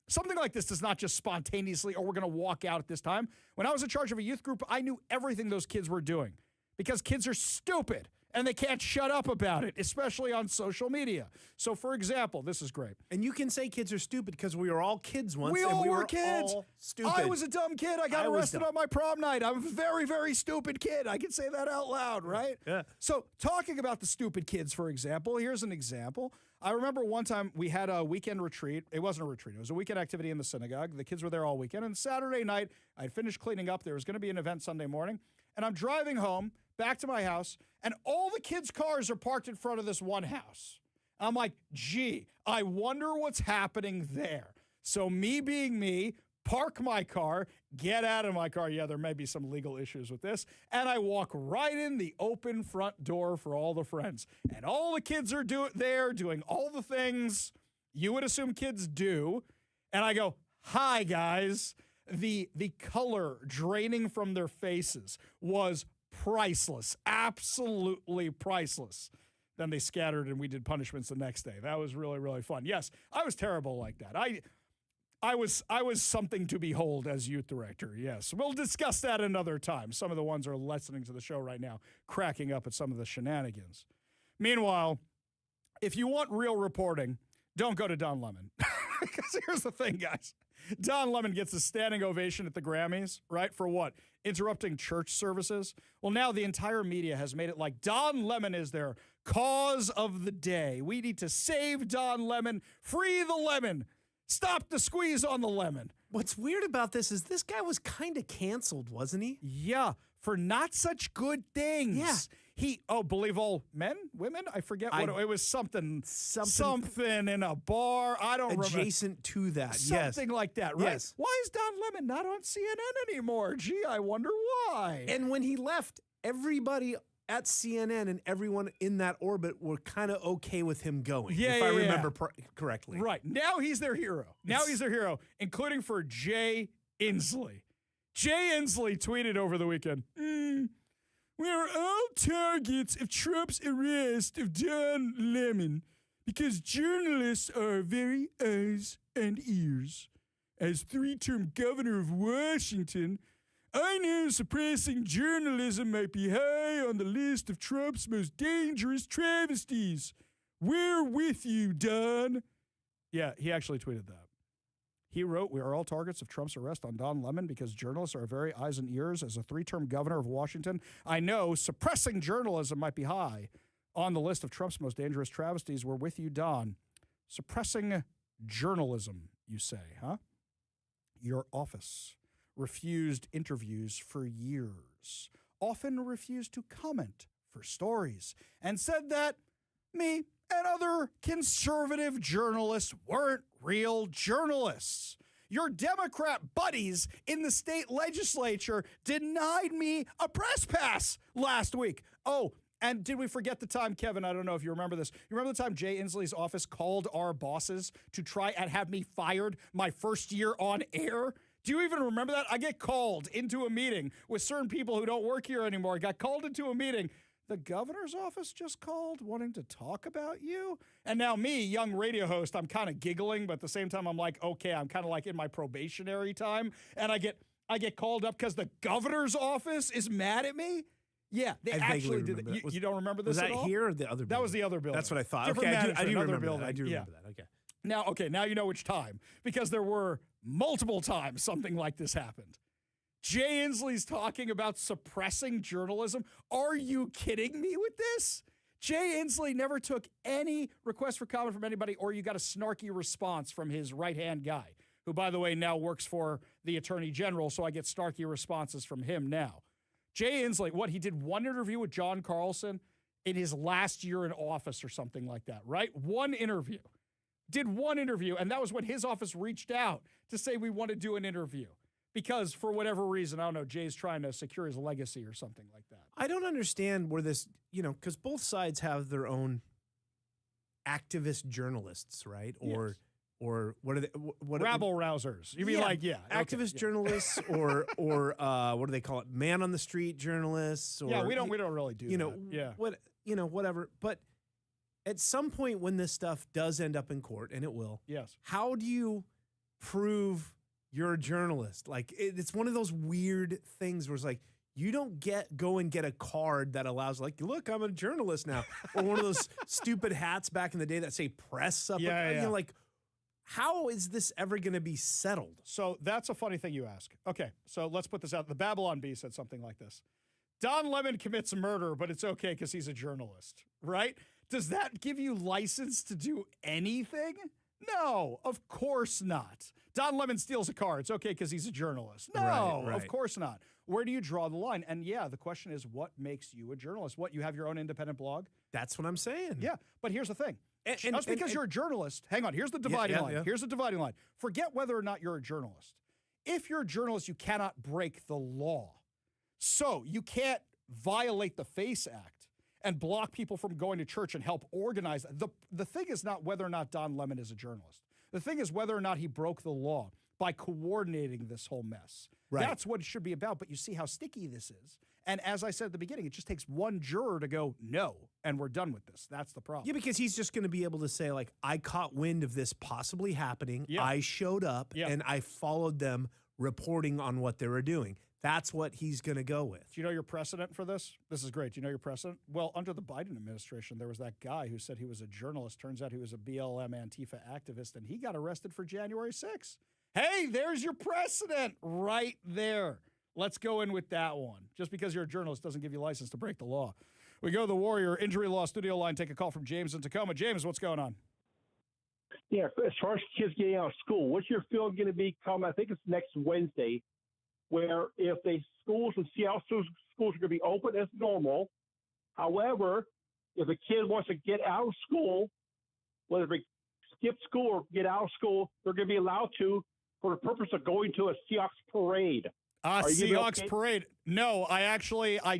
Something like this does not just spontaneously, we're going to walk out at this time. When I was in charge of a youth group, I knew everything those kids were doing because kids are stupid and they can't shut up about it, especially on social media. So, for example, this is great. And you can say kids are stupid because we were all kids once. We and all we were kids. All stupid. I was a dumb kid. I got arrested on my prom night. I'm a very, very stupid kid. I can say that out loud, right? Yeah. So, talking about the stupid kids, for example, here's an example. I remember one time we had a weekend retreat. It wasn't a retreat. It was a weekend activity in the synagogue. The kids were there all weekend. And Saturday night, I'd finished cleaning up. There was going to be an event Sunday morning. And I'm driving home back to my house, and all the kids' cars are parked in front of this one house. I'm like, gee, I wonder what's happening there. So me being me, park my car, get out of my car. Yeah, there may be some legal issues with this. And I walk right in the open front door for all the friends. And all the kids are there doing all the things you would assume kids do. And I go, hi, guys. The color draining from their faces was priceless, absolutely priceless. Then they scattered and we did punishments the next day. That was really, really fun. Yes, I was terrible like that. I was something to behold as youth director. Yes, we'll discuss that another time. Some of the ones are listening to the show right now, cracking up at some of the shenanigans. Meanwhile, if you want real reporting, don't go to Don Lemon. Because here's the thing, guys. Don Lemon gets a standing ovation at the Grammys, right? For what? Interrupting church services? Well, now the entire media has made it like Don Lemon is their cause of the day. We need to save Don Lemon, free the lemon, stop the squeeze on the lemon. What's weird about this is this guy was kind of canceled, wasn't he? Yeah, for not such good things. Yeah. Believe all men, women? I forget what it was. Something in a bar. I don't remember. Adjacent to that, Something like that, right? Yes. Why is Don Lemon not on CNN anymore? Gee, I wonder why. And when he left, everybody at CNN and everyone in that orbit were kind of okay with him going, if I remember correctly. Right. Now he's their hero. Including for Jay Inslee. Jay Inslee tweeted over the weekend, we are all targets of Trump's arrest of Don Lemon because journalists are very eyes and ears. As three-term governor of Washington, I know suppressing journalism might be high on the list of Trump's most dangerous travesties. We're with you, Don. Yeah, he actually tweeted that. He wrote, we are all targets of Trump's arrest on Don Lemon because journalists are very eyes and ears. As a three-term governor of Washington, I know suppressing journalism might be high on the list of Trump's most dangerous travesties. We're with you, Don. Suppressing journalism, you say, huh? Your office refused interviews for years, often refused to comment for stories, and said that me and other conservative journalists weren't real journalists. Your Democrat buddies in the state legislature denied me a press pass last week. Oh, and did we forget the time, Kevin, I don't know if you remember this. You remember the time Jay Inslee's office called our bosses to try and have me fired my first year on air? Do you even remember that? I get called into a meeting with certain people who don't work here anymore. I got called into a meeting. The governor's office just called wanting to talk about you? And now me, young radio host, I'm kind of giggling, but at the same time, I'm like, okay, I'm kind of like in my probationary time. And I get called up because the governor's office is mad at me? Yeah, they actually did that. You don't remember this at all? Was that here or the other building? That was the other building. That's what I thought. Different okay, I do remember building. that. I do remember that. Okay. Now you know which time, because there were multiple times something like this happened. Jay Inslee's talking about suppressing journalism. Are you kidding me with this? Jay Inslee never took any request for comment from anybody, or you got a snarky response from his right-hand guy, who, by the way, now works for the Attorney General, so I get snarky responses from him now. Jay Inslee, he did one interview with John Carlson in his last year in office or something like that, right? One interview. Did one interview, and that was when his office reached out to say we want to do an interview. Because for whatever reason, I don't know, Jay's trying to secure his legacy or something like that. I don't understand where this, because both sides have their own activist journalists, right? Or what are they? Rabble rousers. You mean activist journalists or what do they call it? Man on the street journalists. Or, we don't really do that. Whatever. But at some point when this stuff does end up in court, and it will. Yes. How do you prove you're a journalist? Like, it's one of those weird things where it's like, You don't go and get a card that allows, like, look, I'm a journalist now. Or one of those stupid hats back in the day that say press up. Yeah. You know, like, how is this ever going to be settled? So that's a funny thing you ask. Okay, so let's put this out. The Babylon Bee said something like this. Don Lemon commits murder, but it's okay because he's a journalist, right? Does that give you license to do anything? No, of course not. Don Lemon steals a car. It's okay because he's a journalist. No, Right. of course not. Where do you draw the line? And yeah, the question is, what makes you a journalist? What, you have your own independent blog? That's what I'm saying. Yeah, but here's the thing. Just because you're a journalist, hang on, here's the dividing line. Yeah. Here's the dividing line. Forget whether or not you're a journalist. If you're a journalist, you cannot break the law. So you can't violate the FACE Act and block people from going to church and help organize. The thing is not whether or not Don Lemon is a journalist. The thing is whether or not he broke the law by coordinating this whole mess. Right. That's what it should be about. But you see how sticky this is. And as I said at the beginning, it just takes one juror to go, no, and we're done with this. That's the problem. Yeah, because he's just going to be able to say, like, I caught wind of this possibly happening. Yeah. I showed up Yeah. and I followed them reporting on what they were doing. That's what he's going to go with. Do you know your precedent for this? This is great. Do you know your precedent? Well, under the Biden administration, there was that guy who said he was a journalist. Turns out he was a BLM Antifa activist, and he got arrested for January 6th. Hey, there's your precedent right there. Let's go in with that one. Just because you're a journalist doesn't give you license to break the law. We go to the Warrior Injury Law Studio line. Take a call from James in Tacoma. James, what's going on? Yeah, as far as kids getting out of school, what's your feeling going to be come, I think it's next Wednesday, where if the schools in Seattle schools are going to be open as normal. However, if a kid wants to get out of school, whether they skip school or get out of school, they're going to be allowed to for the purpose of going to a Seahawks parade. Seahawks parade. No, I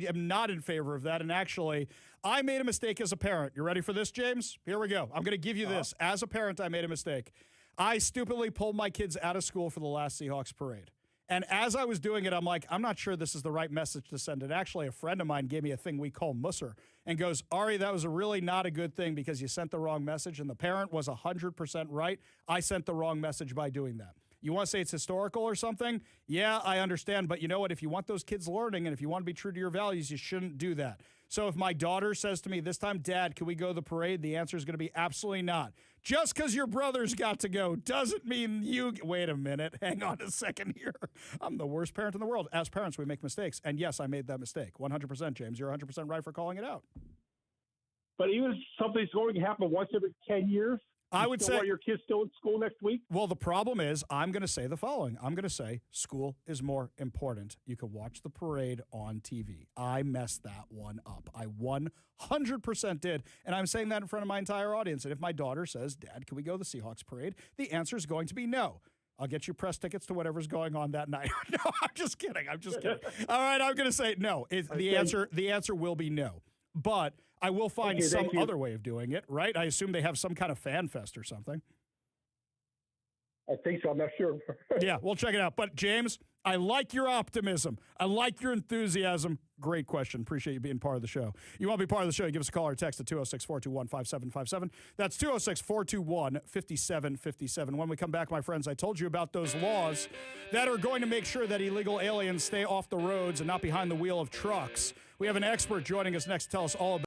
am not in favor of that. And actually, I made a mistake as a parent. You ready for this, James? Here we go. I'm going to give you this. As a parent, I made a mistake. I stupidly pulled my kids out of school for the last Seahawks parade. And as I was doing it, I'm like, I'm not sure this is the right message to send. And actually, a friend of mine gave me a thing we call Musser and goes, Ari, that was really not a good thing because you sent the wrong message. And the parent was 100% right. I sent the wrong message by doing that. You want to say it's historical or something? Yeah, I understand. But you know what? If you want those kids learning and if you want to be true to your values, you shouldn't do that. So if my daughter says to me this time, Dad, can we go to the parade? The answer is going to be absolutely not. Just because your brothers got to go doesn't mean you... Wait a minute. Hang on a second here. I'm the worst parent in the world. As parents, we make mistakes. And yes, I made that mistake. 100%, James. You're 100% right for calling it out. But even if something's going to happen once every 10 years, I would say your kids still in school next week. Well, the problem is I'm going to say the following. I'm going to say school is more important. You can watch the parade on TV. I messed that one up. I 100% did. And I'm saying that in front of my entire audience. And if my daughter says, Dad, can we go to the Seahawks parade? The answer is going to be no. I'll get you press tickets to whatever's going on that night. No, I'm just kidding. All right, I'm going to say no. The answer will be no. But I will find some other way of doing it, right? I assume they have some kind of fan fest or something. I think so. I'm not sure. Yeah, we'll check it out. But, James, I like your optimism. I like your enthusiasm. Great question. Appreciate you being part of the show. You want to be part of the show, you give us a call or text at 206-421-5757. That's 206-421-5757. When we come back, my friends, I told you about those laws that are going to make sure that illegal aliens stay off the roads and not behind the wheel of trucks. We have an expert joining us next to tell us all about